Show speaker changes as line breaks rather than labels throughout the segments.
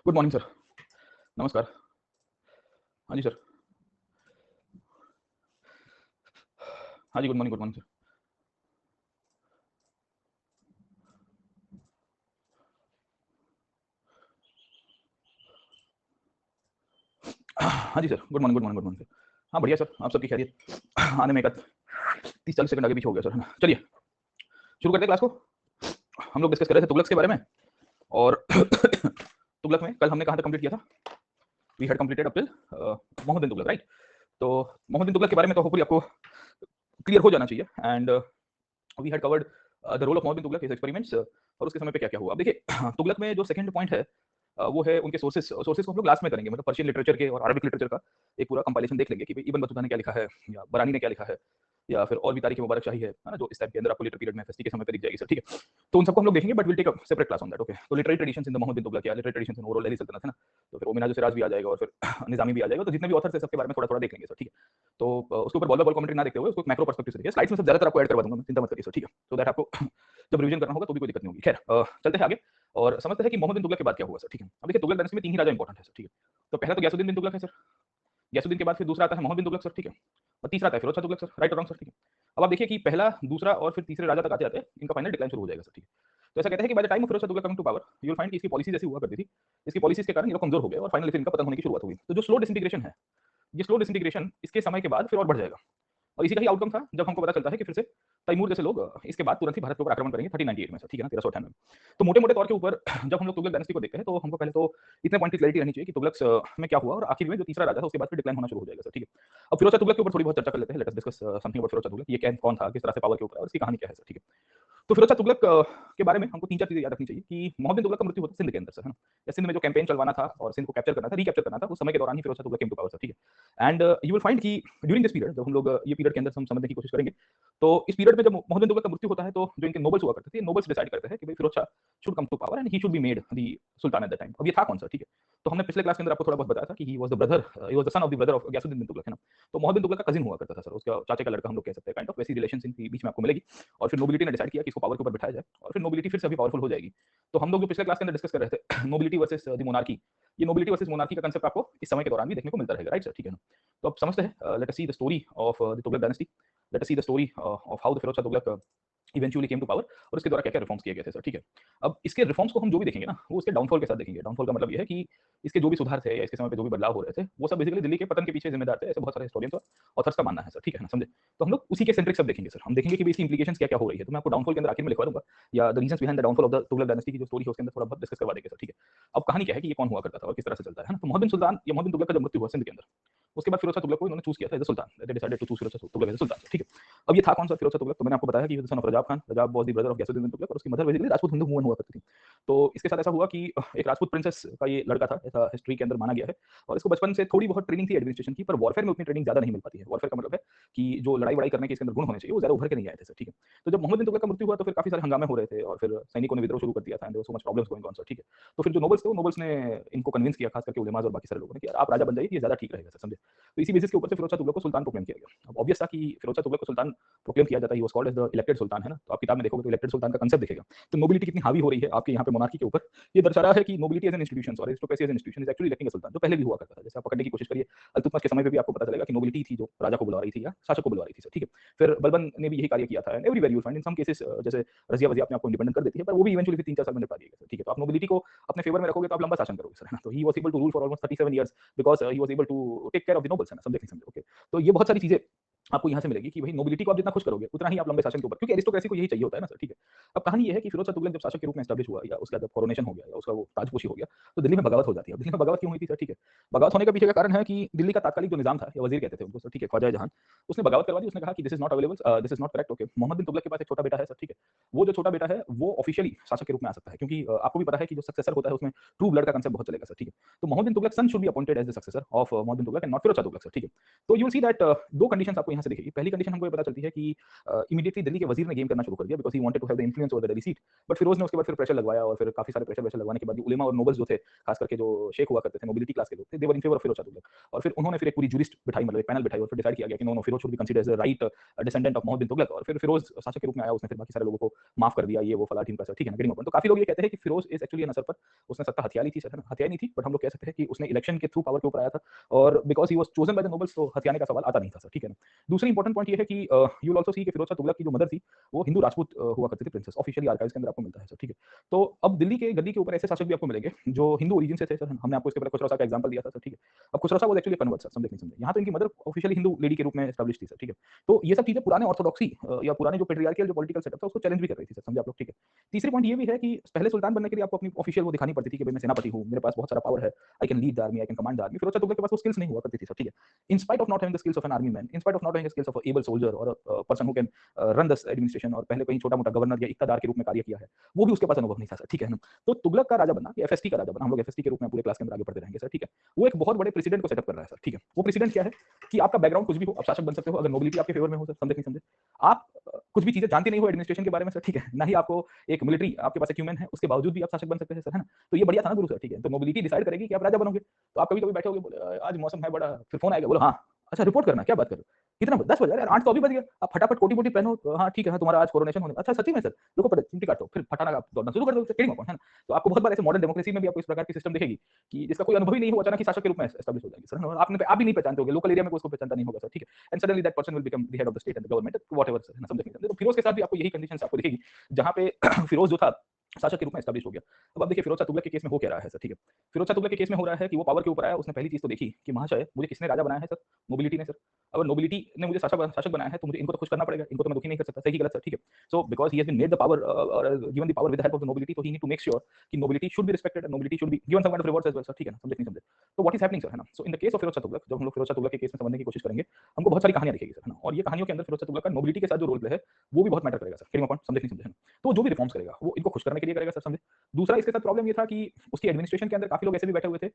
Good morning sir. नमस्कार। हाँ जी sir. हाँ जी, गुड मॉर्निंग सर। हाँ जी सर, गुड मॉर्निंग सर। हाँ बढ़िया सर, आप सबकी खैरियत? आने में एक आध 30-40 सेकंड आगे पीछे हो गया सर, है ना? चलिए शुरू करते हैं क्लास को। हम लोग डिस्कस कर रहे थे तुगलक के बारे में, और तुगलक में कल हमने कहाँ तक कंप्लीट किया था? We had completed up till Mohammad bin Tughlaq, right? तो मोहम्मद बिन तुगलक के बारे में तो होपफुली आपको क्लियर हो जाना चाहिए, and we had covered the role of Mohammad bin Tughlaq, his experiments, और उसके समय पे क्या-क्या हुआ। अब देखिए तुगलक में जो सेकंड पॉइंट है वो है उनके सोर्सेस को हम लोग लास्ट में करेंगे, मतलब पर्शियन लिटरेचर के और अरबिक लिटरेचर का एक पूरा कंपाइलेशन देख लेंगे कि भाई इब्न बतूता ने क्या लिखा है, या बरानी ने क्या लिखा है, या फिर और भी तारीख मुबारक शाही है ना, जो इस टाइप के अंदर आपको लेटर पीरियड में फेस्टी के समय पे दिख जाएगी सर, ठीक है? तो उन सबको हम लोग देखेंगे, but will take a separate class on that, okay? तो literary traditions in the Mohammad bin Tughlaq, या literary traditions in overall Delhi सल्तनत, है ना? तो फिर मिनाज सिराज भी आ जाएगा, और फिर निजामी भी आ जाएगा, तो जितने भी ऑथर्स है सबके बारे में थोड़ा-थोड़ा देख लेंगे सर, ठीक है? तो उसके ऊपर बॉल बाय बॉल कमेंट्री ना देखते हुए उसको मैक्रो पर्सपेक्टिव से देखिए। स्लाइड्स में सब ज्यादातर आपको ऐड करवा दूंगा मैं, चिंता मत करिए सर, ठीक है? तो दैट आपको जब रिवीजन करना होगा तो भी कोई दिक्कत नहीं होगी। खैर चलते हैं आगे और समझते हैं कि मोहम्मद बिन तुगलक के बाद क्या हुआ सर, ठीक है? अब देखिए तुगलक डायनेस्टी में 3 ही राजा इंपॉर्टेंट है सर, ठीक है? तो पहला तो गयासुद्दीन बिन तुगलक है सर। गयासुद्दीन के बाद फिर दूसरा आता है मोहम्मद बिन तुगलक सर, ठीक है? और तीसरा आता है फिरोज शाह तुगलक सर, राइट और रॉन्ग सर, ठीक है? अब आप देखिए कि पहला, दूसरा और फिर तीसरे राजा तक आते-आते इनका फाइनल डिक्लाइन शुरू हो जाएगा सर, ठीक है? तो ऐसा कहते हैं कि by the time of Firoz Shah Tughlaq coming to power, you will find कि इसकी पॉलिसीज ऐसी हुआ करती थी, इसकी पॉलिसीज के कारण ये लोग कमजोर हो गए और फाइनली फिर इनका पतन होने की शुरुआत हुई। तो जो स्लो डिसइंटीग्रेशन है, ये स्लो डिसइंटीग्रेशन इसके समय के बाद फिर और बढ़ जाएगा, और इसी का ही आउटकम था जब हमको पता चलता है कि फिर से तैमूर जैसे लोग इसके बाद तुरंत ही भारत के ऊपर आक्रमण करेंगे 1398 में सर, ठीक है ना, 1398 में। तो मोटे-मोटे तौर के ऊपर जब हम लोग तुगलक डायनेस्टी को देखते हैं तो हमको पहले तो इतने पॉइंट की क्लैरिटी रहनी चाहिए कि तुगलक में क्या हुआ, और आखिर में जो तीसरा राजा था उसके बाद फिर डिक्लाइन होना शुरू हो जाएगा सर, ठीक है? अब फिरोज शाह तुगलक के ऊपर थोड़ी बहुत चर्चा कर लेते हैं। Let us discuss something about Firoz Shah Tughlaq. ये कौन था, किस तरह से पावर के ऊपर है और इसकी कहानी क्या है सर, ठीक है? तो फिरोज शाह तुगलक के बारे में हमको 3-4 चीजें याद रखनी चाहिए कि मोहम्मद बिन तुगलक का मृत्यु हुआ था सिंध के अंदर सर, है ना? या सिंध में जो कैंपेन चलवाना था और सिंध को कैप्चर करना था, रिकैप्चर करना था, उस समय के दौरान ही Firoz Shah Tughlaq came to power sir, ठीक है? एंड यू विल फाइंड कि ड्यूरिंग दिस पीरियड, जब हम लोग ये पीरियड के अंदर हम समझने की कोशिश करेंगे, तो इस पीरियड में जब मोहम्मद बिन तुगलक का मृत्यु होता है तो जो इनके नोबल्स हुआ करते थे, नोबल्स डिसाइड करते हैं कि भाई Firoz Shah should come to power and he should be made the sultan at the time. अब ये था कौन सा, ठीक है? तो हमने पिछले क्लास के अंदर आपको थोड़ा बहुत बताया था कि he was the son of the brother of Ghiyasuddin bin Tughlaq, है ना? तो मोहम्मद बिन तुगलक का कजिन हुआ करता था सर, उसका चाचा का लड़का हम लोग कह सकते हैं, काइंड ऑफ वैसी रिलेशंस इनके बीच में आपको मिलेगी। और फिर नोबिलिटी ने डिसाइड किया कि इसको पावर के ऊपर बिठाया जाए, और फिर नोबिलिटी फिर से अभी पावरफुल हो जाएगी। तो हम लोग जो पिछले क्लास के अंदर डिस्कस कर रहे थे नोबिलिटी वर्सेस द मोनार्की, ये नोबिलिटी वर्सेस मोनार्की का कांसेप्ट आपको इस समय के दौरान भी देखने को मिलता रहेगा, राइट सर, ठीक है ना? तो अब समझते हैं, let us see the story of the Tughlaq dynasty. Let us see the story of how the Firoz Shah Tughlaq eventually came to power, और इसके द्वारा क्या-क्या रिफॉर्म्स किए गए थे सर, ठीक है? अब इसके रिफॉर्म्स को हम जो भी देखेंगे ना, वो उसके डाउनफॉल के साथ देखेंगे। डाउनफॉल का मतलब ये है कि इसके जो भी सुधार थे या इसके समय पे जो भी बदलाव हो रहे थे, वो सब बेसिकली दिल्ली के पतन के पीछे जिम्मेदार थे, ऐसे बहुत सारे हिस्टोरियंस और ऑथर्स का मानना है सर, ठीक है ना, समझे? तो हम लोग उसी के सेंट्रिक सब देखेंगे सर। हम देखेंगे कि इसकी इंप्लीकेशंस क्या-क्या हो रही है। तो मैं आपको डाउनफॉल के अंदर आखिर में लिखवा दूँगा, या the reasons behind the downfall of the Tughlaq dynasty की जो स्टोरी है उसके अंदर थोड़ा बहुत डिस्कस करवा देंगे सर, ठीक है? अब कहानी क्या है कि ये कौन हुआ करता था और किस तरह से चलता है ना? तो मोहम्मद बिन सुल्तान या मोहम्मद बिन तुगलक का जब मृत्यु हुआ सिंध के अंदर, उसके बाद फिरोज शाह तुगलक को इन्होंने चूज़ किया था as a sultan. They decided to choose Firoz Shah Tughlaq as a sultan, ठीक है? अब ये था कौन सा फिरोज शाह तुगलक? तो मैंने आपको बताया कि son of Rajab Khan. Rajab was the brother of Ghiyasuddin bin Tughlaq, और उसकी mother basically Rajput Hindu woman हुआ करती थी। तो इसके साथ ऐसा हुआ कि एक राजपूत प्रिंसेस का ये लड़का था, ऐसा हिस्ट्री के अंदर माना गया है, और इसको बचपन से थोड़ी बहुत ट्रेनिंग थी एडमिनिस्ट्रेशन की, पर वॉरफेयर में उतनी ट्रेनिंग ज़्यादा नहीं मिल पाती है। वॉरफेयर का मतलब है कि जो लड़ाई-वड़ाई करने के इसके अंदर गुण होने चाहिए, वो ज़्यादा उभर के नहीं आए थे सर, ठीक है? तो जब मोहम्मद बिन तुगलक का मृत्यु हुआ तो फिर काफ़ी सारे हंगामे हो रहे थे, और फिर सैनिकों ने विद्रोह शुरू कर दिया था, and there was so much problems going on sir, ठीक है? तो फिर जो नोबल्स थे, वो नोबल्स ने इनको कन्विंस किया, खास करके उलेमास और बाकी सारे लोगों ने, कि यार आप राजा बन जाइए, ये ज़्यादा ठीक रहेगा सर, समझे? तो इसी बेसिस के ऊपर से फिरोज शाह तुगलक को सुल्तान प्रोक्लेम किया गया। अब ऑब्वियस था कि फिरोज शाह तुगलक को सुल्तान प्रोक्लेम किया जाता है, he was called as the elected sultan, है ना? तो आप किताब में देखोगे तो इलेक्टेड सुल्तान का कांसेप्ट दिखेगा। तो नोबिलिटी कितनी हावी हो रही है आपके यहाँ पे मोनार्की के ऊपर, ये दर्शा रहा है कि नोबिलिटी एज़ एन इंस्टीट्यूशन और aristocracy as an institution is actually electing a sultan, जो पहले भी हुआ करता था। जैसे आप पकड़ने की कोशिश करिए, अल्तुतमिश के समय पे भी आपको पता चलेगा कि नोबिलिटी थी जो राजा को बुला रही थी या शासक को बुला रही थी सर, ठीक है? फिर बलबन ने भी यही कार्य किया था, and everywhere you will find in some cases, जैसे रज़िया वज़िया अपने आप को इंडिपेंडेंट कर देती है, पर वो भी इवेंचुअली फिर 3-4 साल में निपटा दिया गया सर, ठीक है? तो आप नोबिलिटी को अपने फेवर में रखोगे तो आप लंबा शासन करोगे सर, है ना? तो he was able to rule for almost 37 years because he was able to take care of the nobles, है ना? समझे, ओके? तो ये बहुत सारी चीज़ें आपको यहाँ से मिलेगी कि भाई नोबिलिटी को आप जितना खुश करोगे, उतना ही आप लंबे शासन के ऊपर, क्योंकि एरिस्टोक्रेसी को यही चाहिए होता है ना सर, ठीक है? अब कहानी ये है कि फिरोज शाह तुगलक जब शासक के रूप में एस्टैब्लिश हुआ, या उसका जब कोरोनेशन हो गया, या उसका वो ताजपोशी हो गया, तो दिल्ली में बगावत हो जाती है। अब दिल्ली में बगावत क्यों हुई थी सर, ठीक है? बगावत होने के पीछे का कारण है कि दिल्ली का तात्कालिक जो निज़ाम था, या वज़ीर कहते थे उनको सर, ठीक है, ख्वाजा जहां, उसने बगावत करवा दी। उसने कहा कि this is not available, this is not correct, okay? Mohammad bin Tughlaq के पास एक छोटा बेटा है सर, ठीक है? वो जो छोटा बेटा है, वो ऑफिशियली शासक के रूप में आ सकता है, क्योंकि आपको भी पता है कि जो सक्सेसर होता है उसमें ट्रू ब्लड का कांसेप्ट बहुत चलेगा सर, ठीक है? तो Mohammad bin Tughlaq son should be appointed as the successor of Mohammad bin Tughlaq and not Firoz Shah Tughlaq sir, ठीक है? तो you will see that 2 conditions आपको यहाँ यहाँ से दिखेगी। पहली कंडीशन हमको ये पता चलती है कि इमीडिएटली दिल्ली के वजीर ने गेम करना शुरू कर दिया because he wanted to have the influence over the Delhi seat. But Firoz ने उसके बाद फिर प्रेशर लगवाया और फिर काफी सारे प्रेशर लगवाने के बाद उलेमा और नोबल्स जो थे, खास करके जो शेख हुआ करते थे, नोबिलिटी क्लास के लोग थे, they were in favour of Firoz Shah Tughlaq. और फिर उन्होंने फिर एक पूरी जूरिस्ट बिठाई, मतलब एक पैनल बिठाई और फिर डिसाइड किया गया कि no no Firoz should be considered as a right descendant of Mohammad bin Tughlaq. और फिर फिरोज शासक के रूप में आया, उसने फिर बाकी सारे लोगों को माफ कर दिया, ये वो फला ढिमका, ठीक है ना, गेटिंग पॉइंट। तो काफी लोग ये कहते हैं कि फिरोज इज एक्चुअली एन असरफर, उसने सत्ता हथिया ली थी, सर हथिया नहीं थी, बट हम लोग कह सकते हैं कि उसने इलेक्शन के थ्रू पावर के ऊपर आया था और because he was chosen by the nobles, तो हथियाने का सवाल आता नहीं था सर, ठीक है ना। दूसरी इंपॉर्टेंट पॉइंट ये है कि यू विल आल्सो सी कि फिरोज शाह तुगलक की जो मदर थी वो हिंदू राजपूत हुआ करती थी, प्रिंसेस, ऑफिशियली आर्काइव्स के अंदर आपको मिलता है सर, ठीक है। तो अब दिल्ली के गद्दी के ऊपर ऐसे शासक भी आपको मिलेंगे जो हिंदू ओरिजिन से थे सर, हमने आपको इसके पहले खुसरो शाह का एग्जांपल दिया था सर, ठीक है। अब Khusro Shah was actually convert sir, समझे नहीं समझे, यहाँ तो इनकी मदर ऑफिशियली हिंदू लेडी के रूप में एस्टैब्लिश थी सर, ठीक है। तो ये सब चीजें पुराने ऑर्थोडॉक्सी या पुराने जो पेट्रियार्कियल जो पॉलिटिकल सेटअप था उसको चैलेंज भी कर रही थी सर, समझे आप लोग, ठीक है। तीसरी पॉइंट ये भी है कि पहले सुल्तान बनने के लिए आपको अपनी ऑफिशियल वो दिखानी पड़ती थी कि भाई मैं सेनापति हूँ, मेरे पास बहुत सारा पावर है, I can lead the army, I can command the army. Firoz Shah Tughlaq के पास वो स्किल्स नहीं हुआ करती थी सर, ठीक है। In spite of not having the skills of an army man, in spite of not having the skills of a able soldier और a person who can run the administration, और पहले कहीं छोटा-मोटा गवर्नर या इक्तादार के रूप में कार्य किया है, वो भी उसके पास अनुभव नहीं था सर, ठीक है ना। तो तुगलक का राजा बनना, एफएसटी का राजा बनना, हम लोग एफएसटी के रूप में पूरे क्लास के अंदर आगे बढ़ते रहेंगे सर, ठीक है। वो एक बहुत बड़े प्रेसिडेंट को सेटअप कर रहा है सर, ठीक है। वो प्रेसिडेंट क्या है कि आपका बैकग्राउंड कुछ भी हो, आप शासक बन सकते हो अगर नोबिलिटी आपके फेवर में हो सर, समझे नहीं समझे। आप कुछ भी चीजें जानते नहीं हो एडमिनिस्ट्रेशन के बारे में सर, ठीक है ना, ही आपको एक मिलिट्री आपके पास एक ह्यूमन है, उसके बावजूद भी आप शासक बन सकते हैं सर, है ना। तो ये बढ़िया था ना गुरु सर, ठीक है। तो नोबिलिटी डिसाइड करेगी कि आप राजा बनोगे, तो आप कभी-कभी बैठे होगे, बोले आज मौसम है बड़ा, फिर फोन आएगा, बोलो हाँ, अच्छा रिपोर्ट करना, क्या बात कर रहे हो? कितना 10 बजे? अरे 8 तो अभी बज गया। आप फटाफट कोटी-वोटी पहनो, हाँ ठीक है, हाँ तुम्हारा आज कोरोनेशन होने, अच्छा सच्ची में सर? रुको पहले चिमटी काटो, फिर फटाना आप दौड़ना शुरू कर दो, टेढ़ी कौन है ना। तो आपको बहुत बार ऐसे मॉडर्न डेमोक्रेसी में भी आपको इस प्रकार की सिस्टम दिखेगी कि जिसका कोई अनुभव ही नहीं हो, अचानक ही शासक के रूप में एस्टैब्लिश हो जाएगी सर, है ना। आपने आप भी नहीं पहचानते होगे, लोकल एरिया में कोई उसको पहचानता नहीं होगा सर, ठीक है। And suddenly that person will become the head of the state and the government, whatever sir, है ना, समझे नहीं समझे। तो फिरोज के साथ भी आपको यही कंडीशंस आपको दिखेगी, जहाँ पे फिरोज जो था शासक के रूप में एस्टैब्लिश हो गया। अब आप देखिए फिरोज शाह तुगलक के केस में हो क्या रहा है सर, ठीक है। फिरोज शाह तुगलक के केस में हो रहा है कि वो पावर के ऊपर आया, उसने पहली चीज तो देखी कि महाशय मुझे किसने राजा बनाया है सर? नोबिलिटी ने सर। अगर नोबिलिटी ने मुझे शासक बनाया है तो मुझे इनको तो खुश करना पड़ेगा, इनको तो मैं दुखी नहीं कर सकता, सही गलत सर, ठीक है। So because he has been made the power और given the power with the help of the nobility, तो he need to make sure कि nobility should be respected and nobility should be given some kind of rewards as well sir, ठीक है ना, समझे नहीं समझे। तो व्हाट इज हैपनिंग सर, है ना। So in the case of Firoz Shah Tughlaq, जब हम लोग फिरोज शाह तुगलक के केस में समझने की कोशिश करेंगे, हमको बहुत सारी कहानियां दिखेगी सर, है ना। और ये कहानियों के अंदर फिरोज शाह तुगलक का नोबिलिटी के साथ जो रोल प्ले है वो भी बहुत मैटर करेगा सर, गेटिंग माय पॉइंट, समझे नहीं समझे, है ना। तो जो भी रिफॉर्म्स करेगा वो इनको खुश करने के लिए करेगा सर, समझे। दूसरा इसके साथ प्रॉब्लम ये था कि उसकी एडमिनिस्ट्रेशन के अंदर काफी लोग ऐसे भी बैठे हुए थे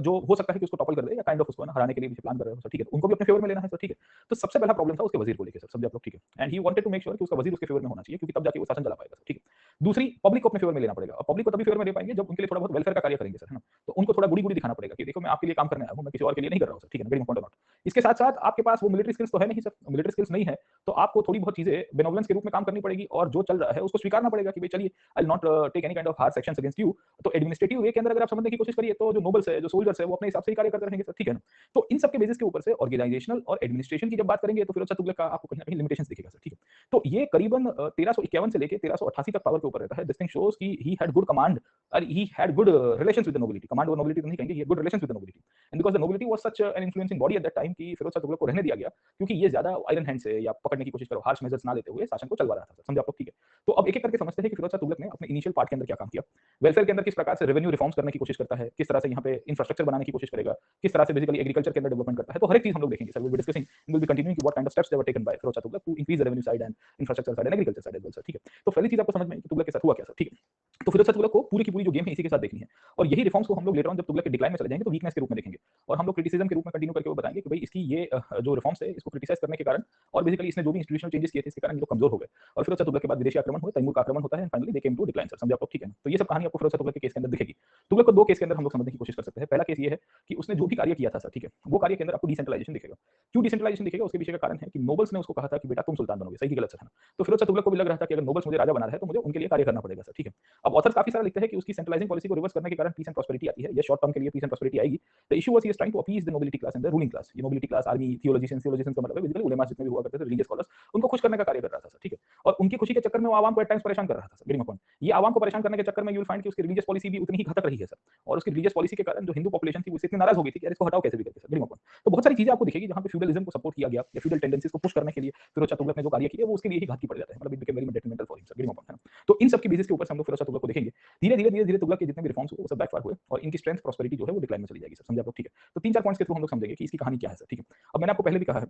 जो हो सकता है कि उसको टॉपल कर दे या काइंड ऑफ उसको ना हराने के लिए भी प्लान कर रहे हो सर, ठीक है। तो उनको भी अपने फेवर में लेना है सर, ठीक है। तो सबसे पहला प्रॉब्लम था उसके वजीर को लेकर सर, समझे आप लोग, ठीक है। And he wanted to make sure कि उसका वजीर उसके फेवर में होना चाहिए, क्योंकि तब जाके वो शासन चला पाएगा सर, ठीक है। दूसरी, पब्लिक को अपने फेवर में लेना पड़ेगा, और पब्लिक को तभी फेवर में ले पाएंगे जब उनके लिए थोड़ा बहुत वेलफेयर का कार्य करेंगे सर, है ना। तो उनको थोड़ा गुड़ी गुड़ी दिखाना पड़ेगा कि देखो मैं आपके लिए काम करने आया हूं, मैं किसी और के लिए नहीं कर रहा हूं सर, ठीक है ना, गेटिंग पॉइंट और नॉट। इसके साथ साथ आपके पास वो मिलिट्री स्किल्स तो है नहीं सर, मिलिट्री स्किल्स नहीं है, तो आपको थोड़ी बहुत चीजें बेनोवलेंस के रूप में काम करनी पड़ेगी और जो चल रहा है उसको स्वीकारना पड़ेगा कि भाई चलिए I will not take any kind of hard sections against you. तो एडमिनिस्ट्रेटिव वे के अंदर अगर आप समझने की कोशिश करिए तो जो नोबल्स है, जो सोल्जर्स है, वो अपने हिसाब से ही कार्य करते रहेंगे सर, ठीक है ना। तो इन सब के बेसिस के ऊपर से ऑर्गेनाइजेशनल और एडमिनिस्ट्रेशन की जब बात करेंगे तो फिरोज शाह तुगलक का आपको कहीं ना कहीं लिमिटेशंस दिखेगा सर, ठीक है। तो ये करीबन 1351 से लेके 1388 तक पावर के ऊपर रहता है। दिस थिंग शोज कि ही हैड गुड कमांड और he had good relations with the nobility. Command और नोबिलिटी तो नहीं कहेंगे, ये good relations with the nobility, and because the nobility was such an influencing body at that time कि फिरोज शाह तुगलक को रहने दिया गया, क्योंकि ये ज्यादा आयरन हैंड से या पकड़ने की कोशिश करो, हार्श मेजर्स ना लेते हुए शासन को चलवा रहा था, समझे आप लोग, ठीक है। तो अब एक-एक करके समझते हैं कि फिरोज शाह तुगलक ने अपने इनिशियल पार्ट के अंदर क्या काम किया। वेलफेयर के अंदर किस प्रकार से रेवेन्यू रिफॉर्म्स करने की कोशिश करता है, किस तरह से यहाँ पे इंफ्रास्ट्रक्चर बनाने की कोशिश करेगा, किस तरह से बेसिकली एग्रीकल्चर के अंदर डेवलपमेंट करता है, तो हर एक चीज हम लोग देखेंगे sir, will be discussing, will be continuing कि what kind of steps they were taken by Firoz Shah Tughlaq to increase the revenue side and infrastructure side and agriculture side as well sir, ठीक है। तो पहली चीज आपको समझ में आई कि तुगलक के साथ हुआ क्या सर, ठीक है। तो फिरोज शाह तुगलक को पूरी की पूरी जो गेम है इसी के साथ देखनी है, और यही रिफॉर्म्स को हम लोग लेटर ऑन जब तुगलक के डिक्लाइन में चले जाएंगे तो वीकनेस के रूप में देखेंगे, और हम लोग क्रिटिसिज्म के रूप में कंटिन्यू करके वो बताएंगे कि भाई इसकी ये जो रिफॉर्म्स है इसको क्रिटिसाइज करने के कारण और बेसिकली इसने जो भी इंस्टीट्यूशनल चेंजेस किए थे इसके कारण ये लोग कमजोर हो गए, और फिरोज शाह तुगलक के बाद विदेशी आक्रमण हुए, तैमूर का आक्रमण होता है, finally they came to decline sir, समझे आप लोग, ठीक है। तो ये सब कहानी आपको फिरोज शाह तुगलक के केस के अंदर दिखेगी। तुगलक को दो केस के अंदर हम लोग समझने की कोशिश कर सकते हैं। पहला केस ये है कि उसने जो भी कार्य किया था सर, ठीक है, वो कार्य के अंदर आपको डिसेंट्रलाइजेशन दिखेगा। क्यों डिसेंट्रलाइजेशन दिखेगा, उसके पीछे का कारण है कि नोबल्स ने उसको कहा था कि बेटा तुम सुल्तान बनोगे, सही गलत सर, है ना। तो फिरोज शाह तुगलक को भी लग रहा था कि अगर नोबल्स मुझे राजा बना रहे हैं तो मुझे उनके लिए कार्य करना पड़ेगा सर, ठीक है। अब ऑथर्स काफी सारा लिखते हैं कि उसकी सेंट्रलाइजिंग पॉलिसी को रिवर्स करने के कारण पीस एंड प्रॉस्पेरिटी आती है, ये शॉर्ट टर्म के लिए पीस एंड प्रॉस्पेरिटी आएगी। The issue was he is trying to appease the nobility class and the ruling class. ये नोबिलिटी क्लास आर्मी, थियोलॉजिशियंस का मतलब है बेसिकली उलेमा जितने भी हुआ करते थे, रिलीजियस स्कॉलर्स, उनको खुश करने का कार्य कर रहा था सर, ठीक है। और उनकी खुशी के चक्कर में वो आवाम को एट टाइम्स परेशान कर रहा था सर, गेटिंग माय पॉइंट। ये आवाम को परेशान करने के चक्कर में यू विल फाइंड कि उसकी रिलीजियस पॉलिसी भी उतनी ही घातक रही है सर, और उसकी रिलीजियस पॉलिसी के कारण जो हिंदू पॉपुलेशन थी वो इतनी नाराज हो गई थी कि यार इसको हटाओ कैसे भी करके सर, गेटिंग माय पॉइंट। तो बहुत सारी चीजें आपको दिखेगी जहां पे फ्यूडलिज्म को सपोर्ट किया गया या फ्यूडल टेंडेंसीज को पुश करने के लिए फिरोज शाह तुगलक ने जो कार्य किया वो उसके लिए ही घातकी पड़ जाता है, मतलब it became very डेट्रिमेंटल for him sir, getting my point, है ना। तो इन सब की बेसिस के ऊपर हम लोग फिरोज शाह तुगलक को देखेंगे। धीरे-धीरे तुगलक के जितने भी रिफॉर्म्स हुए वो सब बैकफायर हुए और इनकी स्ट्रेंथ प्रॉस्पेरिटी जो है वो डिक्लाइन में चली जाएगी सर, समझे आप लोग, ठीक है। तो 3-4 पॉइंट्स के थ्रू हम लोग समझेंगे कि इसकी कहानी क्या है सर, ठीक है। अब मैंने आपको पहले भी कहा है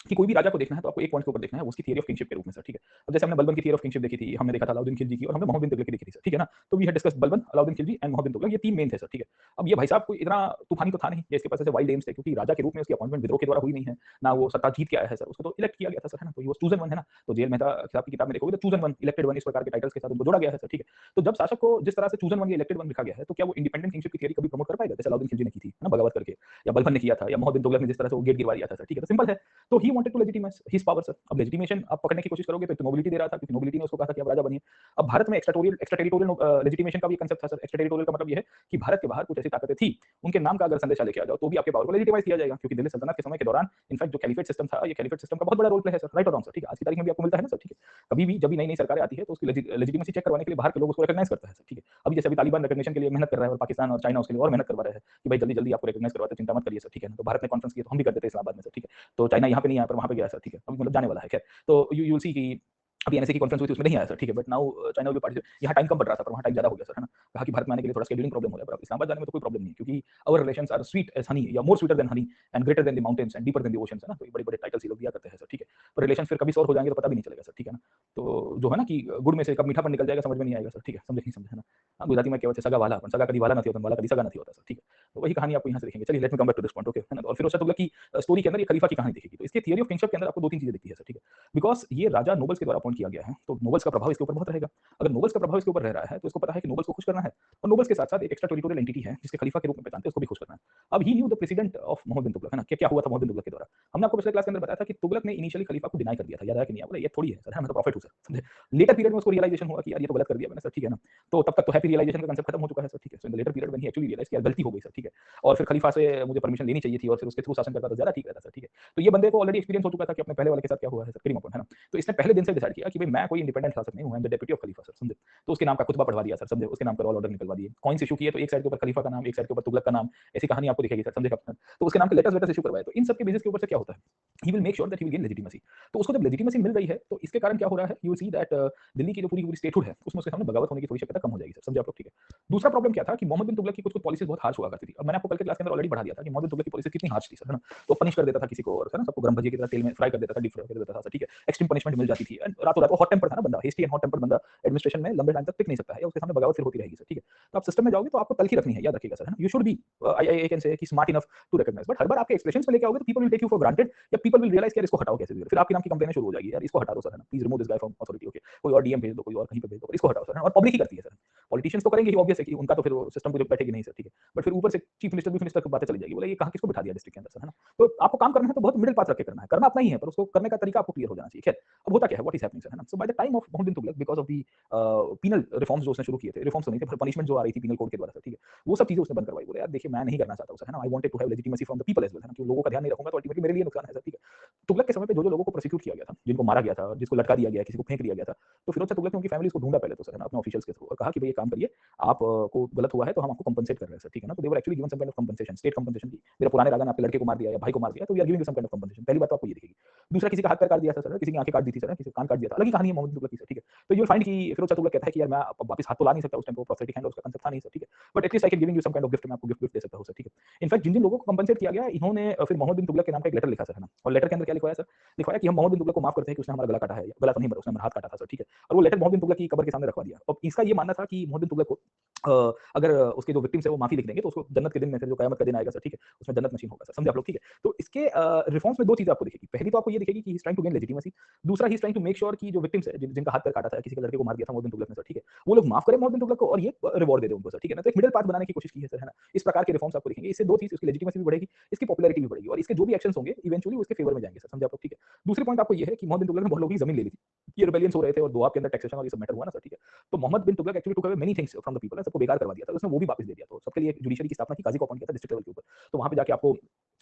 कि कोई भी राजा को देखना है तो आपको एक पॉइंट के ऊपर देखना है, वो उसकी थियरी ऑफ किंगशिप के रूप में सर, ठीक है। अब जैसे हमने बलबन की थियरी ऑफ किंगशिप देखी थी, हमने देखा था अलाउद्दीन खिलजी की, और हमने मोहम्मद बिन तुगलक की देखी थी सर, ठीक है ना। तो we had discuss Balban, Alauddin Khilji and Mohammad bin Tughlaq, ये तीन मेन थे सर, ठीक है। अब ये भाई साहब कोई इतना तूफानी तो था नहीं, या इसके पास ऐसे वाइल्ड एम्स थे, क्योंकि राजा के रूप में उसकी अपॉइंटमेंट विद्रोह के द्वारा हुई नहीं है, ना वो सत्ता जीत के आया है सर, उसको तो इलेक्ट किया गया था सर, है ना। तो ही वाज चूजन वन, है ना। तो जेल मेहता साहब की किताब में देखोगे तो चूजन वन, इलेक्टेड वन, इस प्रकार के टाइटल्स के साथ उनको जोड़ा गया है सर, ठीक है। तो जब शासक को जिस तरह से चूजन वन या इलेक्टेड वन लिखा गया है, तो क्या वो इंडिपेंडेंट किंगशिप की थियरी कभी प्रमोट कर पाएगा, जैसे अलाउद्दीन खिलजी ने की थी, है ना, बगावत करके, या बलबन ने किया था, या मोहम्मद बिन तुगलक ने जिस तरह से वो गेट गिरवा दिया था सर, ठीक है। तो सिंपल है, तो he wanted to legitimize his power sir. अब लेजिटिमेशन आप पकड़ने की कोशिश करोगे तो एक नोबिलिटी दे रहा था, क्योंकि नोबिलिटी ने उसको कहा था कि आप राजा बनिए। अब भारत में एक्स्ट्रा टेरिटोरियल लेजिटिमेशन का भी कंसेप्ट था सर। एक्स्ट्रा टेरिटोरियल का मतलब ये है कि भारत के बाहर कुछ ऐसी ताकतें थी, उनके नाम का अगर संदेशा लेके आ जाओ तो भी आपके पावर को लेजिटिमाइज किया जाएगा, क्योंकि दिल्ली सल्तनत के समय के दौरान इनफैक्ट जो कैलिफेट सिस्टम था, ये कैलिफेट सिस्टम का बहुत बड़ा रोल प्ले है सर, राइट और रॉन्ग सर, ठीक है। आज की तारीख में भी आपको मिलता है ना सर, ठीक है। कभी भी जब भी नई नई सरकारें आती है तो उसकी लेजिटिमेसी चेक करवाने के लिए बाहर के लोग उसको रिकॉग्नाइज करता है सर, ठीक है। अभी जैसे अभी तालिबान रिकॉग्निशन के लिए मेहनत कर रहा है, और पाकिस्तान और चाइना उसके लिए और मेहनत करवा रहे हैं कि भाई जल्दी जल्दी आपको रिकॉग्नाइज करवाते हैं, चिंता मत करिए सर, ठीक है ना। तो भारत ने कॉन्फ्रेंस की तो हम भी कर देते हैं इस्लामाबाद में सर, ठीक है। तो चाइना यहाँ पे नहीं आया पर वहाँ पे गया सर, ठीक है। अभी मतलब जाने वाला है, खैर। तो यू विल सी कि अभी एनएसए की कॉन्फ्रेंस हुई थी, उसमें नहीं आया सर, ठीक है। But now China will participate. यहाँ टाइम कम पड़ रहा था पर वहाँ टाइम ज्यादा हो गया सर, है ना। कहा कि भारत में आने के लिए थोड़ा शेड्यूलिंग प्रॉब्लम हो रहा है, पर अब इस्लामाबाद जाने में तो कोई प्रॉब्लम नहीं है, क्योंकि our relations are sweet as honey, या more sweeter than honey, and greater than the mountains and deeper than the oceans, है ना। तो ये बड़े बड़े टाइटल्स ये लोग दिया करते हैं सर, ठीक है। पर रिलेशन फिर कभी सॉर हो जाएंगे तो पता भी नहीं चलेगा सर, ठीक है ना। तो जो है ना कि गुड़ में से कब मीठापन निकल जाएगा समझ में नहीं आएगा सर, ठीक है। समझे नहीं समझे, है ना। हाँ, गुजराती में कहेवत है, सगा वाला, पण सगा कभी वाला नहीं होता, वाला कभी सगा नहीं होता सर, ठीक है। तो वही कहानी आपको यहाँ से देखेंगे। चलिए let me come back to this point, okay, है ना। और फिरोज शाह तुगलक की स्टोरी के अंदर ये खलीफा की कहानी दिखेगी। तो इसके थियरी ऑफ किंगशिप के अंदर आपको दो तीन चीजें दिखती है सर, ठीक है। बिकॉज ये राजा नोबल्स के द्वारा अपॉइंट किया गया है, तो नोबल्स का प्रभाव इसके ऊपर बहुत रहेगा। अगर नोबल्स का प्रभाव इसके ऊपर रह रहा है तो इसको पता है कि नोबल्स को खुश करना है, और नोबल्स के साथ-साथ एक एक्स्ट्रा टेरिटोरियल एंटिटी है जिसके खलीफा के रूप में पहचानते हैं, उसको भी खुश करना है। अब he knew the president of Mohammad bin Tughlaq, है ना, कि क्या हुआ था मोहम्मद बिन तुगलक के द्वारा। हमने आपको पिछले क्लास के अंदर बताया था कि तुगलक ने इनिशियली खलीफा को डिनाई कर दिया था, याद है कि नहीं आपको? ये थोड़ी है सर, है, मैं तो प्रॉफिट हूँ सर, समझे। लेटर पीरियड में उसको रियलाइजेशन हुआ कि यार ये तो गलत कर दिया मैंने सर, ठीक है ना। तो तब तक तो हैप्पी रियलाइजेशन का कांसेप्ट खत्म हो चुका है सर, ठीक है। So in the later period when he actually realise कि यार गलती हो गई सर, ठीक है। और फिर खलीफा से मुझे परमिशन लेनी चाहिए थी, और फिर उसके थ्रू शासन करता तो ज्यादा ठीक रहता सर, ठीक है। तो ये बंदे को ऑलरेडी एक्सपीरियंस हो चुका था कि अपने पहले वाले के साथ क्या हुआ है सर, करीम अपॉइंट, है ना। तो इसने पहले दिन से डिसाइड किया कि भाई मैं कोई इंडिपेंडेंट शासक नहीं हूं, I am the deputy of Khalifa sir, समझे। तो उसके नाम का खुतबा पढ़वा दिया सर, समझे। उसके नाम पर ऑल ऑर्डर निकलवा दिए, कॉइन्स इशू किए, तो एक साइड के ऊपर खलीफा का नाम, एक साइड के ऊपर तुगलक का नाम, ऐसी कहानी आपको दिखेगी सर, समझे कैप्टन। तो उसके नाम के लेटर्स इशू करवाए। तो इन सब के बेसिस के ऊपर से क्या होता है, he will make sure that he will gain legitimacy. तो उसको जब लेजिटिमेसी मिल रही है तो इसके कारण क्या हो रहा है, you will see that Delhi की जो पूरी पूरी स्टेटहुड है उसमें उसके सामने बगावत होने की थोड़ी शक्यता कम हो जाएगी सर, समझे आप लोग, ठीक है। दूसरा प्रॉब्लम क्या था कि मोहम्मद बिन तुगलक की कुछ पॉलिसीज बहुत हार्श हुआ करती थी। अब मैंने आपको कल के क्लास के अंदर ऑलरेडी बढ़ा दिया था कि मोहम्मद बिन तुगलक की पॉलिसी कितनी हार्श थी सर, है ना। तो पनिश कर देता था किसी को, और है ना, सबको गरम भजिए की तरह तेल में फ्राई कर देता था, डीप फ्राई कर देता था सर, ठीक है। एक्सट्रीम पनिशमेंट मिल जाती थी, रातों रात। हॉट टेम्पर था ना बंदा, हेस्टी एंड हॉट टेम्पर बंदा एडमिनिस्ट्रेशन में लंबे टाइम तक टिक नहीं सकता है, या उसके सामने बगावत फिर होती रहेगी सर, ठीक है। तो आप सिस्टम में जाओगे तो आपको तलखी रखनी है, याद रखिएगा सर, है ना। You should be I can say कि smart enough to recognise, but हर बार आपके एक्सप्रेशंस में लेके आओगे तो people will take you for granted, या पीपल विल रियलाइज कि यार इसको हटाओ कैसे भी, फिर आपके नाम की कंप्लेनें शुरू हो जाएगी, यार इसको हटा दो सर, है ना, please remove this guy from authority, okay. कोई और डीएम भेज दो, कोई और कहीं पे भेज दो, इसको हटाओ सर, और पब्लिक ही करती है सर। पॉलिटिशियंस तो करेंगे ही, ऑब्वियस है कि उनका तो फिर सिस्टम को बैठेगी नहीं सर, ठीक है। बट फिर ऊपर से चीफ मिनिस्टर की बातें चली जाएगी, बोले ये कहाँ किसको बिठा दिया डिस्ट्रिक्ट के अंदर सर, है ना। तो आपको काम करना है तो बहुत मिडिल पाथ रख के करना है, करना अपना ही है, पर उसको करने का तरीका आपको क्लियर हो जाना चाहिए। खैर, अब होता क्या है, व्हाट इज हैपनिंग सर, है ना। So by the time of Mohammad bin Tughlaq, because of the penal reforms जो उसने शुरू किए थे, रिफॉर्म्स तो नहीं थे, पनिशमेंट जो आ रही थी पीनल कोड के द्वारा सर, ठीक है। वो सब चीजें उसने बंद करवाई। बोले यार देखिए मैं नहीं करना चाहता हूं सर, है ना। I wanted to have legitimacy from the people as well, है ना, कि लोगों का ध्यान नहीं रखूंगा तो अल्टीमेटली मेरे लिए नुकसान है सर, ठीक है। तुगलक के समय पे जो जो लोगों को प्रोसिक्यूट किया गया था, जिनको मारा गया था, जिसको लटका दिया गया, किसी को फेंक दिया गया था, तो फिरोज शाह तुगलक ने उनकी फैमिली को ढूंढा पहले तो सर, है ना, अपने ऑफिशियल्स के थ्रू, और कहा कि भाई ये काम करिए, आप को गलत हुआ है तो हम आपको कंपनसेट कर रहे हैं सर, ठीक है ना। तो they were actually given some kind of compensation, state compensation की, मेरे पुराने राजा ने आपके लड़के को मार दिया या भाई को मार दिया, तो we are giving you some kind of compensation. पहली बात तो आपको ये दिखेगी। दूसरा, किसी का हाथ पैर काट दिया था सर, किसी की आंखें काट दी थी सर, किसी का कान काट दिया था, अलग ही कहानी है मोहम्मद तुगलक की सर, ठीक है। तो यू विल फाइंड कि फिरोज शाह तुगलक कहता है कि यार मैं वापस हाथ तो ला नहीं सकता, उस टाइम पे प्रोस्थेटिक हैंड उसका कांसेप्ट था नहीं सर, ठीक है। But at least I can giving you some kind of gift, मैं आपको गिफ्ट दे सकता हूं सर, ठीक है। इनफैक्ट जिन जिन लोगों को कंपनसेट किया गया, इन्होंने फिर मोहम्मद बिन तुगलक के नाम का एक लेटर लिखा सर, है ना। और लेटर के अंदर क्या लिखवाया सर, लिखवाया कि हम मोहम्मद बिन तुगलक को माफ करते हैं कि उसने हमारा गला काटा है, गला तो नहीं, उसने हमारा हाथ काटा था सर, ठीक है। और वो लेटर मोहम्मद बिन तुगलक की कब्र के सामने रखवा दिया। और इसका ये मानना था कि मोहम्मद बिन तुगलक को अगर उसके जो विक्टिम्स है वो माफी लिख देंगे तो उसको जन्नत के दिन में, फिर जो कयामत का दिन आएगा सर, ठीक है, उसमें जन्नत नसीब होगा सर, समझे आप लोग, ठीक है। तो इसके रिफॉर्म्स में दो चीजें आपको दिखेगी। पहली तो आपको ये दिखेगी कि he is trying to gain legitimacy. दूसरा, he is trying to make sure कि जो विक्टिम्स है, जिनका हाथ पैर काटा था, किसी के लड़के को मार दिया था मोहम्मद बिन तुगलक ने सर, ठीक है, वो लोग माफ करें मोहम्मद बिन तुगलक को और ये रिवॉर्ड दे दे उनको सर, ठीक है ना। तो एक मिडिल पाथ बनाने की कोशिश की है सर, है ना। इस प्रकार के रिफॉर्म्स आपको दिखेंगे। इससे दो चीज, उसकी लेजिटिमेसी भी बढ़ेगी, इसकी पॉपुलैरिटी भी बढ़ेगी, और इसके जो भी एक्शंस होंगे इवेंचुअली उसके फेवर में जाएंगे सर, समझे आप लोग, ठीक है। दूसरी पॉइंट आपको ये है कि मोहम्मद बिन तुगलक ने बहुत लोगों की जमीन ले ली थी, ये रिबेलियंस हो रहे थे, और दोआब के अंदर टैक्सेशन और ये सब मैटर हुआ ना सर, ठीक है। तो Mohammad bin Tughlaq actually took away many things from the people, सबको बेकार करवा दिया था, उसने वो भी वापस दे दिया। तो सबके लिए जुडिशरी की स्थापना की, काजी को अपॉइंट किया था डिस्ट्रिक्ट लेवल के ऊपर। तो वहां पे जाके आपको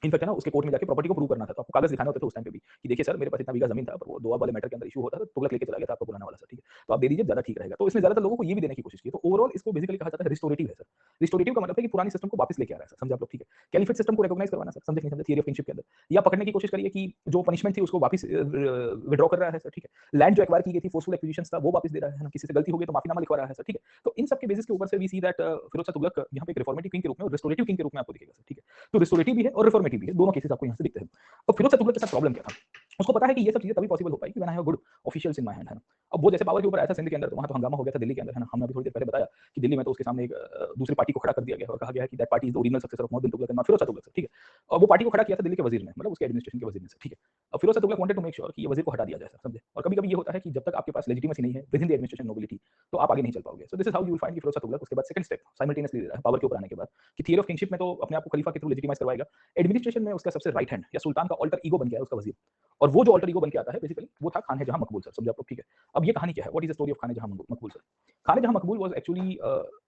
इनफैक्ट है ना, उसके कोर्ट में जाके प्रॉपर्टी को प्रूव करना था, तो आपको कागज दिखाने होते थे उस टाइम पे भी कि देखिए सर मेरे पास इतना बीघा जमीन था, पर वो दोआब वाले मैटर के अंदर इशू होता था, तुगलक लेके चला गया था आपको बुलाने वाला सर, ठीक है। तो आप दे दीजिए, ज्यादा ठीक रहेगा। तो इसने ज्यादातर लोगों को ये भी देने की कोशिश की। तो ओवरऑल इसको बेसिकली कहा जाता है रिस्टोरेटिव है सर। रिस्टोरेटिव का मतलब है कि पुरानी सिस्टम को वापस लेके आ रहा है सर, समझे आप लोग, ठीक है। कैलिफेट सिस्टम को रिकॉग्नाइज करवाना सर, समझे नहीं समझे, थियरी ऑफ किंगशिप के अंदर, या पकड़ने की कोशिश करिए कि जो पनिशमेंट थी उसको वापस विड्रॉ कर रहा है सर, ठीक है। लैंड जो एक्वायर की गई थी, फोर्सफुल एक्विजिशंस था, वो वापस दे रहा है ना, किसी से गलती हो गई तो माफीनामा लिखवा रहा है सर, ठीक है। तो इन सब के बेसिस के ऊपर से we see that Firoz Shah Tughlaq यहाँ पे एक रिफॉर्मेटिव किंग के रूप में और रिस्टोरेटिव किंग के रूप में आपको दिखेगा सर, ठीक है। तो रिस्टोरेटिव भी है और रिफॉर्मेटिव भी है, दोनों केसेस आपको यहाँ से दिखते हैं। अब फिरोज शाह तुगलक के साथ प्रॉब्लम क्या था, उसको पता है कि ये सब चीजें तभी पॉसिबल हो पाएगी when I have good officials in my hand, है ना। अब वो जैसे पावर के ऊपर आया था सिंध के अंदर, तो वहां तो हंगामा हो गया था दिल्ली के अंदर, है ना। हमने अभी थोड़ी देर पहले बताया कि दिल्ली में तो उसके सामने एक दूसरी पार्टी को खड़ा कर दिया गया और कहा गया है कि that party is the original successor of Mohammad bin Tughlaq and not Firoz Shah Tughlaq, ठीक है। और वो पार्टी को खड़ा किया था दिल्ली के वजीर ने, मतलब उसके एडमिनिस्ट्रेशन के वजीर ने, ठीक है। अब Firoz Shah Tughlaq wanted to make sure कि ये वजीर को हटा दिया जाए, समझे। और कभी कभी ये होता है कि जब तक आपके पास लेजिटिमेसी नहीं है with in the administration nobility, तो आप आगे नहीं चल पाओगे। So this is how you will find कि फिरोज शाह तुगलक उसके बाद सेकंड स्टेप साइमल्टेनियसली ले रहा है पावर के ऊपर आने के बाद, कि थियरी ऑफ किंगशिप में तो अपने आप को खलीफा के थ्रू लेजिटिमाइज करवाएगा, एडमिनिस्ट्रेशन में उसका सबसे राइट हैंड या सुल्तान का ऑल्टर ईगो बन गया है उसका वजीर। और वो जो अल्टर ईगो बन के आता है बेसिकली वो था खान जहां मकबूल सर, समझे आप लोग, ठीक है। अब ये कहानी क्या है, what is the story of Khan Jahan Maqbool sir. Khan Jahan Maqbool was actually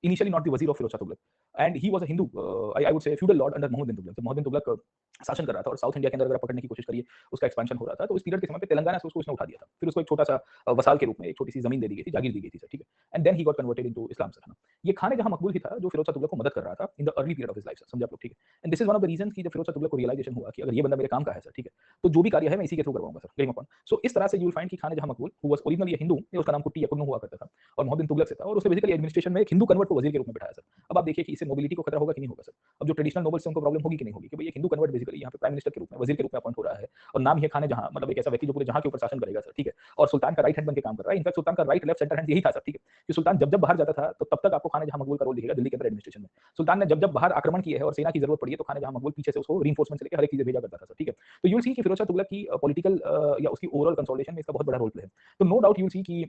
initially not the wazir of Firoz Shah Tughlaq, and he was a Hindu, I would say feudal lord under Mohammad bin Tughlaq. Mohammad bin Tughlaq शासन कर रहा था और साउथ इंडिया के अंदर अगर पकड़ने की कोशिश करिए उसका एक्सपेंशन हो रहा था, तो इस पीरियड के समय पे तेलंगाना से उसको उसने उठा दिया था, फिर उसको एक छोटा सा वसाल के रूप में एक छोटी सी जमीन दे दी गई थी, जागीर दी गई थी सर, ठीक है। And then he got converted into Islam sir, है ना। ये खान जहां मकबूल ही था जो फिरोज शाह तुगलक को मदद कर रहा था in the early period of his life sir, समझे आप लोग, ठीक है। And this is one of the reasons कि जब फिरोज शाह तुगलक को रियलाइजेशन हुआ कि अगर ये बंदा मेरे काम का है सर, ठीक है, तो जो भी कार्य है मैं इसी के थ्रू करवाऊंगा सर, गेटिंग अपॉन। सो इस तरह से यू विल फाइंड कि खान जहां मकबूल हु वाज ओरिजिनली अ हिंदू, उसका नाम कुट्टी या कुन्नू हुआ करता था, और मोहम्मद बिन तुगलक से था, और उसने बेसिकली एडमिनिस्ट्रेशन में एक हिंदू कन्वर्ट को वजीर के रूप में बैठाया सर। अब आप देखिए कि इससे नोबिलिटी को खतरा होगा कि नहीं होगा सर। अब जो ट्रेडिशनल नोबल्स से उनको प्रॉब्लम होगी कि नहीं होगी कि भाई एक हिंदू कन्वर्ट बेसिकली यहाँ पे प्राइम मिनिस्टर के रूप में वजीर के रूप में अपॉइंट हो रहा है, और नाम ही खान जहां, मतलब एक ऐसा व्यक्ति जो पूरे जहां के ऊपर शासन करेगा सर, ठीक है। और सुल्तान का राइट हैंड बन के काम कर रहा है, इनफैक्ट सुल्तान का राइट लेफ्ट सेंटर हैंड यही था सर, ठीक है। कि सुल्तान जब जब बाहर जाता था तो तब तक आपको खान जहां मकबूल का रोल दिखेगा दिल्ली के अंदर एडमिनिस्ट्रेशन में। सुल्तान ने जब जब बाहर आक्रमण किए है और सेना की जरूरत पड़ी है तो खान जहां मकबूल पीछे से उसको रीइंफोर्समेंट लेकर हर एक चीज भेजा करता था सर, ठीक है। तो यू सी कि फिरोज शाह तुगलक की पॉलिटिकल या उसकी ओवरऑल कंसोलिडेशन में इसका बहुत बड़ा रोल प्ले है। तो नो डाउट यू सी कि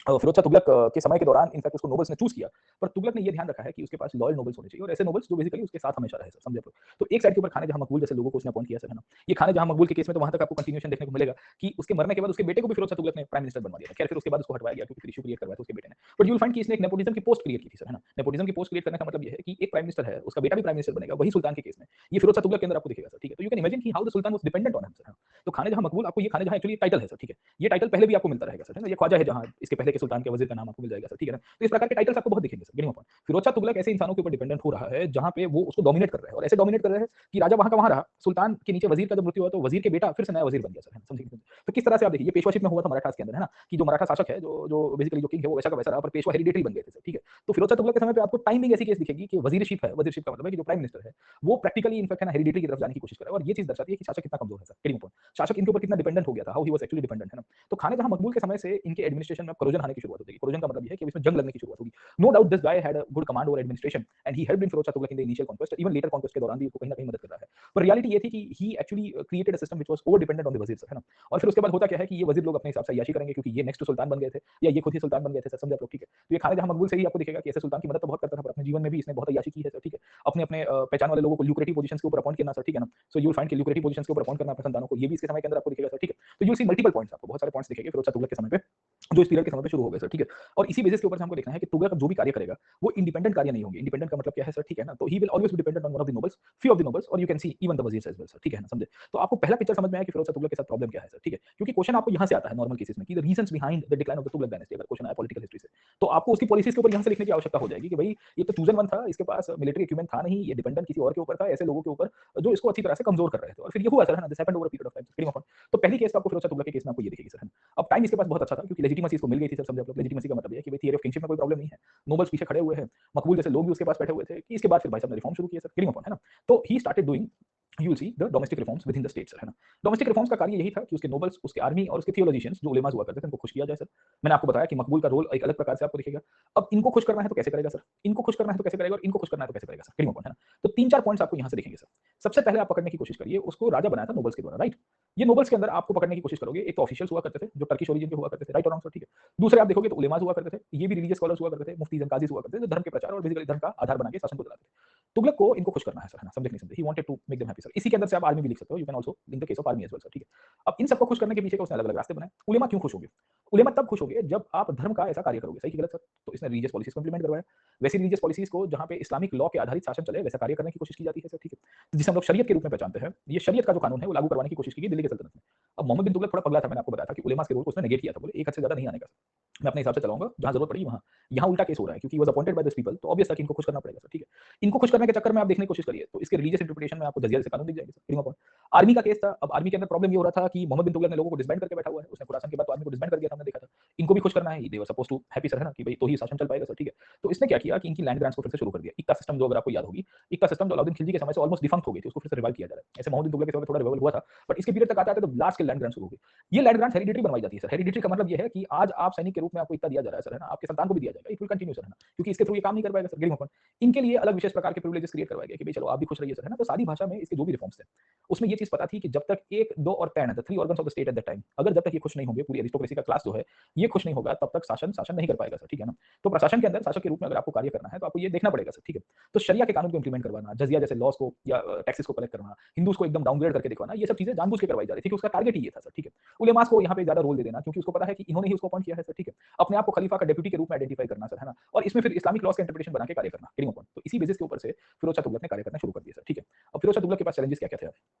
फिरोज शाह तुगलक के समय के दौरान इनफैक्ट उसको नोबल्स ने चूज किया, पर तुगलक ने ये ध्यान रखा है कि उसके पास लॉयल नोबल्स होने चाहिए और ऐसे नोबल्स जो बेसिकली उसके साथ हमेशा रहे सर, समझे आप। तो एक साइड के ऊपर खान जहां मकबूल जैसे लोगों को उसने अपॉइंट किया सर, है ना। ये खान जहां मकबूल के केस में तो वहां तक आपको कंटिन्यूएशन देखने को मिलेगा कि उसके मरने के बाद उसके बेटे को भी फिरोज शाह तुगलक ने प्राइम मिनिस्टर बनवा दिया। खैर फिर उसके बाद उसको हटवाया गया क्योंकि फिर इशू क्रिएट करवाया था उसके बेटे ने। बट यू विल फाइंड कि इसने एक नेपोटिज्म की पोस्ट क्रिएट की थी सर, है ना। नेपोटिज्म की पोस्ट क्रिएट करने का मतलब ये है कि एक प्राइम मिनिस्टर है, उसका बेटा भी प्राइम मिनिस्टर बनेगा, वही सुल्तान के केस में ये फिरोज शाह तुगलक के अंदर आपको दिखेगा सर, ठीक है। तो यू कैन इमेजिन कि how the sultan was dependent on him sir. तो खान जहां मकबूल आपको ये खान जहां एक्चुअली टाइटल है सर, ठीक है। ये टाइटल पहले भी आपको मिलता रहेगा सर, है ना। ये ख्वाजा है जहां, इसके पहले के सुल्तान के वजीर का नाम आपको मिल जाएगा सर, ठीक है ना। तो इस प्रकार के टाइटल्स आपको बहुत दिखेंगे sir, getting upon. Firoz Shah Tughlaq ऐसे इंसानों के ऊपर डिपेंडेंट हो रहा है जहां पे वो उसको डोमिनेट कर रहे हैं, और ऐसे डोमिनेट कर रहे हैं कि राजा वहां का वहां रहा, सुल्तान के नीचे वजीर का जब मृत्यु हुआ तो वजीर के बेटा फिर से नया वजीर बन गया सर, समझिए। तो किस तरह से आप देखिए ये पेशवाशिप में हुआ था मराठास के अंदर, है ना। कि जो मराठा शासक है, जो जो बेसिकली जो किंग है वो वैसा का वैसा रहा, पर पेशवा हेरिडेटरी बन गए थे सर, ठीक है। तो फिरोज शाह तुगलक के समय पे आपको टाइमिंग ऐसी केस दिखेगी कि वजीरशिप है, वजीरशिप का मतलब है कि जो प्राइम मिनिस्टर है वो प्रैक्टिकली इनफैक्ट है ना हेरिडेटरी की तरफ जाने की कोशिश कर रहा है, और ये चीज दर्शाती है कि शासक कितना कमजोर है सर, गेटिंग अपॉन। शासक इनके ऊपर कितना डिपेंडेंट हो गया था, how he was actually dependent, है ना। तो खान जहां मकबूल के समय से इनके एडमिनिस्ट्रेशन में कोरोजन आने की शुरुआत होगी। कोरोजन का मतलब ये है कि इसमें जंग लगने की शुरुआत होगी। No doubt this guy had a good command over administration and he helped in Firoz Shah Tughlaq in the initial conquest, even later conquest के दौरान भी उसको कहीं ना कहीं मदद कर रहा है। पर रियलिटी ये थी कि he actually created a system which was over dependent on the wazir, है ना। और फिर उसके बाद होता क्या है कि ये वजीर लोग अपने हिसाब से अय्याशी करेंगे क्योंकि ये नेक्स्ट सुल्तान बन गए थे या ये खुद ही सुल्तान बन गए थे सर, समझे आप लोग, ठीक है। तो ये खान जहां मकबूल से ही आपको दिखेगा कि ऐसे सुल्तान की मदद तो बहुत करता था, पर अपने जीवन में भी इसने बहुत अय्याशी की है सर, ठीक है। अपने अपने पहचान वाले लोगों को ल्यूक्रेटिव पोजीशंस के ऊपर अपॉइंट करना सर, ठीक है ना। सो यू विल फाइंड कि ल्यूक्रेटिव पोजीशंस के ऊपर अपॉइंट करना अपने संतानों को, ये भी इसके समय के अंदर आपको दिखेगा सर, ठीक है। तो you will C multiple points, आपको बहुत सारे पॉइंट्स दिखेंगे फिरोज शाह तुगलक के समय पे जो इस पीरियड के समय पे शुरू हो गए सर, ठीक है। और इसी बेसिस के ऊपर से हमको देखना है कि तुगलक जो भी कार्य करेगा वो इंडिपेंडेंट कार्य नहीं होंगे। इंडिपेंडेंट का मतलब क्या है सर, ठीक है ना। तो he will always be dependent on one of the nobles, few of the nobles, और you can see even the wazirs as well sir, ठीक है ना, समझे। तो आपको पहला पिक्चर समझ में आया कि फिरोज शाह तुगलक के साथ प्रॉब्लम क्या है सर, ठीक है। क्योंकि क्वेश्चन आपको यहां से आता है नॉर्मल केसेस में कि the reasons behind the decline of the Tughlaq dynasty, अगर क्वेश्चन आया पॉलिटिकल हिस्ट्री से तो आपको उसकी पॉलिसीज के ऊपर यहां से लिखने की आवश्यकता हो जाएगी कि भाई ये तो चूजन वन था, इसके पास मिलिट्री इक्विपमेंट था नहीं, ये डिपेंडेंट किसी और के ऊपर था, ऐसे लोगों के ऊपर जो इसको अच्छी तरह से कमजोर कर रहे थे, और फिर ये हुआ सर, है ना। This happened over a period of time. तो पहली केस आपको फिरोज शाह तुगलक के केस में आपको ये दिखेगी सर, है ना। अब टाइम इसके पास बहुत अच्छा था क्योंकि लेजिटिमेसी इसको मिल गई थी सर, समझे आप लोग। लेजिटिमेसी का मतलब ये है कि भाई थियरी ऑफ किंगशिप में कोई प्रॉब्लम नहीं है, नोबल्स पीछे खड़े हुए हैं, मकबूल जैसे लोग भी उसके पास बैठे हुए थे, कि इसके बाद फिर भाई साहब ने रिफॉर्म शुरू किए सर, गेटिंग अपॉन, है ना। तो he started doing, you will see the domestic reforms with in the state sir, है ना। डोमेस्टिक रिफॉर्म्स का कार्य यही था कि उसके नोबल्स, उसके आर्मी और उसके थियोलॉजिशियंस जो उलेमास हुआ करते थे उनको खुश किया जाए सर। मैंने आपको बताया कि मकबूल का रोल एक अलग प्रकार से आपको दिखेगा। अब इनको खुश करना है तो कैसे करेगा सर, इनको खुश करना है तो कैसे करेगा, और इनको खुश करना है तो कैसे करेगा सर, गेटिंग अपॉन, है ना। तो तीन चार पॉइंट्स आपको यहां से दिखेंगे सर। सबसे पहले आप पकड़ने की कोशिश करिए, उसको राजा बनाया था नोबल्स के द्वारा, राइट। ये नोबल्स के अंदर आपको पकड़ने की कोशिश करोगे, एक तो ऑफिशियल्स हुआ करते थे जो टर्किश ओरिजिन के हुआ करते थे, राइट और रॉन्ग सर, ठीक है। दूसरे आप देखोगे तो उलेमास हुआ करते थे, ये भी रिलीजियस स्कॉलर्स हुआ करते थे, मुफ्तीज एंड काजीज हुआ करते थे जो धर्म के प्रचार और बेसिकली धर्म का आधार बना के शासन को चलाते थे। तुगलक को इनको खुश करना है सर, है ना, समझे नहीं समझे। He wanted to make them happy sir. इसी के अंदर से आप आर्मी भी लिख सकते हो, you can also in the case of army as well sir, ठीक है। अब इन सबको खुश करने के पीछे का उसने अलग अलग रास्ते बनाए। उलेमा क्यों खुश होंगे, उलेमा तब खुश होंगे जब आप धर्म का ऐसा कार्य करोगे, सही कि गलत सर। तो इसने रिलीजियस पॉलिसीज को इंप्लीमेंट करवाया, वैसी रिलीजियस पॉलिसीज को जहां पे इस्लामिक लॉ के आधारित शासन चले वैसा कार्य करने की कोशिश की जाती है सर, ठीक है। जिसे हम लोग शरीयत के रूप में पहचानते हैं, ये शरीयत का जो कानून है वो लागू करवाने की कोशिश की गई दिल्ली के सल्तनत में। अब मोहम्मद बिन तुगलक थोड़ा पगला था, मैंने आपको बताया था कि उलेमा के रोल को उसने नेगेट किया था, बोले एक हद से ज्यादा नहीं आने का, मैं अपने हिसाब से चलाऊंगा, जहां जरूरत पड़ी वहां। यहाँ उल्टा केस हो रहा है क्योंकि he was appointed by this people, तो ऑब्वियस था कि इनको खुश करना पड़ेगा सर, ठीक है। इनको खुश करने के चक्कर में आप देखने की कोशिश करिए तो इसके रिलीजियस इंटरप्रिटेशन में आपको जजिया से कानून दिख जाएंगे सर। आर्मी का केस था। अब आर्मी के अंदर प्रॉब्लम ये हो रहा था कि मोहम्मद बिन तुगलक ने लोगों को डिसबैंड करके बैठा हुआ है, उसने खुरासान के बाद तो आर्मी को डिसबैंड कर दिया था, हमने देखा था। इनको भी खुश करना है, they were suppose to happy sir, है ना, कि भाई तो ही शासन चल पाएगा सर, ठीक है। तो इसने क्या किया कि इनकी लैंड ग्रांट्स को फिर से शुरू कर दिया। इक्का सिस्टम जो अगर आपको याद होगी, इक्का सिस्टम जो अलाउद्दीन खिलजी के समय से ऑलमोस्ट डिफंक्ट हो गई थी, उसको फिर से रिवाइव किया जा रहा है। ऐसे मोहम्मद बिन तुगलक के समय में थोड़ा रिवाइवल हुआ था, बट इसके पीरियड तक आते-आते तो लार्ज स्केल लैंड ग्रांट शुरू हो गई। ये लैंड ग्रांट्स हेरिडिटरी बनवाई जाती है सर। हेरिडिटरी का मतलब ये है कि आज आप सैनिक के रूप में आपको इक्का दिया जा रहा है सर, है ना, आपके संतान को भी दिया जाएगा, इट विल कंटिन्यू सर, है ना, क्योंकि इसके थ्रू ये काम नहीं कर पाएगा सर, गिरिंग ओपन। इनके लिए अलग विशेष प्रकार के प्रिविलेजेस क्रिएट करवाए गए कि भाई चलो आप भी खुश रहिए सर, है ना। तो सादी भाषा में इसके जो भी रिफॉर्म्स थे, उसमें ये चीज पता थी कि जब तक 1, 2 और 10 the 3 organs of the state at that time, अगर जब तक ये खुश नहीं होंगे, पूरी एरिस्टोक्रेसी का क्लास जो है ये खुश नहीं होगा, तब तक शासन शासन नहीं कर पाएगा सर, ठीक है ना। तो प्रशासन के अंदर शासक के रूप में अगर आपको कार्य करना है तो आपको ये देखना पड़ेगा सर, ठीक है। तो शरिया के कानून को इंप्लीमेंट करवाना, जजिया जैसे लॉस को या टैक्सेस को कलेक्ट करना, हिंदूज को एकदम डाउनग्रेड करके दिखाना, ये सब चीजें जानबूझ के करवाई जा रही थी कि उसका टारगेट ही ये था सर, ठीक है। उलेमास को यहाँ पे ज्यादा रोल दे देना, क्योंकि उसको पता है कि इन्होंने ही उसको अपॉइंट किया है सर, ठीक है। अपने आप को खलीफा का डेप्यूटी के रूप में आइडेंटिफाई करना सर, है ना, और इसमें फिर इस्लामिक लॉस का इंटरप्रिटेशन बना के कार्य करना, गिरिंग ओपन। तो इसी बेसिस के ऊपर से फिरोज शाह तुगलक ने कार्य करना शुरू कर दिया सर, ठीक है। अब फिरोज शाह तुगलक के पास चैलेंजेस क्या क्या थे?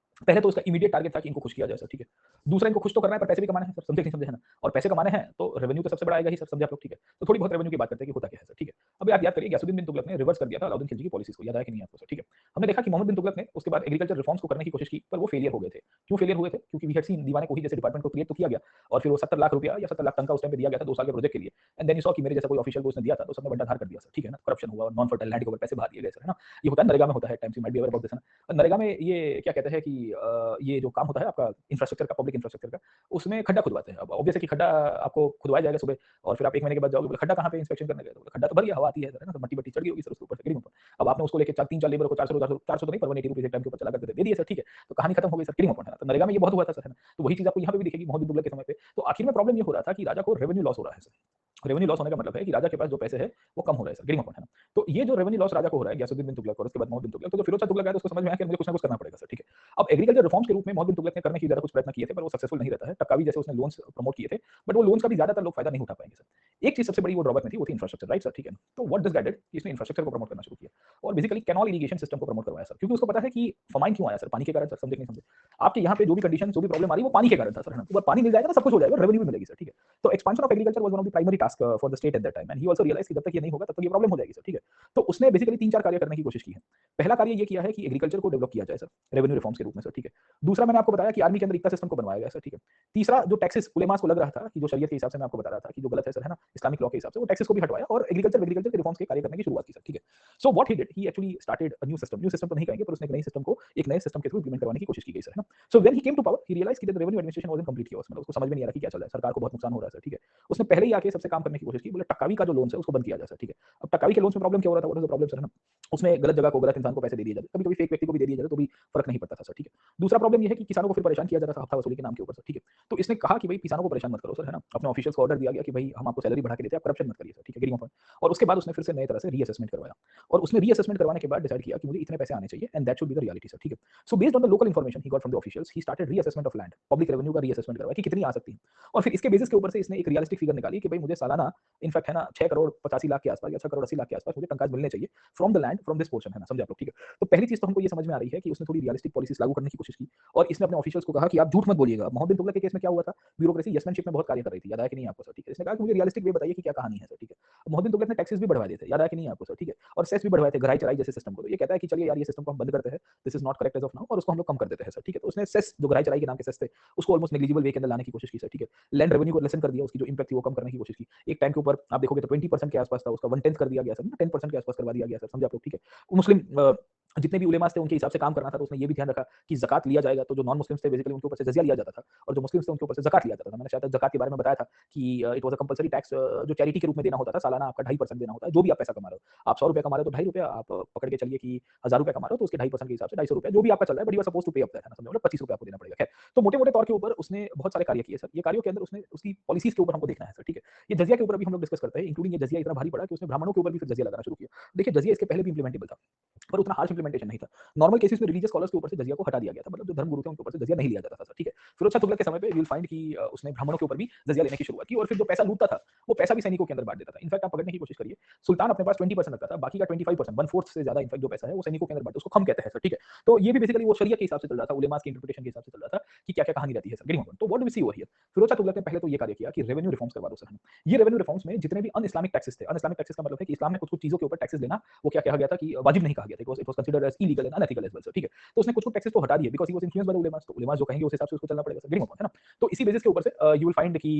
पहले तो उसका इमीडिएट टारगेट था कि इनको खुश किया जाए सर, ठीक है। दूसरा, इनको खुश तो करना है पर पैसे भी कमाने हैं सर, समझे नहीं समझे, है ना। और पैसे कमाने हैं तो रेवेन्यू तो सबसे बड़ा आएगा ही सर, समझे आप लोग, ठीक है। तो थोड़ी बहुत रेवेन्यू की बात करते हैं कि होता क्या है सर, ठीक है। अब आप याद करिए, गयासुद्दीन बिन तुगलक ने रिवर्स कर दिया था अलाउद्दीन खिलजी की पॉलिसीज को, याद आया कि नहीं आपको सर, ठीक है। हमने देखा कि मोहम्मद बिन तुगलक ने उसके बाद एग्रीकल्चर रिफॉर्म्स को करने की कोशिश की, पर वो फेलियर हो गए थे। क्यों फेलियर हुए थे? क्योंकि वी हैड सीन दीवाने कोही जैसे डिपार्टमेंट को क्रिएट तो किया गया, और फिर वो 70 लाख रुपया या 70 लाख टन का उस टाइम पे दिया गया था 2 साल के प्रोजेक्ट के लिए। एंड देन यू सॉ कि मेरे जैसा कोई ऑफिशियल को उसने दिया था तो सबने बंटाधार कर दिया सर, ठीक है ना। करप्शन हुआ, नॉन फर्टाइल लैंड के ऊपर पैसे बहा दिए गए सर, है ना। ये होता है नरेगा में, होता है times, you might be aware about this, है ना। नरेगा में ये क्या कहते हैं कि ये जो काम होता है आपका इंफ्रास्ट्रक्चर का, पब्लिक इंफ्रास्ट्रक्चर का, उसमें खड्डा खुदवाते हैं। अब ऑब्वियस है कि खड्डा आपको खुदवाया जाएगा सुबह, और फिर आप 1 महीने के बाद जाओगे, बोले खड्डा कहाँ पे इंस्पेक्शन करने गए? तो बोले खड्डा तो भर गया, हवा आती है सर, है ना, तो मट्टी चढ़ गई होगी सर उसके ऊपर से, गिरिंग ऊपर। अब आपने उसको लेके 3-4 लेबर को 400 तो नहीं पर 180 रुपीस एक टाइम के ऊपर चला करके दे दिए सर, ठीक है। तो कहानी खत्म हो गई सर, गिरिंग ओपन, है ना। तो नरेगा में ये बहुत हुआ था सर, है ना। तो वही चीज आपको यहाँ पे भी दिखेगी मोहम्मद बिन तुगलक के समय पे। तो आखिर में प्रॉब्लम ये हो रहा था कि राजा को रेवेन्यू लॉस हो रहा है सर। रेवेन्यू लॉस होने का मतलब है कि राजा के पास जो पैसे हैं वो कम हो रहे हैं सर, गिरिंग ओपन, है ना। तो ये जो रेवेन्यू लॉस राजा को हो रहा है, गयासुद्दीन बिन तुगलक और उसके बाद मोहम्मद बिन तुगलक, तो फिरोज शाह तुगलक आया तो उसको समझ में आया कि मुझे कुछ ना कुछ करना पड़ेगा सर, ठीक है। अब एग्रीकल्चर रिफॉर्म्स के रूप में मोहम्मद बिन तुगलक ने करने की ज्यादा कुछ प्रयत्न किए थे, पर वो सक्सेसफुल नहीं रहता है। टक्कावी जैसे उसने लोन्स प्रमोट किए थे, बट वो लोन्स का भी ज्यादातर लोग फायदा नहीं उठा पाएंगे सर। एक चीज सबसे बड़ी वो ड्रॉबैक में थी, वो थी इंफ्रास्ट्रक्चर, राइट सर, ठीक है। तो व्हाट दिस गाइडेड कि इसने इंफ्रास्ट्रक्चर को प्रमोट करना शुरू किया, और बेसिकली कैनॉल इरिगेशन सिस्टम को प्रमोट करवाया सर, क्योंकि उसको पता है कि फमाइन क्यों आया सर, पानी के कारण सर, समझे नहीं समझे। आपके यहाँ पे जो भी कंडीशन, जो भी प्रॉब्लम आ रही है वो पानी के कारण था सर, है ना। एक बार पानी मिल जाएगा तो सब कुछ हो जाएगा, रेवेन्यू भी मिलेगी सर, ठीक है। तो expansion of agriculture was one of the primary task for the state at that time, and he also realized कि जब तक ये नहीं होगा तब तक ये प्रॉब्लम हो जाएगी सर, ठीक है। तो उसने बेसिकली 3-4 कार्य करने की कोशिश की है। पहला कार्य ये किया है कि एग्रीकल्चर को डेवलप किया जाए सर, रेवेन्यू रिफॉर्म्स के रूप में सर, ठीक है। दूसरा, मैंने आपको बताया कि आर्मी के अंदर इक्का सिस्टम को बनवाया गया सर, ठीक है। तीसरा, जो टैक्सेस उलेमास को लग रहा था कि जो शरीयत के हिसाब से मैं आपको बता रहा था कि जो गलत है सर, है ना, इस्लामिक लॉ के हिसाब से, वो टैक्सेस को भी हटवाया और एग्रीकल्चर के रिफॉर्म्स के कार्य करने की शुरुआत की सर, ठीक है। So what he did, he actually started a new system तो नहीं कहेंगे, पर उसने एक नई सिस्टम को एक नए सिस्टम के थ्रू इंप्लीमेंट करवाने की कोशिश की गई सर, है ना। So when he came to power, he realised कि the revenue administration was in complete chaos, मतलब उसको समझ में नहीं आ रहा कि क्या चल रहा है, सरकार को बहुत नुकसान हो रहा है सर, ठीक है। उसने पहले ही आके सबसे काम करने की कोशिश की, बोले टक्कावी का जो लोन्स है उसको बंद किया जाए सर, ठीक है। अब टक्कावी के लोन्स में प्रॉब्लम क्या हो रहा था, what is the problem sir, है ना। उसमें गलत जगह को, गलत इंसान को पैसे दे दिए जाते, कभी-कभी फेक व्यक्ति को भी दे दिए जाते तो भी फर्क नहीं पड़ता था सर, ठीक है। दूसरा प्रॉब्लम ये है कि किसानों को फिर परेशान किया जाता था हफ्ता वसूली के नाम के ऊपर सर, ठीक है। तो इसने कहा कि भाई किसानों को परेशान मत करो सर, है ना। अपने ऑफिशियल्स को ऑर्डर दिया गया कि भाई हम आपको सैलरी बढ़ा के देते हैं, आप करप्शन मत करिए सर, ठीक है, गिरिंग ओपन। और उसके बाद उसने फिर से नए तरह से रीअसेसमेंट करवाया, और उसने रीअसेसमेंट करवाने के बाद डिसाइड किया कि मुझे इतने पैसे आने चाहिए, and that should be the reality sir, ठीक है। So based on the local information he got from the officials, he started reassessment of land, public revenue का रीअसेसमेंट करवाया कि कितनी आ सकती है, और फिर इसके बेसिस के ऊपर से इसने एक रियलिस्टिक फिगर निकाली कि भाई मुझे सालाना इनफैक्ट, है ना, 6 करोड़ 85 लाख के आसपास या 6 करोड़ 80 लाख के आसपास मुझे टंकाज मिलने चाहिए from the land, from this portion, है ना, समझे आप लोग, ठीक है। तो पहली चीज तो हमको ये समझ में आ रही है कि उसने थोड़ी रियलिस्टिक पॉलिसीज लागू करने की कोशिश की, और इसने अपने ऑफिशियल्स को कहा कि आप झूठ मत बोलिएगा। मोहम्मद बिन तुगलक के केस में क्या हुआ था, ब्यूरोक्रेसी यसमैनशिप में बहुत कार्य कर रही थी, याद है कि नहीं आपको सर, ठीक है। इसने कहा कि मुझे रियलिस्टिक वे बताइए कि क्या कहानी है सर, ठीक है। मोहम्मद बिन तुगलक ने टैक्सेस भी बढ़वा दिए थे, याद है कि नहीं आपको सर, ठीक है। और सेस भी बढ़वाए थे, गहराई चराई जैसे सिस्टम को। तो ये कहता है कि चलिए यार, ये सिस्टम को हम बंद करते हैं, this is not correct as of now, और उसको हम लोग कम कर देते हैं सर, ठीक है। तो उसने सेस, जो गहराई चराई के नाम के सेस थे, उसको ऑलमोस्ट नेग्लिजिबल वे के अंदर लाने की कोशिश की सर, ठीक है। लैंड रेवेन्यू को लेसन कर दिया, उसकी जो इंपैक्ट थी वो कम करने की कोशिश की। एक टाइम के ऊपर आप देखोगे तो 20% के आसपास था, उसका 1/10 कर दिया गया सर, 10% के आसपास करवा दिया गया सर, समझे आप लोग, ठीक है। मुस्लिम जितने भी उलेमास थे उनके हिसाब से काम करना था, तो उसने ये भी ध्यान रखा कि ज़कात लिया जाएगा, तो जो नॉन मुस्लिम्स थे बेसिकली उनके ऊपर से जजिया लिया जाता था, और जो मुस्लिम्स थे उनके ऊपर से ज़कात लिया जाता था। मैंने शायद ज़कात के बारे में बताया था कि it was a compulsory tax, जो चैरिटी के रूप में देना होता था, सालाना आपका 2.5% देना होता है, जो भी आप पैसा कमा रहे हो। आप 100 रुपए कमा रहे हो तो ₹2.5, आप पकड़ के चलिए कि 1000 रुपए कमा रहे हो तो उसके 2.5% के हिसाब से ₹250, जो भी आपका चल रहा है, but you are supposed to pay up that, है ना, समझे, मतलब ₹25 आपको देना पड़ेगा। खैर, तो मोटे-मोटे तौर के ऊपर उसने बहुत सारे कार्य किए सर। ये कार्यों के अंदर उसने उसकी पॉलिसीज के ऊपर हमको देखना है सर, ठीक है। ये जजिया के ऊपर भी हम लोग डिस्कस करते हैं, इंक्लूडिंग ये जजिया इतना भारी पड़ा कि उसने ब्राह्मणों के ऊपर भी फिर जजिया लगाना शुरू किया। देखिए, जजिया इसके पहले भी इंप्लीमेंटेबल था, पर उतना हार्श इंप्लीमेंटेशन नहीं था। नॉर्मल केसेस में रिलीजियस स्कॉलर्स के ऊपर से जजिया को हटा दिया गया था, मतलब जो धर्मगुरु थे उनके ऊपर से जजिया नहीं लिया जाता था सर, ठीक है। फिरोज शाह तुगलक के समय पे यू विल फाइंड कि उसने ब्राह्मणों के ऊपर भी जजिया लेने की शुरुआत की, और फिर जो पैसा लूटता था वो पैसा भी सैनिकों के अंदर बांट देता था। इनफैक्ट आप पकड़ने की कोशिश करिए, सुल्तान अपने पास 20% रखता था, बाकी का 25%, 1/4 से ज्यादा इनफैक्ट जो पैसा है वो सैनिकों के अंदर बांटता, उसको खम कहते हैं सर, ठीक है। तो ये भी बेसिकली वो शरीयत के हिसाब से चल रहा था, उलेमास के इंटरप्रिटेशन के हिसाब से चल रहा था कि क्या-क्या कहानी रहती है सर, गिरिंग ओपन। तो what do we see over here, Firoz Shah Tughlaq ने पहले तो ये कार्य किया कि रेवेन्यू रिफॉर्म्स करवा दो सर। ये रेवेन्यू रिफॉर्म्स में जितने भी अन इस्लामिक टैक्सेस थे, अन इस्लामिक टैक्सेस का मतलब है कि इस्लाम में कुछ-कुछ चीजों के ऊपर टैक्सेस लेना, वो क्या कहा गया था कि वाजिब नहीं कहा गया था, it was considered as illegal and unethical as well sir, ठीक है। तो उसने कुछ-कुछ टैक्सेस तो हटा दिए because he was influenced by the ulemas, तो उलेमास जो कहेंगे उस हिसाब से उसको चलना पड़ेगा सर, गिरिंग ओपन, है ना। तो इसी बेसिस के ऊपर से यू विल फाइंड कि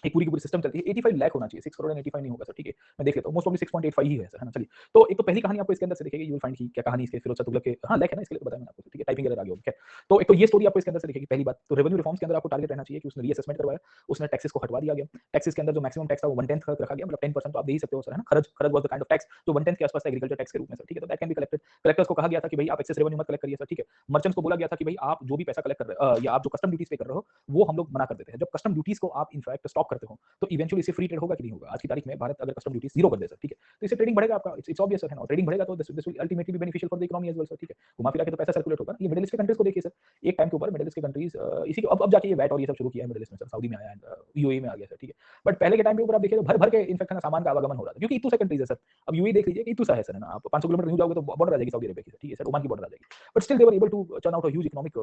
एक पूरी की पूरी सिस्टम चलती है 85 लाख होना चाहिए 6 करोड़ एंड 85 नहीं होगा सर ठीक है मैं देख लेता हूँ मोस्ट ऑफ 6.85 ही है सर है ना चलिए तो एक तो पहली कहानी आपको इसके अंदर से दिखेगी यू विल फाइंड की क्या कहानी इसके फिरोज शाह तुगलक के हाँ लाख है ना इसके लिए तो बताया मैंने आपको ठीक है टाइपिंग एरर आ गया होगा तो एक तो ये स्टोरी आपको इसके अंदर से दिखेगी पहली बात तो रेवेन्यू रिफॉर्म्स के अंदर आपको टारगेट रहना चाहिए कि उसने रीअसेसमेंट करवाया उसने टैक्सेस को हटवा दिया गया टैक्सेस के अंदर जो मैक्सिमम टैक्स था वो 1/10 तक रखा गया मतलब 10% तो आप दे ही सकते हो सर है ना खरच खरच was the kind of tax जो 1/10 के आसपास था एग्रीकल्चर टैक्स के रूप में सर ठीक है तो that can be collected collectors को कहा गया था कि भाई आप एक्सेस रेवेन्यू मत कलेक्ट करिए सर ठीक है मर्चेंट्स को बोला गया था कि भाई आप जो भी पैसा कलेक्ट कर रहे हो या आप जो कस्टम ड्यूटीज पे कर रहे हो वो हम लोग मना कर देते हैं जब कस्टम ड्यूटीज को आप इनफैक्ट स्टॉप करते हो तो इवेंचुअली इससे फ्री ट्रेड होगा कि नहीं होगा आज की तारीख में भारत अगर कस्टम ड्यूटीज जीरो कर दे सर ठीक है तो इससे ट्रेडिंग बढ़ेगा आपका इट्स ऑब्वियस सर है ना ट्रेडिंग बढ़ेगा तो this will ultimately be beneficial for the economy as well sir ठीक है घुमा फिरा के तो पैसा सर्कुलेट होगा ये मिडिल ईस्ट के कंट्रीज को देखिए सर एक टाइम के ऊपर मिडिल ईस्ट के कंट्रीज इसी अब जाके ये वैट और ये सब शुरू किया है मिडिल ईस्ट में सर सऊदी में आया है यूएई में आ गया सर ठीक है बट पहले के टाइम के ऊपर आप देखिए तो भर भर के इनफैक्ट सामान का आवागमन हो रहा था क्योंकि इतू से कंट्रीज है सर अब यूएई देख लीजिए इतू सा है सर है ना आप 500 किलोमीटर दूर जाओगे तो बॉर्डर आ जाएगी सऊदी अरेबिया की ठीक है सर ओमान की बॉर्डर आ जाएगी but still they were able to turn out a huge economic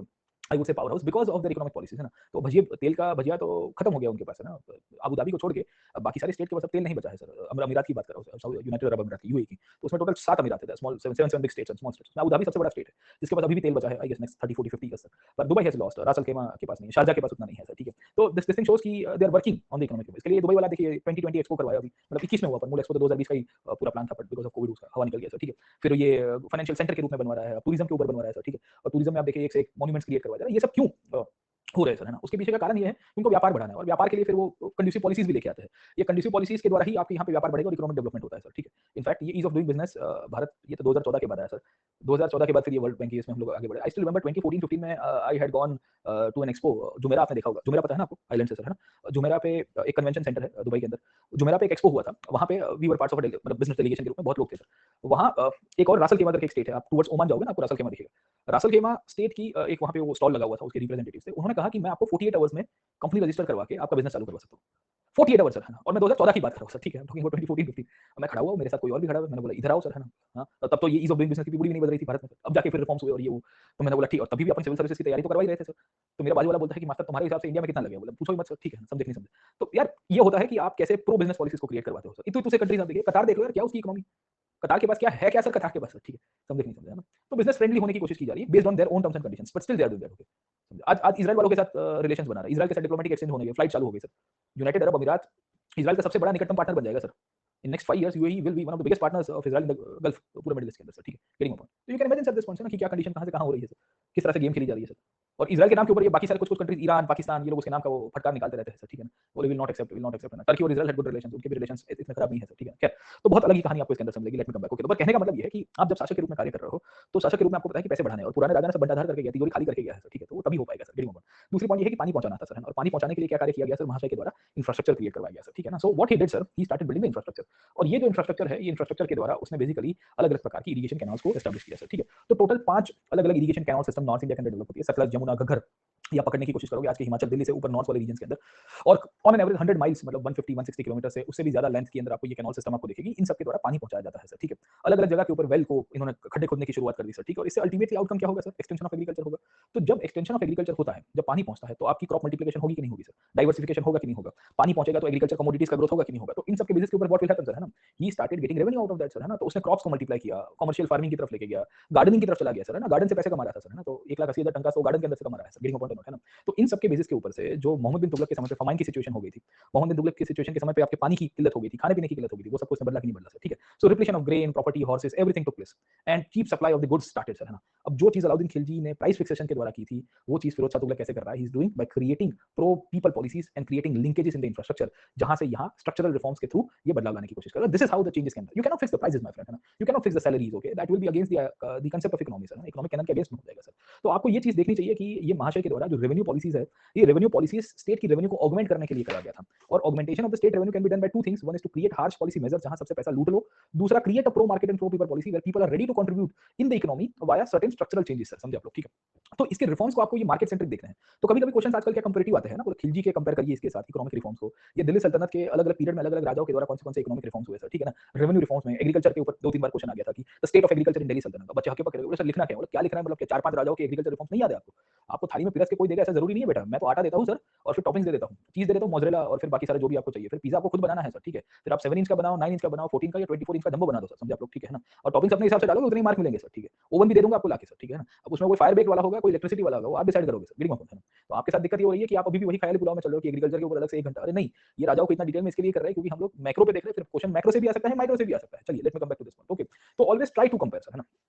I would say powerhouse because of their economic policies है ना तो भजिया तेल का भजिया तो खत्म हो गया उनके पास है ना अबू धाबी को छोड़ के अब बाकी सारे स्टेट के पास अब तेल नहीं बचा है सर अमीरात की बात कर रहा हूँ यूनाइटेड अरब अमीरात की यूएई की तो उसमें टोटल 7 अमीरात है small 7 big states and small states Abu Dhabi सबसे बड़ा स्टेट है जिसके पास अभी भी तेल बचा है आई गेस नेक्स्ट 30 40 50 ईयर्स तक पर दुबई हैज लॉस्ट रास अल खेमा के पास नहीं है शारजा के पास उतना नहीं है सर ठीक है तो दिस थिंग शोज कि they are working on the economic इसके लिए दुबई वाला देखिए 2020 एक्सपो करवाया अभी मतलब 21 में हुआ पर मूल एक्सपो तो 2020 का ही पूरा प्लान था बट बिकॉज ऑफ कोविड उसका हवा निकल गया सर ठीक है फिर ये फाइनेंशियल सेंटर के रूप में बनवा रहा है टूरिज्म के ऊपर बनवा रहा है सर ठीक है और टूरिज्म में आप देखिए एक से एक मॉन्यूमेंट्स क्रिएट करवा रहा है ये सब क्यों हो रहे हैं सर है ना उसके पीछे का कारण ये है उनको व्यापार बढ़ाना है और व्यापार के लिए फिर वो कंड्यूसिव पॉलिसीज भी लेके आते हैं ये कंड्यूसिव पॉलिसीज के द्वारा ही आपके यहाँ पे व्यापार बढ़ेगा और इकोनॉमिक डेवलपमेंट होता है सर ठीक है इनफैक्ट ये ease of doing business Bharat ये तो 2014 के बाद आया सर 2014 के बाद फिर ये वर्ल्ड बैंक इसमें हम लोग आगे बढ़े आई स्टिल रिमेंबर 2014-15 में I had gone to an expo Jumeirah आपने देखा होगा जुमेरा पता है ना आपको आइलैंड से सर है ना जुमेरा पे एक कन्वेंशन सेंटर है दुबई के अंदर जुमेरा पे एक एक्सपो हुआ था वहाँ पे वी वर पार्ट्स ऑफ मतलब बिजनेस डेलीगेशन के रूप में बहुत लोग थे सर वहाँ एक और रासल खेमा करके एक स्टेट है आप टुवर्ड्स ओमान जाओगे ना आपको रासल खेमा दिखेगा रासल खेमा स्टेट की एक वहाँ पे वो स्टॉल लगा हुआ था उसके रिप्रेजेंटेटिव थे उन्होंने कहा कि मैं आपको 48 आवर्स में कंपनी रजिस्टर करवा के आपका बिजनेस चालू करवा सकता हूँ 48 आवर्स सर है ना और मैं 2014 की बात कर रहा हूँ सर ठीक है टॉकिंग अबाउट 2014-15 मैं खड़ा हुआ मेरे साथ कोई और भी खड़ा हुआ मैंने बोला इधर आओ सर है ना हाँ तब तो ये ईज ऑफ डूइंग बिजनेस की पूरी भी नहीं बदल रही थी भारत में अब जाके फिर रिफॉर्म्स हुए और ये वो तो मैंने बोला ठीक और तभी भी अपन सिविल सर्विसेज की तैयारी तो करवा ही रहे थे सर तो मेरा बाजू वाला बोलता है कि मास्टर तुम्हारे हिसाब से इंडिया में कितना लगेगा बोला पूछो ही मत सर ठीक है समझे नहीं समझे तो यार ये होता है कि आप कैसे प्रो बिजनेस पॉलिसीज को क्रिएट करवाते हो सर इतने दूसरे कंट्रीज आप देखिए कतार देख लो यार क्या उसकी इकोनॉमी कतार के पास क्या है क्या सर कतार के पास सर ठीक है समझे नहीं समझे ना तो बिजनेस फ्रेंडली होने की कोशिश की जा रही है based on their own terms and conditions but still they are doing that okay आज इजराइल वालों के साथ रिलेशंस बना रहा है इजराइल के साथ डिप्लोमेटिक एक्सचेंज होने के फ्लाइट चालू हो गई सर यूनाइटेड अरब अमीरात इजराइल का सबसे बड़ा निकटतम पार्टनर बन जाएगा sir in next 5 years UAE will be one of the biggest partners of Israel in the Gulf पूरे मिडिल ईस्ट के अंदर सर ठीक है गेटिंग अ पॉइंट तो you can imagine sir this point ना कि क्या कंडीशन कहां से कहां हो रही है सर किस तरह से गेम खेली जा रही है सर और इजराइल के नाम के ऊपर ये बाकी सारे कुछ कंट्रीज ईरान पाकिस्तान ये लोग उसके नाम का वो फटकार निकालते रहते हैं सर ठीक है ना वो विल नॉट एक्सेप्ट ना टर्की और इजराइल हैड गुड रिलेशंस उनके भी रिलेशंस इतने खराब नहीं है सर ठीक है खैर तो बहुत अलग ही कहानी आपको इसके अंदर समझ लेगी late me come back okay तो कहने का मतलब ये है कि आप जब शासक के रूप में कार्य कर रहे हो तो शासक के रूप में आपको पता है कि पैसे बढ़ाने और पुराने राजा ने सब बंटाधार करके गया तिजोरी खाली करके गया है सर ठीक है तो वो तभी हो पाएगा सर गेटिंग अ पॉइंट दूसरी पॉइंट ये है कि पानी पहुंचाना था सर और पानी पहुंचाने के लिए क्या कार्य किया गया सर महाशय के द्वारा इंफ्रास्ट्रक्चर क्रिएट करवाया गया सर ठीक है ना so what he did sir he started building the infrastructure और ये जो इंफ्रास्ट्रक्चर है ये इंफ्रास्ट्रक्चर के द्वारा उसने बेसिकली अलग अलग प्रकार की इरिगेशन कैनाल्स को एस्टैब्लिश किया सर ठीक है तो टोटल 5 अलग अलग irrigation canal system north India के अंदर डेवलप होती है सतलज जमुना घग्गर या पकड़ने की कोशिश करोगे आज के हिमाचल दिल्ली से ऊपर नॉर्थ वाले रीजन के अंदर और ऑन एन एवरेज 100 माइल्स मतलब 150-160 किलोमीटर से उससे भी ज्यादा लेंथ के अंदर आपको ये कैनाल सिस्टम आपको दिखेगी इन सब के द्वारा पानी पहुंचाया जाता है सर ठीक है अलग अलग जगह के ऊपर वेल को इन्होंने खड्डे खोदने की शुरुआत कर दी सर ठीक है और इससे अल्टीमेटली आउटकम क्या होगा सर एक्सटेंशन ऑफ एग्रीकल्चर होगा तो जब एक्सटेंशन ऑफ एग्रीकल्चर होता है जब पानी पहुंचता है तो आपकी क्रॉप मल्टीप्लिकेशन होगी कि नहीं होगी सर डाइवर्सिफिकेशन होगा कि नहीं होगा पानी पहुंचेगा तो एग्रीकल्चर कमोडिटीज का ग्रोथ होगा कि नहीं होगा तो इन सब के बेसिस के ऊपर व्हाट विल हैपन सर है ना he started getting revenue out of that sir है ना तो उसने क्रॉप्स को मल्टीप्लाई किया कमर्शियल फार्मिंग की तरफ लेके गया गार्डनिंग की तरफ चला गया सर है ना गार्डन से पैसे कमा रहा था सर है ना तो 1,80,000 टन का तो गार्डन के अंदर से कमा रहा है सर गेटिंग पॉइंट है ना तो इन सब के बेसिस के ऊपर से जो मोहम्मद बिन तुगलक के समय पे फमाइन की सिचुएशन हो गई थी मोहम्मद बिन तुगलक की सिचुएशन के समय पे आपके पानी की किल्लत हो गई थी खाने पीने की किल्लत हो गई थी वो सब कुछ बदला कि नहीं बदला सर ठीक है so repletion of grain property horses everything took place and cheap supply of the goods started sir है ना अब जो चीज अलाउद्दीन खिलजी ने प्राइस फिक्सेशन के द्वारा की थी वो चीज फिरोज शाह तुगलक कैसे कर रहा है he is doing by creating pro people policies and creating linkages in the infrastructure जहां से यहां स्ट्रक्चरल रिफॉर्म्स के थ्रू ये बदलाव लाने की कोशिश कर रहा है this is how the changes can you can not fix the prices my friend है ना you can not fix the salaries okay that will be against the concept of economy sir economic canon के against में हो जाएगा sir तो आपको ये चीज देखनी चाहिए कि ये महाशय के द्वारा जो रेवेन्यू पॉलिसीज है ये रेवेन्यू पॉलिसीज स्टेट की रेवेन्यू को ऑगमेंट करने के लिए करा गया था और augmentation of the state revenue can be done by two things one is to create harsh policy measures जहां सबसे पैसा लूट लो दूसरा create a pro market and pro people policy where people are ready to contribute in the economy via certain structural changes sir समझे आप लोग ठीक है तो इसके रिफॉर्म्स को आपको ये मार्केट सेंट्रिक देखना है तो कभी-कभी क्वेश्चंस आजकल क्या कंपैरेटिव आते हैं ना पूरे खिलजी के कंपेयर करिए इसके साथ इकोनॉमिक रिफॉर्म्स को ये दिल्ली सल्तनत के अलग-अलग पीरियड में अलग-अलग राजाओं के द्वारा कौन से इकोनॉमिक रिफॉर्म्स हुए सर ठीक है ना रेवेन्यू रिफॉर्म्स में एग्रीकल्चर के ऊपर 2-3 बार क्वेश्चन आ गया था कि the state of agriculture in Delhi सल्तनत बच्चे हक के पकड़े सर लिखना क्या मतलब क्या लिखना है मतलब क्या 4-5 राजाओं के एग्रीकल्चर रिफॉर्म्स नहीं याद है आपको आपको थाली में पिरस के कोई देगा ऐसा जरूरी नहीं है बेटा, मैं तो आटा देता हूँ सर और फिर टॉपिंग्स दे देता हूँ, चीज दे देता हूँ, मोज़रेला और फिर बाकी सारा जो भी आपको चाहिए, फिर पिज़्ज़ा आपको खुद बनाना है सर, ठीक है? फिर आप 7 इंच का बनाओ, 9 इंच का बनाओ, 14 का या 24 इंच का जंबो बना दो सर, समझे आप लोग, ठीक है ना? और टॉपिंग्स अपने हिसाब से डालोगे उतने ही मार्क मिलेंगे सर, ठीक है? ओवन भी दे दूँगा आपको लाके सर, ठीक है ना? अब उसमें कोई फायर बेक वाला होगा, कोई इलेक्ट्रिसिटी वाला होगा, वो आप डिसाइड करोगे सर, गेटिंग माय पॉइंट है ना? तो आपके साथ दिक्कत ये हो रही है कि आप अभी भी वही ख़याली पुलाव में चल रहे हो कि एग्रीकल्चर के ऊपर अलग से 1 घंटा, अरे नहीं, ये राजाओं को इतना डिटेल में इसके लिए कर रहे हैं क्योंकि हम लोग मैक्रो पे देख रहे हैं, फिर क्वेश्चन मैक्रो से भी आ सकता है, माइक्रो से भी आ सकता है। चलिए let me come back to this point, okay? तो always try to compare sir, है ना?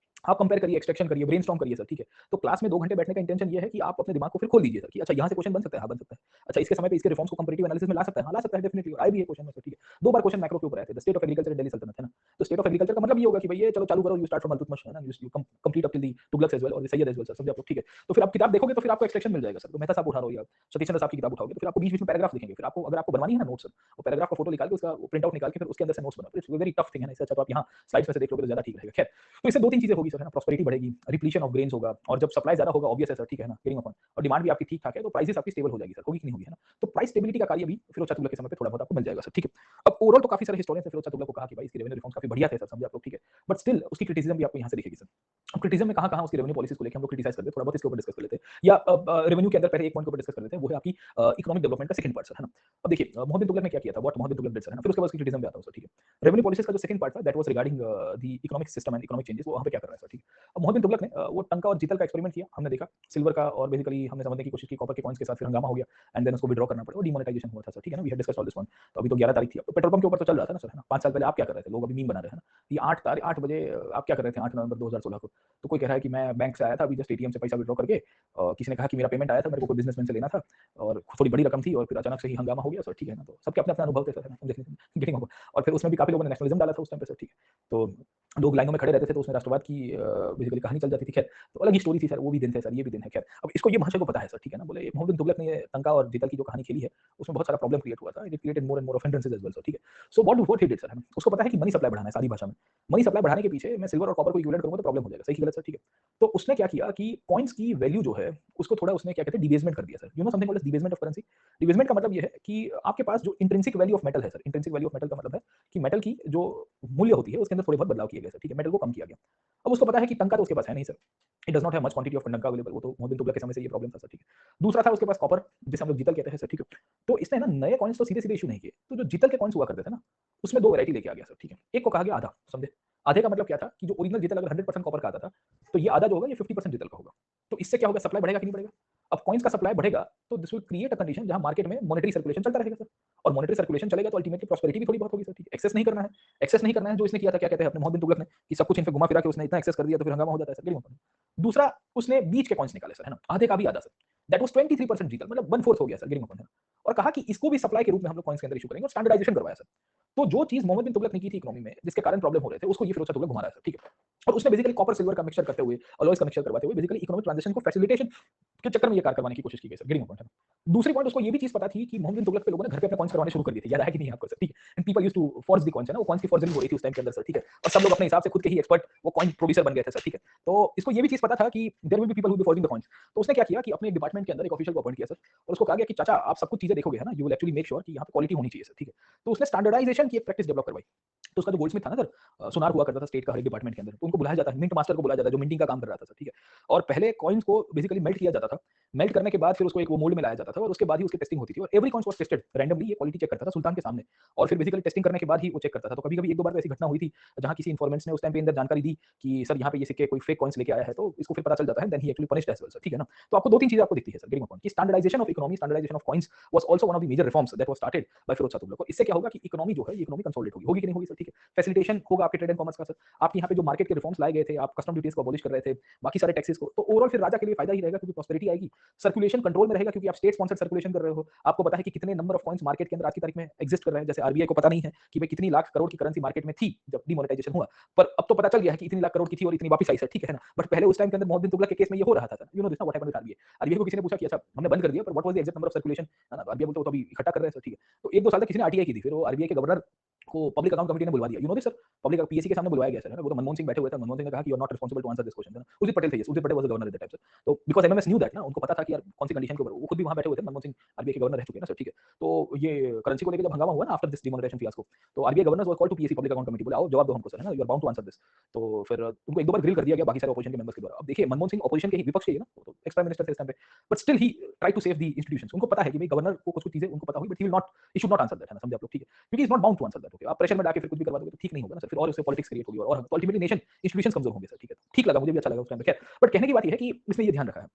आप कंपेयर करिए, एक्सट्रैक्शन करिए, ब्रेनस्टॉर्म करिए सर, ठीक है? तो क्लास में 2 घंटे बैठने का इंटेंशन ये है कि आप अपने दिमाग को फिर खोल दीजिए सर कि अच्छा यहाँ से क्वेश्चन बन सकता है, हाँ बन सकता है। अच्छा इसके समय पे इसके रिफॉर्म्स को कंपैरेटिव एनालिसिस में ला सकता है, हाँ ला सकता है डेफिनिटली, आए भी है क्वेश्चन में सर, ठीक है? 2 बार क्वेश्चन मैक्रो के ऊपर आए थे, the state of agriculture in Delhi सल्तनत, है ना? तो स्टेट ऑफ एग्रीकल्चर का मतलब ये होगा कि भई ये चलो चालू करो, यू स्टार्ट फ्रॉम इल्तुतमिश, है ना? You complete up till the Tughlaq as well और the Sayyid as well sir, समझे आप लोग, ठीक है? तो फिर आप किताब देखोगे तो फिर आपको एक्सट्रैक्शन मिल जाएगा सर, तो मेहता साहब उठा रहे हो या सतीश चंद्र साहब की किताब उठाओगे तो फिर आपको बीच-बीच में पैराग्राफ दिखेंगे, फिर आपको अगर आपको बनवानी है ना नोट्स, वो पैराग्राफ का फोटो निकाल के उसका प्रिंट आउट निकाल के फिर उसके अंदर से नोट्स बनाओ, इट्स वेरी टफ थिंग है ना, इससे अच्छा तो आप यहाँ स्लाइड्स में से देख लोगे तो ज़्यादा ठीक रहेगा। खैर, तो इससे 2-3 चीजें होगी सर, है ना? प्रॉस्पेरिटी बढ़ेगी, रिप्लेशन ऑफ ग्रेन्स होगा और जब सप्लाई ज़्यादा होगा ऑब्वियस है सर, ठीक है ना? गेटिंग अ पॉइंट और डिमांड भी आपकी ठीक-ठाक है तो प्राइसेस आपकी स्टेबल हो जाएगी सर, होगी कि नहीं होगी, है ना? तो प्राइस स्टेबिलिटी का कार्य भी फिरोज शाह तुगलक के समय पे थोड़ा बहुत आपको मिल जाएगा सर, ठीक है? अब ओवरऑल तो काफ़ी सारे हिस्टोरियंस ने फिरोज शाह तुगलक को कहा कि भाई इसकी रेवेन्यू रिफॉर्म्स काफ़ी बढ़िया थे सर, समझे आप लोग, ठीक है? बट स्टिल उसकी क्रिटिसिज्म भी आपको यहाँ से दिखेगी सर। अब क्रिटिसिज्म में कहाँ-कहाँ उसकी रेवेन्यू पॉलिसीज़ को लेके हम लोग क्रिटिसाइज़ करते हैं, थोड़ा बहुत इसके ऊपर डिस्कस कर लेते हैं या रेवेन्यू के अंदर पहले एक पॉइंट के ऊपर डिस्कस कर लेते हैं, वो है आपकी इकोनॉमिक डेवलपमेंट का सेकंड पार्ट सर, है ना? अब देखिए मोहम्मद बिन तुगलक ने क्या किया था, what Mohammad bin Tughlaq did sir, है ना? फिर उसके बाद उसकी क्रिटिसिज्म पे आता हूँ सर, ठीक है? रेवेन्यू पॉलिसीज़ का जो सेकंड पार्ट था that was regarding the economic system and economic changes, वो वहाँ पे क्या कर रहा है सर, ठीक है? अब मोहम्मद बिन तुगलक ने वो टंका और जीतल का एक्सपेरिमेंट किया, हमने देखा सिल्वर का और बेसिकली हमने समझने की कोशिश की कॉपर के कॉइन्स के साथ, फिर हंगामा हो गया एंड देन उसको विथड्रॉ करना पड़ा और डीमोनेटाइजेशन हुआ था सर, ठीक है ना? We had discussed all this one. तो अभी तो 11 तारीख थी, अब तो पेट्रोल पंप के ऊपर तो चल रहा था ना सर, है ना? 5 साल पहले आप क्या कर रहे थे? लोग अभी मीम बना रहे हैं ना? ये 8 बजे आप क्या कर रहे थे 8 नवंबर 2016 को? तो कोई कह रहा है कि मैं बैंक से आया था अभी जस्ट एटीएम से पैसा विथड्रॉ करके, किसी ने कहा कि मेरा पेमेंट आया था, मेरे को कोई बिज़नेसमैन से लेना था और थोड़ी बड़ी रकम थी और फिर अचानक से ही हंगामा हो गया सर, ठीक है ना? तो सबके अपने-अपने अनुभव थे सर, है ना? देखने गेटिंग होगा और फिर उसमें भी काफ़ी लोगों ने नेशनलिज़्म डाला था उस टाइम पे सर, ठीक है? तो लोग लाइनों में खड़े रहते थे तो उसमें राष्ट्रवाद की बेसिकली कहानी चल जाती थी, खैर तो अलग ही स्टोरी थी सर, वो भी दिन थे सर, ये भी दिन है, खैर। अब इसको ये महाशय को पता है सर, ठीक है ना? बोले मोहम्मद बिन तुगलक ने ये टंका और जीतल की जो कहानी खेली है, उसमें बहुत सारा प्रॉब्लम क्रिएट हुआ था, it created more and more of hindrances as well sir, ठीक है? So what he did sir, है ना? उसको पता है कि मनी सप्लाई बढ़ाना है सादी भाषा में। मनी सप्लाई बढ़ाने के पीछे मैं सिल्वर और कॉपर को इक्विवेलेंट करूँगा तो प्रॉब्लम हो जाएगा, सही कि गलत सर, ठीक है? तो उसने क्या किया कि कॉइन्स की वैल्यू जो है, उसको थोड़ा उसने क्या कहते हैं डिबेसमेंट कर दिया sir. You know something called as debasement of currency? Debasement का मतलब ये है कि आपके पास जो इंट्रिंसिक वैल्यू ऑफ मेटल है sir, intrinsic value of metal का मतलब है कि मेटल की जो मूल्य होती है, उसके अंदर थोड़े बहुत बदलाव किए गए सर, ठीक है? मेटल को कम किया गया। अब उसको पता है कि टंका तो उसके पास है नहीं sir, it does not have much quantity of टंका अवेलेबल, वो तो मोहम्मद बिन तुगलक के समय से ये प्रॉब्लम था सर, ठीक है? दूसरा था उसके पास कॉपर, जिसे हम लोग जीतल कहते हैं सर, ठीक है? तो इसने ना नए कॉइन्स तो सीधे-सीधे इश्यू नहीं किए, तो जो जीतल के कॉइन्स हुआ करते थे ना, उसमें 2 वैरायटी लेके आ गया सर, ठीक है? एक को कहा गया आधा, समझे? आधे का मतलब क्या था कि जो ओरिजिनल जीतल अगर 100% कॉपर का आता था, तो ये आधा जो होगा ये 50% जीतल का होगा। तो इससे क्या होगा, सप्लाई बढ़ेगा कि नहीं बढ़ेगा? अब कॉइन्स का सप्लाई बढ़ेगा, तो this will create a condition जहाँ मार्केट में मॉनेटरी सर्कुलेशन चलता रहेगा सर, और मॉनेटरी सर्कुलेशन चलेगा तो अल्टीमेटली प्रॉस्पेरिटी भी थोड़ी बहुत होगी सर, ठीक है? एक्सेस नहीं करना है, एक्सेस नहीं करना है जो इसने किया था, क्या कहते हैं अपने मोहम्मद बिन तुगलक ने कि सब कुछ इन पे घुमा-फिरा के उसने इतना एक्सेस कर दिया तो फिर हंगामा हो जाता है सर, गेटिंग माय पॉइंट? दूसरा उसने बीच के कॉइन्स निकाले सर, है ना? आधे का भी आधा सर, दैट वाज़ 23% जीतल, मतलब 1/4 हो गया सर, गेटिंग माय पॉइंट, है ना? और कहा कि इसको भी सप्लाई के रूप में हम लोग कॉइन्स के अंदर इश्यू करेंगे और स्टैंडर्डाइजेशन करवाया सर। तो जो चीज़ मोहम्मद बिन तुगलक ने की थी इकोनॉमी में, जिसके कारण प्रॉब्लम हो रहे थे, उसको ये फिरोज शाह तुगलक घुमा रहा है सर, ठीक है? और उसने बेसिकली कॉपर सिल्वर का मिक्सचर करते हुए, अलॉयज़ का मिक्सचर करवाते हुए बेसिकली इकोनॉमिक ट्रांजिशन को फैसिलिटेशन के चक्कर में ये कार्य करवाने की कोशिश की गई सर, गेटिंग माय पॉइंट, है ना? दूसरी पॉइंट उसको ये भी चीज़ पता थी कि मोहम्मद बिन तुगलक पे लोगों ने घर पे अपने कॉइन्स करवाने शुरू कर दिए थे, याद है कि नहीं आपको सर, ठीक है? And people used to forge the coins, है ना? वो कॉइन्स की फॉर्जरिंग हो रही थी उस टाइम के अंदर सर, ठीक है? और सब लोग अपने हिसाब से खुद के ही एक्सपर्ट वो कॉइन प्रोड्यूसर बन गए थे सर, ठीक है? तो इसको ये भी चीज़ पता था कि there will be people who will be forging the coins. तो उसने क्या किया कि अपने डिपार्टमेंट के अंदर एक ऑफिशियल को अपॉइंट किया सर और उसको कहा गया कि चाचा आप सब कुछ चीज़ें देखोगे, है ना? You will actually make sure कि यहाँ पे क्वालिटी होनी चाहिए सर, ठीक है? तो उसने स्टैंडर्डाइजेशन की एक प्रैक्टिस डेवलप करवाई। तो उसका जो गोल्डस्मिथ था ना सर, सुनार हुआ करता था स्टेट का हर एक डिपार्टमेंट के अंदर, तो उनको बुलाया जाता है, मिंट मास्टर को बुलाया जाता है, जो मिंटिंग का काम कर रहा था सर, ठीक है? और पहले कॉइन्स को बेसिकली मेल्ट किया जाता था, मेल्ट करने के बाद फिर उसको एक वो मोल्ड में लाया जाता था और उसके बाद ही उसकी टेस्टिंग होती थी और every coins was tested randomly, ये क्वालिटी चेक करता था सुल्तान के सामने और फिर बेसिकली टेस्टिंग करने के बाद ही वो चेक करता था। तो कभी-कभी 1-2 बार तो ऐसी घटना हुई थी, जहाँ किसी इन्फॉर्मेंट्स ने उस टाइम पे अंदर जानकारी दी कि सर यहाँ पे ये सिक्के कोई फेक कॉइन्स लेके आया है, तो इसको फिर पता चल जाता है, then he actually punished as well sir, ठीक है ना? तो आपको 2-3 चीज़ें आपको दिखती है सर, गेटिंग माय पॉइंट कि standardization of economy, standardization of coins was also one of the major reforms that was started by Firoz Shah Tughlaq. और इससे क्या होगा कि इकोनॉमी जो है, ये इकोनॉमी कंसोलिडेट होगी, होगी कि नहीं होगी सर, ठीक है? फैसिलिटेशन होगा आपके ट्रेड एंड कॉमर्स का सर। आपके यहाँ पे जो मार्केट के रिफॉर्म्स लाए गए थे, आप कस्टम ड्यूटीज़ को अबॉलिश कर रहे थे, बाकी सारे टैक्सेस को, तो ओवरऑल फिर राजा के लिए फायदा ही रहेगा क्योंकि प्रॉस्पेरिटी आएगी, सर्कुलेशन कंट्रोल में रहेगा क्योंकि आप स्टेट स्पॉन्सर्ड सर्कुलेशन कर रहे हो। आपको पता है कि कितने नंबर ऑफ कॉइन्स मार्केट के अंदर आज की तारीख में एक्जिस्ट कर रहे हैं, जैसे आरबीआई को पता नहीं है कि भाई कितनी लाख करोड़ की करेंसी मार्केट में थी जब डिमोनेटाइजेशन हुआ, पर अब तो पता चल गया है कि इतनी लाख करोड़ की थी और इतनी वापस आई सर, ठीक है ना? बट पहले उस टाइम के अंदर मोहम्मद बिन तुगलक के केस में ये हो रहा था सर, यू नो दिस ना what happened with RBI. RBI को किसी ने पूछा कि अच्छा हमने बंद कर दिया, पर what was the exact number of circulation, है ना? आरबीआई बोलता वो तो अभी इकट्ठा कर रहे हैं सर, ठीक है? तो 1-2 साल तक किसी ने आरटीआई की थी, फिर वो आरबीआई के गवर्नर को पब्लिक अकाउंट कमिटी ने बुलवा दिया, you know this sir? Public PSC के सामने बुलवाया गया सर, है ना? वो तो मनमोहन सिंह बैठे हुए थे, मनमोहन सिंह ने कहा कि you are not responsible to answer this question, है ना? उर्जित पटेल थे, yes, Urjit Patel was the governor at that time sir. तो बिकॉज़ एमएमएस न्यू दैट ना, उनको पता था कि यार कौन सी कंडीशन के ऊपर, वो खुद भी वहाँ बैठे हुए थे, मनमोहन सिंह आरबीआई के गवर्नर रह चुके हैं ना सर, ठीक है? तो ये करेंसी को लेके जब हंगामा हुआ ना आफ्टर दिस डिमोनेटाइजेशन फियास्को, तो RBI governor was called to PSC public account committee, बोले आओ जवाब दो हमको सर, है ना? You are bound to answer this. तो फिर उनको 1-2 बार ग्रिल कर दिया गया बाकी सारे ऑपोजिशन के मेंबर्स के द्वारा। अब देखिए मनमोहन सिंह ऑपोजिशन के ही विपक्ष के ही है ना, वो तो एक्स प्राइम मिनिस्टर थे इस टाइम पे, but still he try to save the institutions. उनको पता है कि भाई गवर्नर को कुछ चीजें उनको पता हुई, but he will not, he should not answer that, है ना, समझे आप लोग, ठीक है, क्योंकि is not bound to answer that. Okay, आप प्रेशर में डाके फिर कुछ भी करवा दोगे तो ठीक नहीं होगा ना सर, फिर और उससे पॉलिटिक्स क्रिएट होगी और अल्टीमेटली नेशन इंस्टीट्यूशंस कमजोर होंगे सर, ठीक है, ठीक लगा, मुझे भी अच्छा लगा उस टाइम पे। खैर, बट कहने की बात यह है कि इसने ये ध्यान रखा है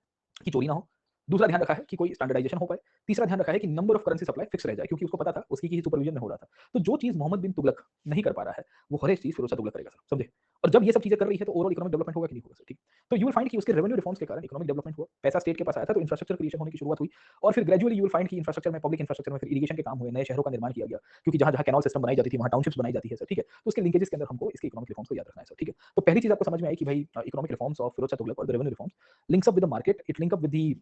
कि चोरी ना हो, दूसरा ध्यान रखा है कि कोई स्टैंडर्डाइजेशन हो पाए, तीसरा ध्यान रखा है कि number of currency supply fix रह जाए, क्योंकि उसको पता था उसकी ही सुपरविजन में हो रहा था। तो जो चीज मोहम्मद बिन तुगलक नहीं कर पा रहा है, वो हर एक चीज फिरोज शाह तुगलक करेगा सर, समझे। और जब ये सब चीजें कर रही है तो ओवरऑल इकोनॉमिक डेवलपमेंट होगा कि नहीं होगा सर, ठीक। तो यू विल फाइंड कि उसके रेवेन्यू रिफॉर्म्स के कारण इकोनॉमिक डेवलपमेंट हुआ, पैसा स्टेट के पास आया था, तो इंफ्रास्ट्रक्चर क्रिएशन होने की शुरुआत हुई, और फिर ग्रेजुअली यू विल फाइंड कि इंफ्रास्ट्रक्चर में, पब्लिक इंफ्रास्ट्रक्चर में फिर इरिगेशन के काम हुए, नए शहरों का निर्माण किया गया, क्योंकि जहां जहां कैनाल सिस्टम बनाई जाती थी वहां टाउनशिप्स बनाई जाती है सर, ठीक है। तो उसके लिंकेजेस के अंदर हमको इसके इकोनॉमिक रिफॉर्म्स को याद रखना है सर, ठीक है। तो पहली चीज आपको समझ में आई कि भाई economic reforms of Firoz Shah Tughlaq और the revenue reforms links up with the market, it link up with the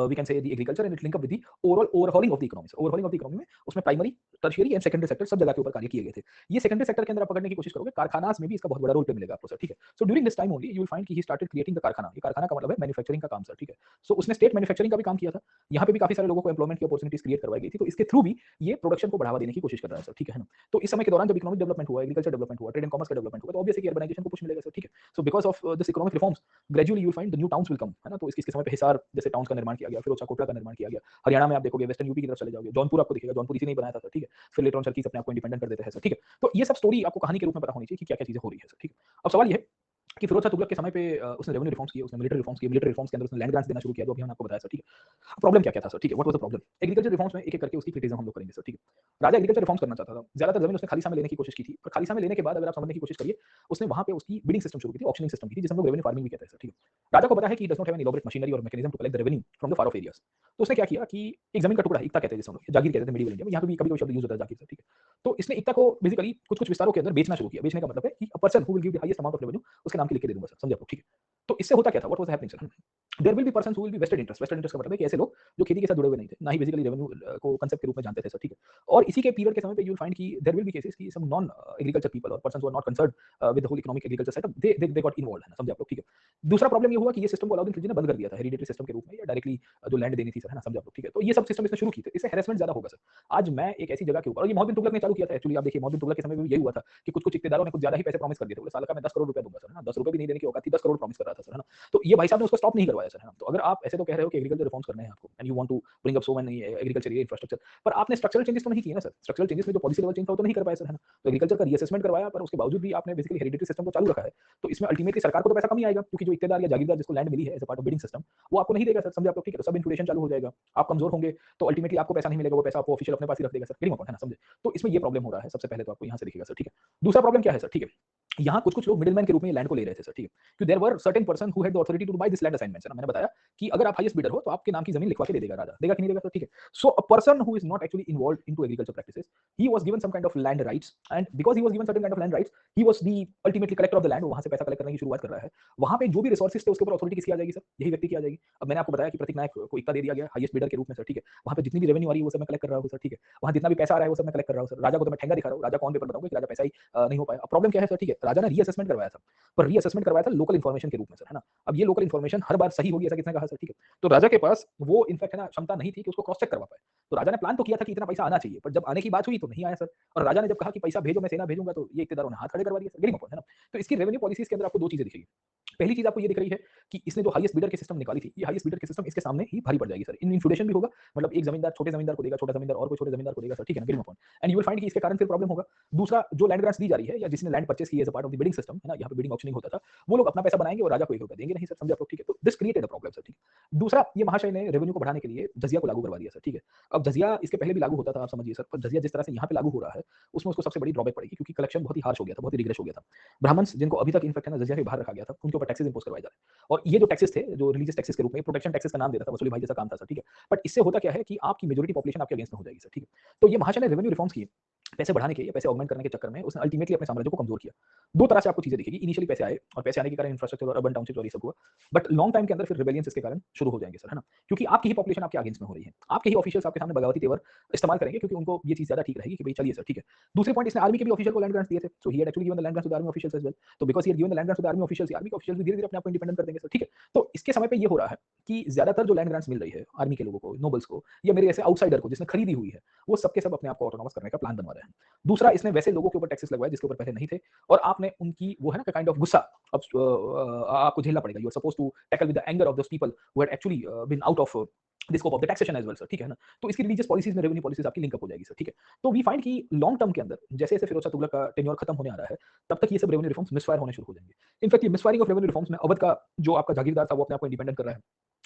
we can say the agriculture and it link up with the overall overhauling of the economy. So overhauling of the economy में उसमें primary, tertiary and secondary sector सब जगह के ऊपर कार्य किए गए थे। ये सेकेंडरी सेक्टर के अंदर आप पकड़ने की कोशिश करोगे, कारखानास में भी इसका बहुत बड़ा रोल प्ले मिलेगा आपको सर, ठीक है। So during this time only you will find कि ही स्टार्टेड क्रिएटिंग द कारखाना। ये कारखाना का मतलब है मैन्युफैक्चरिंग का काम सर, ठीक है। सो उसने स्टेट मैन्युफैक्चरिंग का भी काम किया था, यहाँ पे भी काफी सारे लोगों को एम्प्लॉयमेंट की अपॉर्चुनिटीज क्रिएट करवाई गई थी, तो इसके थ्रू भी ये प्रोडक्शन को बढ़ावा देने की कोशिश कर रहा है सर, ठीक है ना। तो इस समय के दौरान जब इकोनॉमिक डेवलपमेंट हुआ, एग्रीकल्चर डेवलपमेंट हुआ, ट्रेड एंड कॉमर्स का डेवलपमेंट हुआ, तो ऑब्वियसली अर्बनाइजेशन को पुश मिलेगा सर, ठीक है। So because of this economic reforms gradually you will find the new towns will come, है ना। तो इसके समय पे हिसार जैसे टाउन्स का निर्माण किया गया, फिरोज शाह कोटला का निर्माण किया गया, हरियाणा में आप देखोगे, वेस्टर्न यूपी की तरफ चले जाओगे, जौनपुर आपको दिखेगा, जौनपुर इसी ने बनाया था, ठीक है। फिर लेटर ऑन चरखी अपने आप को इंडिपेंडेंट कर देते हैं सर, ठीक है। तो ये सब स्टोरी आपको कहानी के रूप में पता होनी चाहिए कि क्या क्या चीजें हो रही है सर, ठीक है। अब सवाल ये है कि फिरोज शाह तुगलक के समय पे उसने रेवेन्यू रिफॉर्म्स किए, उसने मिलिट्री रिफॉर्म्स किए, मिलिट्री रिफॉर्म्स के अंदर उसने लैंड ग्रांट्स देना शुरू किया, जो अभी हमने आपको बताया सर, ठीक है। प्रॉब्लम क्या क्या था सर, ठीक है, what was the problem. Agriculture reforms में एक एक करके उसकी क्रिटिसिज्म हम लोग करेंगे सर, ठीक है। राजा एग्रीकल्चर रिफॉर्म्स करना चाहता था, ज्यादातर जमीन उसने खालिसा में लेने की कोशिश की थी, पर खालिसा में लेने के बाद अगर आप समझने की कोशिश करिए, उसने वहां पे उसकी बिडिंग सिस्टम शुरू की थी, ऑक्शनिंग सिस्टम की थी, जिसे हम लोग रेवेन्यू फार्मिंग भी कहते हैं सर, ठीक है। राजा को पता है कि does not have any elaborate machinery और mechanism to collect the revenue from the far off areas. तो उसने क्या किया कि एक जमीन का टुकड़ा, इक्ता कहते हैं जिसे हम लोग, जागीर कहते थे मिडिवल इंडिया में, यहाँ पे भी कभी कोई शब्द यूज होता है जागीर सर, ठीक है। तो इसने इक्ता को बेसिकली कुछ कुछ विस्तारों के अंदर बेचना शुरू किया। बेचने का मतलब है कि अ person who will give the highest amount of revenue उसके नाम की लिख के दे दूंगा सर, समझे आप लोग, ठीक है। तो इससे होता क्या था, what was happening sir, there will be persons who will be vested interest. Vested interest का मतलब है कि ऐसे लोग जो खेती के साथ जुड़े हुए नहीं थे, ना ही बेसिकली रेवेन्यू को कांसेप्ट के रूप में जानते थे सर, ठीक है। और इसी के पीरियड के समय पे यू विल फाइंड कि देयर विल बी केसेस कि सम नॉन एग्रीकल्चर पीपल और persons who are not concerned with the whole economic agriculture setup, they got involved, है ना, समझे आप लोग, ठीक है। दूसरा प्रॉब्लम ये हुआ कि ये सिस्टम को अलाउद्दीन खिलजी ने बंद कर दिया था हेरिडेटरी सिस्टम के रूप में, या डायरेक्टली जो लैंड देनी थी सर, है ना, समझे आप लोग, ठीक है। तो ये सब सिस्टम इसने शुरू की थी, इससे हैरेसमेंट ज्यादा होगा सर। आज मैं एक ऐसी जगह के ऊपर, और ये मोहम्मद बिन तुगलक ने चालू किया था एक्चुअली, आप देखिए मोहम्मद बिन तुगलक के समय में भी यही हुआ था कि कुछ कुछ इक्तेदारों ने कुछ ज्यादा ही पैसे प्रॉमिस कर दिए थे, बोले साल का मैं 10 करोड़ रुपए दूंगा सर, है ना, 10 रुपए भी नहीं देने की औकात थी, 10 करोड़ प्रॉमिस कर रहा था सर, है ना। तो ये भाई साहब ने उसको स्टॉप नहीं करवाया सर, है ना। तो अगर आप ऐसे तो कह रहे हो कि एग्रीकल्चर रिफॉर्म्स करने हैं आपको and you want to bring up so many agriculture infrastructure, पर आपने स्ट्रक्चरल चेंजेस तो नहीं किए ना सर। स्ट्रक्चरल चेंजेस में जो पॉलिसी लेवल चेंज था वो तो नहीं कर पाए सर, है ना। तो एग्रीकल्चर का रीअसेसमेंट करवाया, पर उसके बावजूद भी आपने बेसिकली हेरिडेटरी सिस्टम को चालू रखा है। तो इसमें अल्टीमेटली सरकार को तो पैसा कम ही आएगा, क्योंकि जो इक्तेदार या जागीरदार जिसको लैंड मिली है as a part of bidding system, वो आपको नहीं देगा सर, समझे आप लोग, ठीक है। तो सब इन्फ्लेशन चालू हो जाएगा, आप कमजोर होंगे, तो अल्टीमेटली आपको पैसा नहीं मिलेगा, वो पैसा आपको ऑफिशियल अपने पास ही रख देगा सर, गेटिंग अपॉइंट, है ना, समझे। तो इसमें ये प्रॉब्लम हो रहा है, सबसे पहले तो आपको यहाँ से दिखेगा सर, ठीक है। दूसरा प्रॉब्लम क्या है सर, ठीक है, यहाँ कुछ कुछ लोग मिडिलमैन के रूप में लैंड को ले रहे थे सर, ठीक है। क्योंकि there were certain person who had the authority to buy this land assignments, है ना। मैंने बताया कि अगर आप हाईएस्ट बिडर हो तो आपके नाम की जमीन लिखवा के दे देगा राजा, देगा कि नहीं देगा सर, ठीक है। So a person who is not actually involved into agriculture practices, he was given some kind of land rights, and because he was given certain kind of land rights, he was the ultimately collector of the land. वहां से पैसा collect करने की शुरुआत कर रहा है, वहां पे जो भी रिसोर्सेज थे उसके ऊपर अथॉरिटी किसकी आ जाएगी सर, यही व्यक्ति की आ जाएगी। अब मैंने आपको बताया कि प्रतीक नायक को इक्ता दे दिया गया हाईएस्ट बिडर के रूप में सर, ठीक है। वहां पे जितनी भी रेवेन्यू आ रही है वो सब मैं कलेक्ट कर रहा हूं सर, ठीक है। वहां जितना भी पैसा आ रहा है वो सब मैं कलेक्ट कर रहा हूं सर। राजा को तो मैं ठेंगा दिखा रहा हूं, राजा कौन पेपर बताऊंगा कि राजा पैसा ही नहीं हो पाया। अब प्रॉब्लम क्या है सर, ठीक है, राजा ने रीअसेसमेंट करवाया था, पर रीअसेसमेंट करवाया था लोकल इन्फॉर्मेशन के रूप में सर, है ना। अब ये लोकल इन्फॉर्मेशन हर बार सही होगी ऐसा किसने कहा सर, ठीक है। तो राजा के पास वो इनफैक्ट है ना क्षमता नहीं थी कि उसको क्रॉस चेक करवा पाए। तो राजा ने प्लान तो किया था कि इतना पैसा आना चाहिए, पर जब आने की बात हुई तो नहीं आया सर। और राजा ने जब कहा कि पैसा भेजो मैं सेना भेजूंगा, तो ये इक्तेदारों ने हाथ खड़े करवा दिए सर, गेटिंग अपॉइंट, है ना। तो इसकी रेवेन्यू पॉलिसीज के अंदर आपको दो चीजें दिखेगी। पहली चीज आपको ये दिख रही है कि इसने जो हाईएस्ट बिडर की सिस्टम निकाली थी, ये हाईएस्ट बिडर की सिस्टम इसके सामने ही भारी पड़ जाएगी सर। इन इन्फ्लेशन भी होगा, मतलब एक जमींदार छोटे जमींदार को देगा, छोटा जमींदार और कोई छोटे जमींदार को देगा सर, ठीक है ना, getting a point. And you will find कि इसके कारण फिर प्रॉब्लम होगा। दूसरा, जो लैंड ग्रांट्स दी जा रही है या जिसने लैंड परचेस की as a part of the bidding system, है ना, यहाँ पे बिडिंग ऑप्शनिंग होता था, वो लोग अपना पैसा बनाएंगे और राजा को 1 रुपया देंगे नहीं सर, समझे आप लोग, ठीक है। तो this created a problem sir, ठीक है। दूसरा, ये महाशय ने रेवेन्यू को बढ़ाने के लिए जजिया को लागू करवा दिया सर, ठीक है। अब जजिया इसके पहले भी लागू होता था, आप समझिए सर, पर जजिया जिस तरह से यहाँ पे लागू हो रहा है उसमें उसको सबसे बड़ी ड्रॉबैक पड़ेगी, क्योंकि कलेक्शन बहुत ही हार्श हो गया था, बहुत ही रिग्रेस हो गया था। ब्राह्मण्स जिनको अभी तक इनफैक्ट है ना जजिया के बाहर रखा गया था, उनके ऊपर टैक्सेस इंपोज करवाए जा रहे हैं। और ये जो टैक्सेस थे, जो रिलीजियस टैक्सेस के रूप में, प्रोटेक्शन टैक्सेस का नाम देता था, वसूली भाई जैसा काम था सर, ठीक है। बट इससे होता क्या है कि आपकी मेजॉरिटी पॉपुलेशन आपके अगेंस्ट में हो जाएगी सर, ठीक है। तो ये महाशय ने रेवेन्यू रिफॉर्म्स किए, पैसे बढ़ाने के या पैसे ऑगमेंट करने के चक्कर में उसने अल्टीमेटली अपने साम्राज्य को कमजोर किया। दो तरह से आपको चीजें दिखेगी, इनिशियली पैसे आए और पैसे आने के कारण इंफ्रास्ट्रक्चर और अर्बन टाउनशिप और ये सब हुआ, बट लॉन्ग टाइम के अंदर फिर रिबेलियंस इसके कारण शुरू हो जाएंगे सर, है ना। क्योंकि आपकी ही पॉपुलेशन आपके अगेंस्ट में हो रही है, आपके ही ऑफिशियल्स आपके सामने बगावती तेवर इस्तेमाल करेंगे, क्योंकि उनको ये चीज ज्यादा ठीक रहेगी कि भाई चलिए सर, ठीक है। दूसरे पॉइंट, इसने आर्मी के भी ऑफिशियल को लैंड ग्रांट्स दिए थे, so he had actually given the land grants to the army officials as well. तो because he had given the land grants to the army officials, army के officials भी धीरे-धीरे अपने आप को इंडिपेंडेंट कर देंगे सर, ठीक है। तो इसके समय पे ये हो रहा है कि ज्यादातर जो लैंड ग्रांट्स मिल रही है आर्मी के लोगों को, नोबल्स को, या मेरे ऐसे आउटसाइडर को जिसने खरीदी हुई है, वो सबके सब अपने आप को ऑटोनॉमस करने का प्लान बनवा रहे हैं। रहे हैं। दूसरा, इसने वैसे लोगों के ऊपर टैक्सेस लगवाए जिसके ऊपर पहले नहीं थे, और आपने उनकी वो है ना काइंड ऑफ गुस्सा अब आपको झेलना पड़ेगा। You are supposed to tackle with the anger of those people who had actually been out of the scope of the taxation as well sir, ठीक है ना? तो इसकी रिलीजियस पॉलिसीज़ में रेवेन्यू पॉलिसीज़ आपकी लिंक अप हो जाएगी sir, ठीक है? तो वी फाइंड कि लॉन्ग टर्म के अंदर जैसे-जैसे फिरोज़ शाह तुगलक का टेन्योर खत्म होने आ रहा है, तब तक ये सब रेवेन्यू रिफॉर्म्स मिसफायर होने शुरू हो जाएंगे। इनफैक्ट ये मिसफायरिंग ऑफ रेवेन्यू रिफॉर्म्स में अवध का जो आपका जागीरदार था वो अपने आप को इंडिपेंडेंट कर रहा है।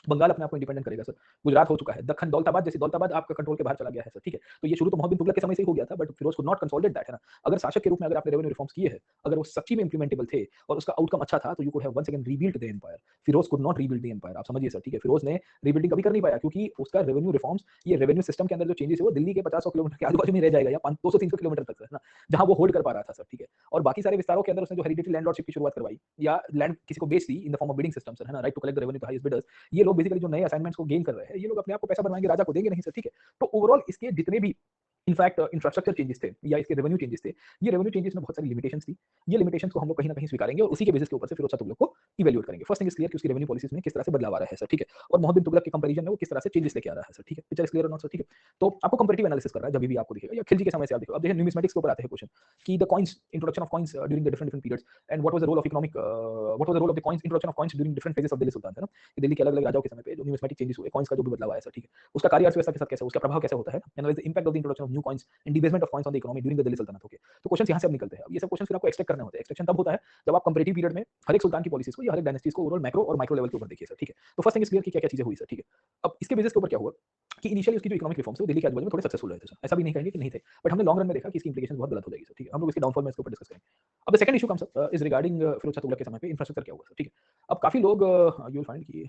बंगाल अपने आप को इंडिपेंडेंट करेगा सर। गुजरात हो चुका है। दक्खन दौलताबाद जैसे दौलताबाद आपका कंट्रोल के बाहर चला गया है सर, ठीक है? तो ये शुरू तो मोहम्मद बिन तुगलक के समय से ही हो गया था, but Firoz could not consolidate that, है ना? अगर शासक के रूप में अगर आपने रेवेन्यू रिफॉर्म्स किए हैं, अगर वो सच्ची में इंप्लीमेंटेबल थे और उसका आउटकम अच्छा था, तो you could have once again rebuilt the empire. Firoz could not rebuild the empire, आप समझिए सर, ठीक है? फिरोज ने रीबिल्डिंग कभी कर नहीं पाया क्योंकि उसका रेवेन्यू रिफॉर्म्स, ये रेवेन्यू सिस्टम के अंदर जो चेंजेस है वो दिल्ली के 50-100 किलोमीटर के आजू-बाजू में रह जाएगा या 200-300 किलोमीटर तक, है ना? जहां वो होल्ड कर पा रहा था सर, ठीक है? और बाकी सारे विस्तारों के अंदर उसने जो हेरिडिटरी लैंडलॉर्डशिप की शुरुआत करवाई या लैंड किसी को बेच दी in the form of bidding system sir, है ना? Right to collect the revenue to highest bidders. ये लोग बेसिकली जो नए असाइनमेंट्स को गेन कर रहे हैं, ये लोग अपने आप को पैसा बनवाएंगे, राजा को देंगे नहीं सर, ठीक है? तो ओवरऑल इसके जितने भी इनफैक्ट इंफ्रास्ट्रक्चर चेंजेस थे या इसके रेवेन्यू चेंजेस थे, ये रेवेन्यू चेंजेस में बहुत सारी लिमिटेशंस थी। ये लिमिटेशंस को हम लोग कहीं न कहीं स्वीकारेंगे और उसी के बेसिस के ऊपर से फिरोज शाह तुगलक को इवैल्यूएट करेंगे। फर्स्ट थिंग इज क्लियर कि उसकी रेवेन्यू पॉलिसीज में किस तरह से बदलाव आ रहा है सर, ठीक है? और मोहम्मद बिन तुगलक के कंपैरिजन में वो किस तरह से चेंजेस लेके आ रहा है सर, ठीक है? पिक्चर इज क्लियर और नॉट सर, ठीक है? तो आपको कंपैरेटिव एनालिसिस करना है जब भी आपको दिखेगा या खिलजी के समय से आप देखो। अब देखिए न्यूमिस्मेटिक्स के ऊपर आते हैं क्वेश्चन कि the coins, introduction of coins during the different periods and what was the role of economic what was the role of the coins, introduction of coins during different phases of Delhi sultan, है ना? कि दिल्ली के अलग-अलग राजाओं के समय पे जो न्यूमिस्मेटिक चेंजेस हुए, कॉइन्स का जो भी बदलाव आया सर, ठीक है? उसका कार्य अर्थव्यवस्था के साथ कैसा, उसका प्रभाव कैसे होता है? And what is the impact of the introduction of new coins and debasement of coins on the economy during the Delhi सल्तनत, ओके? तो क्वेश्चंस यहाँ से अब निकलते हैं। अब ये सब क्वेश्चंस फिर आपको एक्सट्रैक्ट करने होते हैं। एक्सट्रैक्शन तब होता है जब आप कंपैरेटिव पीरियड में हर एक सुल्तान की पॉलिसीज को या हर एक डायनेस्टीज को ओवरऑल मैक्रो और माइक्रो लेवल के ऊपर देखिए सर, ठीक है? तो फर्स्ट थिंग इज क्लियर कि क्या-क्या चीजें हुई सर, ठीक है? अब इसके बेसिस के ऊपर क्या हुआ कि इनिशियली उसकी जो इकोनॉमिक रिफॉर्म्स थे वो दिल्ली के आजू-बाजू में थोड़े सक्सेसफुल रहे थे सर। ऐसा भी नहीं कहेंगे कि नहीं थे, बट हमने लॉन्ग रन में देखा कि इसकी इंप्लीकेशंस बहुत गलत हो जाएगी सर, ठीक है? हम लोग इसके डाउनफॉल में इसके ऊपर डिस्कस करेंगे। अब the second issue comes up is regarding Firoz Shah Tughlaq के समय पे इंफ्रास्ट्रक्चर क्या हुआ सर, ठीक है? अब काफी लोग यू विल फाइंड कि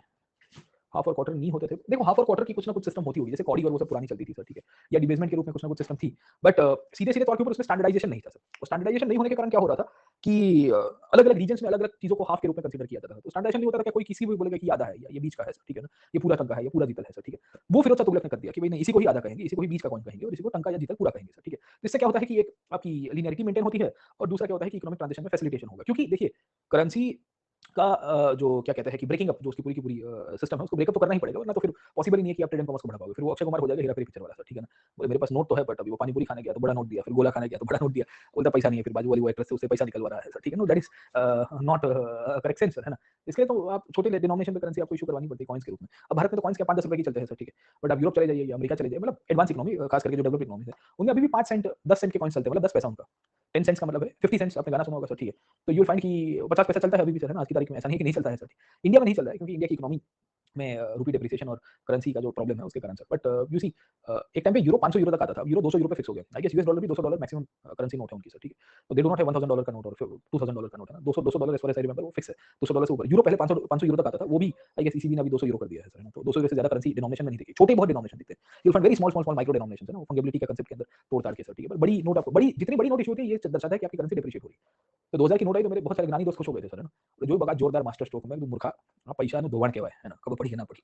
हाफ और क्वार्टर नहीं होते थे। देखो हाफ और क्वार्टर की कुछ ना कुछ सिस्टम होती होगी, जैसे कौड़ी और वो सब पुरानी चलती थी सर, ठीक है? या डिबेसमेंट के रूप में कुछ ना कुछ सिस्टम थी। बट सीधे-सीधे तौर के ऊपर उसमें स्टैंडर्डाइजेशन नहीं था सर। और स्टैंडर्डाइजेशन नहीं होने के कारण क्या हो रहा था कि अलग-अलग रीजन्स में अलग-अलग चीज़ों को हाफ के रूप में कंसीडर किया जाता था। तो स्टैंडर्डाइजेशन नहीं होता था कि कोई किसी भी बोलेगा कि ये आधा है या ये बीच का है सर, ठीक है ना? ये पूरा टंका है, ये पूरा जीतल है सर, ठीक है? वो फिरोज शाह तुगलक ने कर दिया कि भई नहीं, इसी को ही आधा कहेंगे, इसी को ही बीच का कॉइन कहेंगे और इसी को टंका या जीतल पूरा कहेंगे सर, ठीक है? तो इससे क्या होता है कि एक आपकी लिनियरिटी मेंटेन होती है और दूसरा क्या होता है कि इकोनॉमिक ट्रांजिशन में फैसिलिटेशन होगा। क्योंकि देखिए करेंसी का जो क्या कहते हैं कि ब्रेकिंग अप जो उसकी पूरी की पूरी सिस्टम है उसको ब्रेकअप तो करना ही पड़ेगा, वरना तो फिर पॉसिबल ही नहीं है कि आप ट्रेड एंड कॉमर्स को बढ़ा पाओगे। फिर वो अक्षय कुमार हो जाएगा हेरा-फेरी पिक्चर वाला सर, ठीक है ना? बोले मेरे पास नोट तो है बट अभी वो पानी पूरी खाने गया तो बड़ा नोट दिया, फिर गोला खाने गया तो बड़ा नोट दिया, बोलता पैसा नहीं है, फिर बाजू वाली वो एक्ट्रेस से उससे पैसा निकलवा रहा है सर, ठीक है? Know that is not correct sense sir, है ना? इसलिए तो आप छोटे डिनोमिनेशन पे करेंसी आपको इश्यू करवानी पड़ती है कॉइन्स के रूप में। अब भारत में तो कॉइन्स क्या 5-10 रुपए की चलते हैं सर, ठीक है? बट आप यूरोप चले जाइए या अमेरिका चले जाइए, मतलब एडवांस इकोनॉमी खास करके जो डेवलप्ड इकोनॉमीज है, उनमें अभी भी 5 सेंट 10 सेंट के कॉइन्स चलते हैं, मतलब 10 पैसा उनका। 10 सेंट्स का मतलब है 50 सेंट्स, आपने गाना सुना होगा सर, ठीक है? तो यू विल फाइंड कि 50 पैसा चलता है अभी भी सर, है ना? आज की तारीख में ऐसा नहीं है कि नहीं चलता है सर। इंडिया में नहीं चल रहा है क्योंकि इंडिया की इकोनॉमी में रूपी डेप्रिसिएशन और करेंसी का जो प्रॉब्लम है उसके कारण सर। बट यू सी एक टाइम पे यूरो 500 यूरो तक आता था, अब यूरो 200 यूरो पे फिक्स हो गया। आई गेस यूएस डॉलर भी $200 मैक्सिमम करेंसी नोट है उनकी सर, ठीक है? तो दे डू नॉट हैव $1000 का नोट और $2000 का नोट, है ना? 200 dollar as far as I remember वो फिक्स है। $200 से ऊपर। यूरो पहले 500 यूरो तक आता था, वो भी आई गेस ईसीबी ने अभी 200 यूरो कर दिया है सर, है ना? तो 200 यूरो से ज़्यादा करेंसी डिनोमिनेशन में नहीं दिखी। छोटे बहुत डिनोमिनेशन दिखते हैं। You will find very small micro denominations, है ना? वो फंगिबिलिटी के कांसेप्ट के अंदर तोड़-ताड़ के सर, ठीक है? बट बड़ी नोट आपको बड़ी जितनी बड़ी नोट इश्यू होती है ये दर्शाता है कि आपकी करेंसी डेप्रिशिएट हो रही है। तो 2000 की नोट आई तो मेरे बहुत सारे ज्ञानी दोस्त खुश हो गए थे सर, है ना? तो जो बड़ा जोरदार मास्टर स्ट्रोक में मूर्खा पैसा धोवाण कहेवाय, है ना? खबर पड़ी है ना पड़ी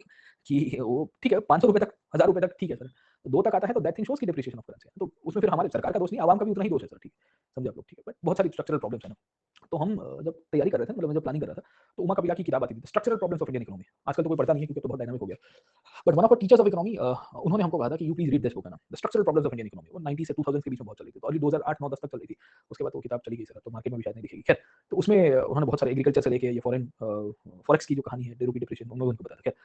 कि वो ठीक है ₹500 तक ₹1000 तक ठीक है सर। 2 तक आता है तो दैट थिंग शोज़ की डेप्रिसिएशन ऑफ करेंसी है। तो उसमें फिर हमारे सरकार का दोष नहीं, आवाम का भी उतना ही दोष है सर, ठीक है? समझे आप लोग, ठीक है? बट बहुत सारी स्ट्रक्चरल प्रॉब्लम्स हैं ना। तो हम जब तैयारी कर रहे थे, मतलब मैं जब प्लानिंग कर रहा था, तो उमा कपिला की किताब आती थी, structural problems of Indian economy. आजकल तो कोई पढ़ता नहीं है क्योंकि अब तो बहुत डायनामिक हो गया। But one of our teachers of economy उन्होंने हमको कहा था कि you please read this book, है ना? The structural problems of Indian economy. वो 90 से 2000 के बीच में बहुत चली थी। तो अर्ली 2008, 9, 10 तक चल रही थी। उसके बाद वो किताब चली गई सर, तो मार्केट में भी शायद नहीं दिखेगी। खैर, तो उसमें उन्होंने बहुत सारे एग्रीकल्चर से लेके ये फॉरेन फॉरेक्स की जो कहानी है, रूपी डेप्रिसिएशन, उन्होंने उनको बताया था। खैर,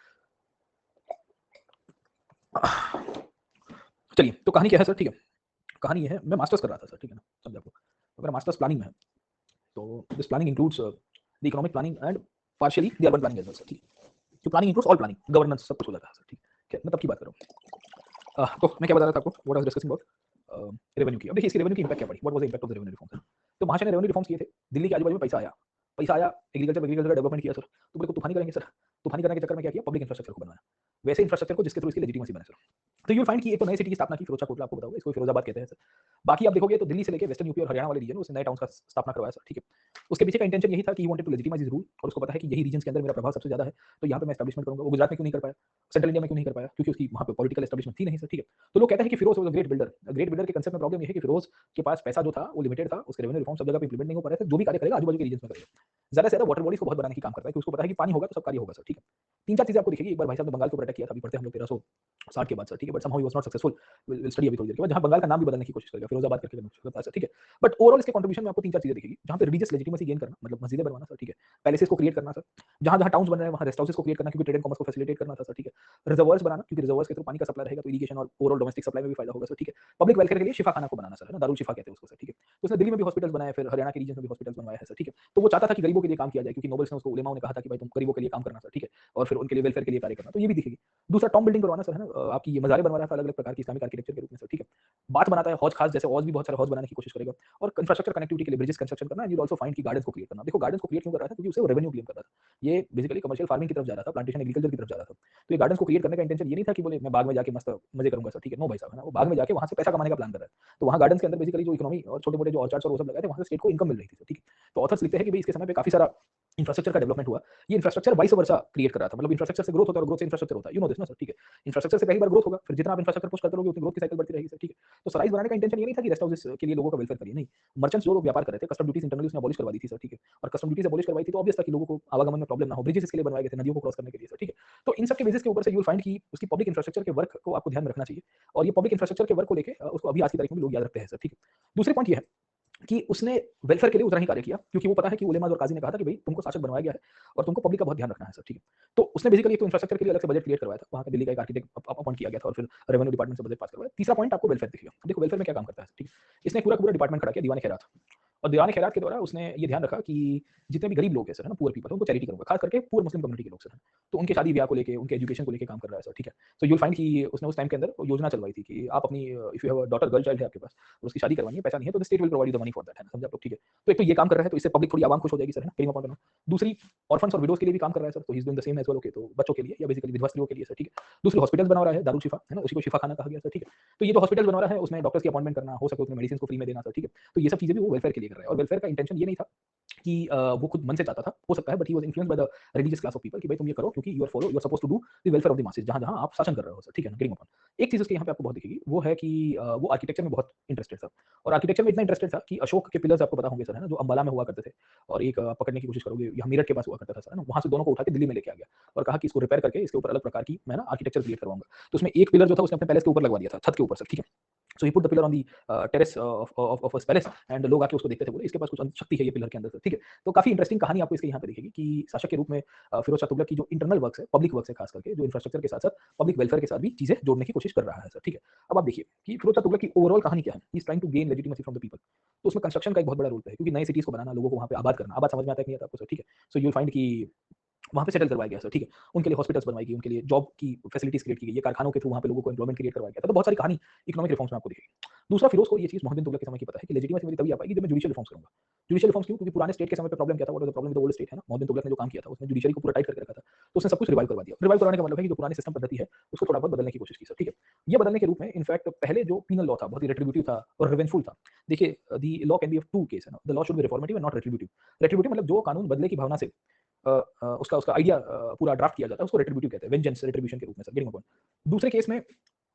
चलिए, तो कहानी क्या है सर, ठीक है? कहानी ये है, मैं मास्टर्स कर रहा था सर, ठीक है ना? समझे आप लोग? तो मेरा मास्टर्स प्लानिंग में है। तो this planning includes the economic planning and partially the urban planning as well sir, ठीक है? तो planning includes all planning, governance सब कुछ हो जाता है सर, ठीक है? मैं तब की बात कर रहा हूँ। तो मैं क्या बता रहा था आपको? What I was discussing about revenue की। अब देखिए इसकी रेवेन्यू की इम्पैक्ट क्या पड़ी? What was the impact of the revenue reforms? तो महाशय ने रेवेन्यू रिफॉर्म्स किए थे, दिल्ली के आजू-बाजू में पैसा आया। पैसा आया, एग्रीकल्चर का डेवलपमेंट किया सर। तो बोले को तूफानी करेंगे सर। तूफानी करने के चक्कर में क्या किया? पब्लिक इंफ्रास्ट्रक्चर को बनवाया। वैसे इंफ्रास्ट्रक्चर को जिसके थ्रू इसकी लेजिटिमेसी बने सर। तो यू विल फाइंड कि एक तो नई सिटी की स्थापना की, फिरोज शाह कोटला आपको बताऊंगा, इसको फिरोजाबाद कहते हैं सर। बाकी आप देखोगे तो दिल्ली से लेके वेस्टर्न यूपी और हरियाणा वाले रीजन उसने नए टाउन्स का स्थापना करवाया सर, ठीक है? उसके पीछे का इंटेंशन यही था कि he wanted to legitimize his rule और उसको पता है कि यही रीजन्स के अंदर मेरा प्रभाव सबसे ज्यादा है, तो यहाँ पे मैं एस्टैब्लिशमेंट करूंगा। वो गुजरात में क्यों नहीं कर पाया? सेंट्रल इंडिया में क्यों नहीं कर पाया? क्योंकि उसकी वहाँ पे पॉलिटिकल एस्टैब्लिशमेंट थी नहीं सर, ठीक है? तो लोग कहते हैं कि Firoz was a great builder. Great builder के कांसेप्ट में प्रॉब्लम ये है कि फिरोज के पास पैसा जो था वो लिमिटेड था, उसके रेवेन्यू रिफॉर्म सब जगह पे इंप्लीमेंट नहीं हो पा रहे थे। जो भी कार्य करेगा आजू-बाजू के रीजन्स में करेगा। ज़्यादा से ज़्यादा वाटर बॉडीज को बहुत बनाने की काम करता है कि उसको पता है कि पानी होगा तो सब कार्य होगा सर, ठीक है? 3-4 चीजें आपको दिखेगी। एक बार भाई साहब ने बंगाल के ऊपर अटैक किया था, अभी पढ़ते हैं हम लोग 60 के बाद सर, ठीक है, but somehow he was not successful. Will study अभी थोड़ी देर के बाद, जहां बंगाल का नाम भी बदलने की कोशिश करेगा, फिरोजाबाद करके करता है सर, ठीक है। बट ओवरऑल इसके कंट्रीब्यूशन में आपको 3-4 चीजें दिखेगी, जहां पे रिलीजियस लेजिटिमेसी गेन करना, मतलब मस्जिदें बनवाना सर, ठीक है, पैलेसेस को क्रिएट करना सर, जहां-जहां टाउन्स बन रहे हैं वहां रेस्ट हाउसेस को क्रिएट करना, क्योंकि ट्रेड एंड कॉमर्स को फैसिलिटेट करना था सर, ठीक है। रिजर्वॉयर्स बनाना, क्योंकि रिजर्वॉयर्स के थ्रू पानी का सप्लाई रहेगा तो इरिगेशन और ओवरऑल डोमेस्टिक सप्लाई में भी फायदा होगा सर, ठीक है। पब्लिक वेलफेयर के लिए शिफा खाना को बनाना सर, है ना, दारुल शिफा कहते हैं उसको सर, ठीक है। तो उसने दिल्ली में भी हॉस्पिटल्स बनाए, फिर हरियाणा के रीजन में भी हॉस्पिटल्स बनवाए हैं सर, ठीक है। तो वो चाहता था कि गरीबों के लिए काम किया जाए, क्योंकि नोबल्स ने उसको, उलेमाओं ने कहा था कि भाई तुम गरीबों के लिए काम करना सर, ठीक है, और फिर उनके लिए वेलफेयर के लिए कार्य करना, तो ये भी दिखेगी। दूसरा टॉम बिल्डिंग करवाना सर, है ना, आपकी ये मज़ारें बनवा रहा था अलग-अलग प्रकार की इस्लामिक आर्किटेक्चर के रूप में सर, ठीक है। बात बनाता है हौज खास, जैसे हौज भी बहुत सारे हौज बनाने की कोशिश करेगा, और इंफ्रास्ट्रक्चर कनेक्टिविटी के लिए ब्रिजेस कंस्ट्रक्शन करना, एंड यू आल्सो फाइंड कि गार्डन्स को क्रिएट करना। देखो गार्डन्स को क्रिएट क्यों कर रहा था, क्योंकि उसे वो रेवेन्यू क्लेम कर रहा था। ये बेसिकली कमर्शियल फार्मिंग की तरफ जा रहा था, प्लांटेशन एग्रीकल्चर की तरफ जा रहा था। तो ये गार्डन्स को क्रिएट करने का इंटेंशन ये नहीं था कि बोले मैं बाग में जाके मस्त मजे करूंगा सर, ठीक है, नो भाई साहब, है ना, वो बाग में जाके वहां से पैसा कमाने का प्लान कर रहा है। तो वहाँ गार्डन्स के अंदर बेसिकली जो इकोनॉमी और छोटे मोटे जो ऑर्चार्ड्स और वो सब लगाए थे, वहां से स्टेट को इनकम मिल रही थी सर, ठीक है। तो ऑथर्स लिखते हैं कि भाई इसके समय पे काफी सारा इंफ्रास्ट्रक्चर का डेवलपमेंट हुआ। ये इंफ्रास्ट्रक्चर वाइस वर्सा क्रिएट कर रहा था, मतलब इंफ्रास्ट्रक्चर से ग्रोथ होता है और ग्रोथ से इंफ्रास्ट्रक्चर होता है, यू नो दिस ना सर, ठीक है। इंफ्रास्ट्रक्चर से पहली बार ग्रोथ होगा, फिर जितना आप इंफ्रास्ट्रक्चर पुश करते रहोगे उतनी ग्रोथ की साइकिल बढ़ती रहेगी सर, ठीक है। तो सराइज बनाने का इंटेंशन ये नहीं था कि रेस्ट हाउसेस के लिए लोगों का वेलफेयर करिए, नहीं। मर्चेंट्स जो लोग व्यापार कर रहे थे, कस्टम ड्यूटीज इंटरनली उसने अबॉलिश करवा दी थी सर, ठीक है। और कस्टम ड्यूटीज अबॉलिश करवाई थी तो ऑब्वियस था कि लोगों को आवागमन में प्रॉब्लम ना हो, ब्रिजेस इसके लिए बनवाए गए थे नदियों को क्रॉस करने के लिए सर, ठीक है। तो इन सब के बेसिस के ऊपर से यू विल फाइंड कि उसकी पब्लिक इंफ्रास्ट्रक्चर के वर्क को आपको ध्यान में रखना चाहिए, और ये पब्लिक इंफ्रास्ट्रक्चर के वर्क को लेके उसको अभी आज की तारीख में भी लोग याद रखते हैं सर, ठीक है। दूसरी पॉइंट ये है कि उसने वेलफेयर के लिए उतना ही कार्य किया, क्योंकि वो पता है कि उलेमा और काजी ने कहा था कि भाई तुमको शासक बनवाया गया है और तुमको पब्लिक का बहुत ध्यान रखना है सर, ठीक है। तो उसने बेसिकली एक तो इंफ्रास्ट्रक्चर के लिए अलग से बजट क्रिएट करवाया था, वहां पे दिल्ली का एक आर्किटेक्ट अपॉइंट किया गया था और फिर रेवेन्यू डिपार्टमेंट से बजट पास करवाया। तीसरा पॉइंट आपको वेलफेयर दिखेगा। देखो वेलफेयर में क्या काम करता है, ठीक है। इसने पूरा पूरा डिपार्टमेंट खड़ा किया, दीवान खैरात। और दीवान खैरात के द्वारा उसने ये ध्यान रखा कि जितने भी गरीब लोग हैं सर, है ना, पुअर पीपल, उनको चैरिटी करूंगा, खास करके पुअर मुस्लिम कम्युनिटी के लोग सर, है ना। तो उनके शादी ब्याह को लेके, उनके एजुकेशन को लेके काम कर रहा है सर, ठीक है। सो यूल फाइंड कि उसने उस टाइम के अंदर योजना चलवाई थी कि आप अपनी, if you have a daughter, girl child है आपके पास, और उसकी शादी करवानी है, पैसा नहीं है, तो the state will provide you the money for that, है ना, समझा आप लोग, ठीक है। तो एक तो ये काम कर रहा है, तो इससे पब्लिक थोड़ी आवाम खुश हो जाएगी सर, है ना, कहीं पॉइंट बना। दूसरी ऑर्फन्स और विडोज के लिए भी काम कर रहा है सर, तो he is doing the same as well, okay, तो बच्चों के लिए या बेसिकली विधवा स्त्रियों के लिए सर, ठीक है। दूसरी हॉस्पिटल्स बना रहा है, दारुल शिफा, है ना, उसी को शिफा खाना कहा गया सर, ठीक है। तो ये जो हॉस्पिटल बना रहा है उसमें डॉक्टर्स की अपॉइंटमेंट करना, हो सके उतने मेडिसिन को फ्री में देना सर, ठीक है। तो ये सब चीजें भी वो वेलफेयर के लिए कर रहा है, और वेलफेयर का इंटेंशन ये नहीं था कि वो खुद मन से चाहता था, हो सकता है, but he was influenced by the religious class of people कि भाई तुम ये करो क्योंकि you are follow, you are supposed to do the welfare of the masses, जहां-जहां आप शासन कर रहे हो सर, ठीक है ना, ग्रीन अपॉन। एक चीज उसके यहाँ पे आपको बहुत दिखेगी, वो है कि वो आर्किटेक्चर में बहुत इंटरेस्टेड था, और आर्किटेक्चर में इतना इंटरेस्टेड था कि अशोक के पिलर्स आपको पता होंगे सर, है ना, जो अंबाला में हुआ करते थे, और एक आप पकड़ने की कोशिश करोगे, यहाँ मेरठ के पास हुआ करता था सर, है ना, वहां से दोनों को उठा के दिल्ली में लेके आ गया और कहा कि इसको रिपेयर करके इसके ऊपर अलग प्रकार की मैं ना आर्किटेक्चर क्रिएट करवाऊंगा। तो उसमें एक पिलर जो था उसने अपने पैलेस के ऊपर लगवा दिया था, छत के ऊपर सर, ठीक है। So he put the pillar on the terrace of his palace, and लोग आके उसको देखते थे, बोले इसके पास कुछ शक्ति है ये पिलर के अंदर सर, ठीक है। तो काफी इंटरेस्टिंग कहानी आपको इसके यहाँ पे दिखेगी कि शासक के रूप में फिरोज शाह तुगलक की जो इंटरनल वर्क्स है, पब्लिक वर्क्स है, खास करके जो इंफ्रास्ट्रक्चर के साथ साथ पब्लिक वेलफेयर के साथ भी चीजें जोड़ने की कोशिश कर रहा है सर, ठीक है। अब आप देखिए कि फिरोज शाह तुगलक की ओवरऑल कहानी क्या है, he is trying to gain legitimacy from the people. तो उसमें कंस्ट्रक्शन का एक बहुत बड़ा रोल है, क्योंकि नए सिटीज को बनाना, लोगों को वहाँ पे आबाद करना, आबाद समझ में आता है कि नहीं आता आपको सर, ठीक है। सो यू विल फाइंड कि वहाँ पे सेटल करवाया गया सर, ठीक है। उनके लिए हॉस्पिटल्स बनवाई गई, उनके लिए जॉब की फैसिलिटीज क्रिएट की गई, ये कारखानों के थ्रू वहाँ पे लोगों को एम्प्लॉयमेंट क्रिएट करवाया गया था। तो बहुत सारी कहानी इकोनॉमिक रिफॉर्म्स में आपको दिखेगी। दूसरा, फिरोज को ये चीज़ मोहम्मद बिन तुगलक के समय की पता है कि लेजिटिमेसी मेरी तभी आ पाएगी जब मैं जुडिशियल रिफॉर्म्स करूंगा। जुडिशियल रिफॉर्म्स क्यों? क्योंकि पुराने स्टेट के समय पे प्रॉब्लम क्या था, what was the problem with the old state, है ना। मोहम्मद बिन तुगलक ने जो काम किया था उसने जुडिशरी को पूरा टाइट करके रखा था, तो उसने सब कुछ रिवाइव करवा दिया। रिवाइव करवाने का मतलब है कि जो पुरानी सिस्टम पद्धति है उसको थोड़ा बहुत बदलने की कोशिश की सर, ठीक है। ये बदलने के रूप में इनफैक्ट पहले जो पीनल लॉ था बहुत ही रेट्रिब्यूटिव था और रिवेंजफुल था। देखिए the law can be of two case, है ना, the law should be reformative and not retributive. Retributive मतलब जो कानून बदले की भावना से उसका उसका आइडिया पूरा ड्राफ्ट किया जाता है उसको रेट्रिब्यूटिव कहते हैं, वेंजेंस रिट्रिब्यूशन के रूप में सर, गेटिंग अपॉन। दूसरे केस में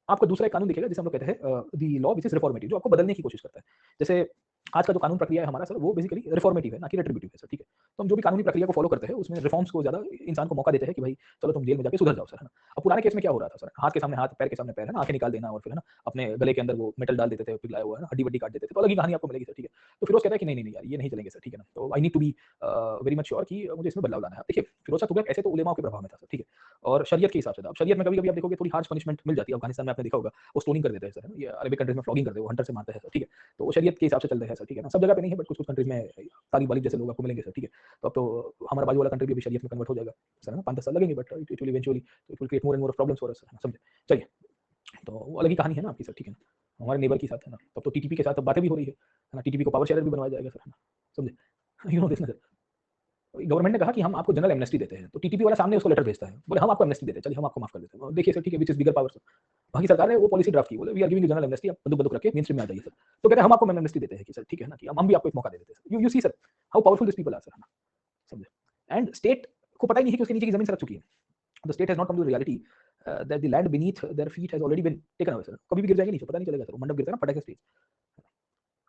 आपको दूसरा एक कानून दिखेगा जिसे हम लोग कहते हैं the law which is reformative, जो आपको बदलने की कोशिश करता है। जैसे आज का जो कानून प्रक्रिया है हमारा सर, वो बेसिकली रिफॉर्मेटिव है, ना कि रेट्रिब्यूटिव है सर, ठीक है। तो हम जो भी कानूनी प्रक्रिया को फॉलो करते हैं उसमें रिफॉर्म्स को ज्यादा इंसान को मौका देते हैं कि भाई चलो तुम जेल में जाके सुधर जाओ सर, है ना। अब पुराने केस में क्या हो रहा था सर, हाथ के सामने हाथ, पैर के सामने पैर, है ना, आंखें निकाल देना और फिर है ना अपने गले के अंदर वो मेटल डाल देते थे पिघलाया हुआ, है ना, हड्डी वड्डी काट देते थे, तो अलग ही कहानी आपको मिलेगी सर, ठीक है। तो फिरोज कहता है कि नहीं नहीं नहीं यार, ये नहीं चलेंगे सर, ठीक है ना। तो I need to be very much sure कि मुझे इसमें बदलाव लाना है। देखिए फिरोज शाह तुगलक ऐसे तो उलेमाओं के प्रभाव में था सर, ठीक है, और शरीयत के हिसाब से था। अब शरीयत में कभी कभी आप देखोगे थोड़ी हार्श पनिशमेंट मिल जाती है, अफगानिस्तान में आपने देखा होगा वो स्टोनिंग कर देते हैं सर, है ना, ये अरबिक कंट्रीज में फ्लॉगिंग करते हैं, वो हंटर से मारते हैं सर, ठीक है। तो वो शरीयत के हिसाब से चल रहे हैं सर, ठीक है ना। सब जगह पे नहीं है बट कुछ कुछ कंट्रीज में तालिब वालिब जैसे लोग आपको मिलेंगे सर, ठीक है। तो अब तो हमारा बाजू वाला कंट्री भी अभी शरीयत में कन्वर्ट हो जाएगा सर, है ना, 5-10 साल लगेंगे but it will eventually, it will create more and more problems for us, समझे। चलिए, तो वो अलग ही कहानी है ना आपकी सर, ठीक है ना, हमारे नेबर के साथ, है ना। तब तो टीटीपी के साथ बातें भी हो रही है ना, टीटीपी को पावर शेयर भी बनवाया जाएगा सर, है ना, समझे। यू नो दिस ना सर। गवर्नमेंट ने कहा कि हम आपको जनरल एमनेस्टी देते हैं, तो टीटीपी वाला सामने उसको लेटर भेजता है, बोले हम आपको एमनेस्टी देते हैं, चलिए हम आपको माफ कर देते हैं। देखिए सर, ठीक है, which is bigger power sir. बाकी सरकार ने वो पॉलिसी ड्राफ्ट की, बोले we are giving you general amnesty, आप बंदूक बंदूक रख के मेन स्ट्रीम में आ जाइए सर। तो कहते हैं हम आपको एमनेस्टी देते हैं कि सर ठीक है ना, कि हम भी आपको एक मौका दे देते हैं। You see sir how powerful this people are sir, है ना, समझे। एंड स्टेट को पता ही नहीं है कि उसके नीचे की जमीन सरक चुकी है। The state has not come to the reality that the land beneath their feet has already been taken away sir. कभी भी गिर जाएगी नीचे, पता नहीं चलेगा सर, वो मंडप गिरता है ना, फटक से स्टेज।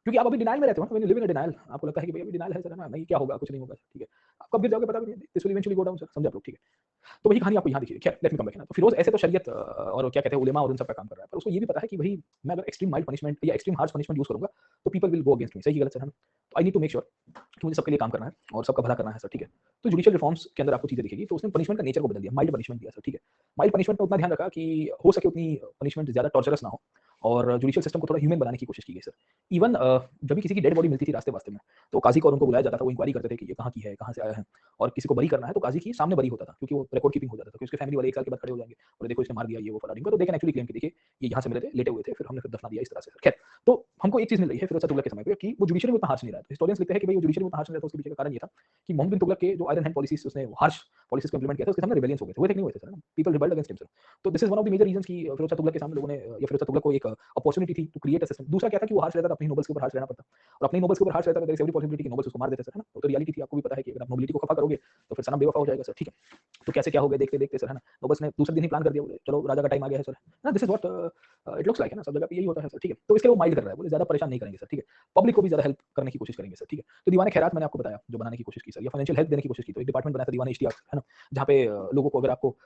क्योंकि आप अभी डिनाइल में रहते हो ना, when you live in a denial, आपको लगता है कि भई अभी डिनाइल है सर, है ना? नहीं क्या होगा, कुछ नहीं होगा, ठीक है। आप कब गिर जाओगे पता भी नहीं, this will eventually go down sir, समझे आप लोग, ठीक है। तो वही कहानी आपको यहाँ दिखी। खैर लेट मी कम बैक ना। तो फिरोज ऐसे तो शरीयत और क्या कहते हैं उलेमा और उन सब पे काम कर रहा है, पर उसको ये भी पता है कि भाई मैं अगर एक्सट्रीम माइल्ड पनिशमेंट या एक्सट्रीम हार्श पनिशमेंट यूज करूंगा तो people will go against me. सही कि गलत सर, है ना? तो I need to make sure कि मुझे सबके लिए काम करना है और सबका भला करना है सर, ठीक है। तो जुडिशियल रिफॉर्म्स के अंदर आपको चीजें दिखेगी। तो उसने पनिशमेंट का नेचर को बदल दिया, माइल्ड पनिशमेंट दिया सर, ठीक है। माइल्ड पनिशमेंट में उतना ध्यान रखा कि हो सके उतनी पनिशमेंट ज्यादा टॉर्चरस ना हो, और जुडिशियल सिस्टम को थोड़ा ह्यूमन बनाने की कोशिश की गई सर। इवन जब भी किसी की डेड बॉडी मिलती थी रास्ते वास्ते में, तो काजी को और उनको बुलाया जाता था, वो इंक्वायरी करते थे कि ये कहाँ की है, कहाँ से आया है, और किसी को बरी करना है तो काजी की सामने बरी होता था, क्योंकि वो रिकॉर्ड कीपिंग हो जाता था, क्योंकि उसके फैमिली वाले एक साल के बाद खड़े हो जाएंगे और देखो इसने मार दिया ये वो फला ढिमका, तो दे कैन एक्चुअली क्लेम कि देखिए ये यहाँ से मिले थे, लेटे हुए थे, फिर हमने फिर दफना दिया इस तरह से। खैर, तो हमको एक चीज मिल रही है फिरोज शाह तुगलक के समय पे कि वो जुडिशियरी में उतना हार्श नहीं रहा। तो हिस्टोरियंस लिखते हैं कि भाई वो जुडिशियरी में उतना हार्श नहीं रहा था, उसके पीछे का कारण ये था कि मोहम्मद बिन तुगलक के जो आयरन हैंड पॉलिसीज उसने हार्श पॉलिसीज को इंप्लीमेंट किया था, उसके सामने रिबेलियंस हो गए थे, हुए थे कि नहीं हुए थे sir? People rebelled against him sir. तो this is one of the major reasons कि फिरोज शाह तुगलक के सामने लोगों ने या फिरोज शाह तुगलक को एक अपॉर्चुनिटी थी टू क्रिएट अ सिस्टम। दूसरा क्या था कि वो हार्श रहता था, अपनी नोबल्स के ऊपर हार्श रहना पड़ता, और अपनी नोबल्स के ऊपर हार्श रहता था, देयर इज एवरी पॉसिबिलिटी कि नोबल्स उसको मार देते सर, है ना? तो रियलिटी थी, आपको भी पता है कि अगर आप नोबिलिटी को खफा करोगे तो फिर सनम बेवफा हो जाएगा सर, ठीक है। तो कैसे क्या हो गया देखते देखते सर, है ना? नोबल्स ने दूसरे दिन ही प्लान कर दिया, बोले चलो राजा का टाइम आ गया है सर, ना this is what it looks like, है ना? सब जगह पे यही होता है सर, ठीक है। तो इसके लिए वो माइल्ड कर रहा है, बोले ज्यादा परेशान नहीं करेंगे सर, ठीक है। पब्लिक को भी ज्यादा हेल्प करने की कोशिश करेंगे सर, ठीक है। तो दीवान खैरात मैंने आपको बताया जो बनाने की कोशिश की सर, या फाइनेंशियल हेल्प देने की कोशिश की, तो एक डिपार्टमेंट बनाया था दीवान इश्तियाक, है ना? जहाँ पे लोगों को अगर आपको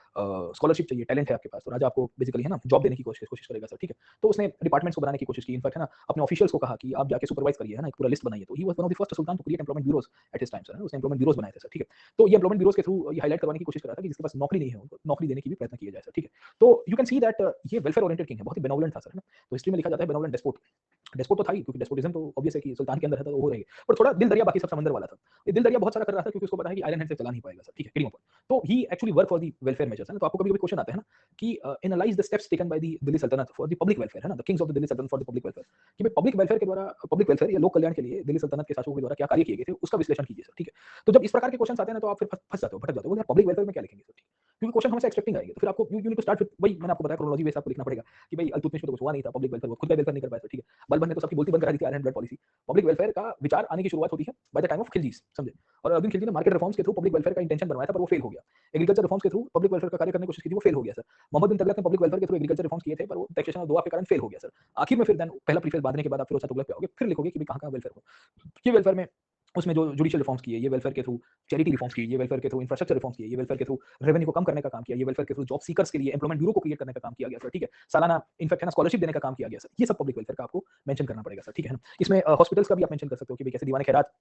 स्कॉलरशिप चाहिए, टैलेंट है आपके पास, तो राजा आपको बेसिकली, है ना, जॉब देने की कोशिश कोशिश करेगा सर, ठीक है। तो उसने डिपार्टमेंट्स को बनाने की कोशिश की, इनफैक्ट, है ना, अपने ऑफिशियल्स को कहा कि आप जाके सुपरवाइज करिए, है ना, एक पूरा लिस्ट बनाइए। तो he was one of the first sultan to create employment bureaus at his time sir, है ना? उसने एम्प्लॉयमेंट ब्यूरोज बनाए थे सर, ठीक है। तो ये एम्प्लॉयमेंट ब्यूरोज के थ्रू ये हाईलाइट करवाने की कोशिश कर रहा था कि जिसके पास नौकरी नहीं है उनको नौकरी देने की भी प्रयत्न किया जाए सर, ठीक है। तो यू कैन सी दैट ये वेलफेयर ओरिएंटेड किंग है, बहुत ही बेनोवलेंट था सर, है ना? तो हिस्ट्री में लिखा जाता है बेनोवलेंट डेस्पोट। डेस्पोट तो था ही, क्योंकि डेस्पोटिज्म तो ऑब्वियस है कि सुल्तान के अंदर है, तो वो रहेगी, पर थोड़ा दिल दरिया बाकी सब समंदर वाला था। ये दिल दरिया बहुत सारा कर रहा था क्योंकि उसको पता है कि आयरन हैंड से चला नहीं पाएगा सर, ठीक है, हिडियों पर। तो he actually work for the welfare measures, है ना? तो आपको कभी-कभी क्वेश्चन आता है ना कि analyse the steps taken by the Delhi सल्तनत फॉर द पब्लिक वेलफेयर, है ना? The Kings of the Delhi सल्तनत फॉर द पब्लिक वेलफेयर, कि भाई पब्लिक वेलफेयर के द्वारा, पब्लिक वेलफेयर या लोक कल्याण के लिए दिल्ली सल्तनत के शासकों के द्वारा क्या कार्य किए गए थे, उसका विश्लेषण कीजिए सर, ठीक है। तो जब इस प्रकार के क्वेश्चन आते हैं ना, तो आप फिर फंस जाते हो, भटक जाते हो, यार पब्लिक वेलफेयर में क्या लिखेंगे सर, ठीक है। क्योंकि क्वेश्चन हमेशा एक्सपेक्टिंग आएंगे, तो फिर आपको you need to start with, वही मैंने आपको बताया, क्रोनोलॉजी बेस आपको लिखना पड़ेगा कि भाई अल्तुतमिश में तो कुछ हुआ नहीं था, पब्लिक वेलफेयर वो खुद का वेलफेयर नहीं कर पाया सर, ठीक है। बलबन ने तो सबकी बोलती बंद करा दी थी, iron blood policy. Public welfare का विचार आने की शुरुआत होती है bye the time of Khilji's, समझे? और अरविंद खिलजी ने मार्केट रिफॉर्म्स के थ्रू पब्लिक वेलफेयर का इंटेंशन बनवाया था, पर वो फेल हो गया। एग्रीकल्चर रिफॉर्म्स के थ्रू पब्लिक वेलफेयर का कार्य करने की कोशिश की थी, वो फेल हो गया सर। मोहम्मद बिन तुगलक ने पब्लिक वेलफेयर के थ्रू एग्रीकल्चर रिफॉर्म्स किए थे, पर वो टैक्सेशन और दुआ के कारण फेल हो गया सर। आखिर में फिर देन पहला प्रीफेस बांधने के बाद आप फिर उस तुगलक पे आओगे, फिर लिखोगे कि भाई कहाँ-कहाँ वेलफेयर हो। ये वेलफेयर में उसमें जो जुडिशियल रिफॉर्म्स किए, ये वेलफेयर के थ्रू चैरिटी रिफॉर्म्स किए, ये वेलफेयर के थ्रू इंफ्रास्ट्रक्चर रिफॉर्म्स किए, ये वेलफेयर के थ्रू रेवेन्यू को कम करने का काम किया, ये वेलफेयर के थ्रू जॉब सीकर्स के लिए एम्प्लॉयमेंट ब्यूरो को क्रिएट करने का काम किया गया सर, ठीक है। सालाना इनफैक्ट, है ना, स्कॉलरशिप देने का काम किया गया सर। ये सब पब्लिक वेलफेयर का आपको मेंशन करना पड़ेगा सर, ठीक है ना। इसमें हॉस्पिटल्स का भी आप मेंशन कर सकते हो कि भाई कैसे दीवान खैरात,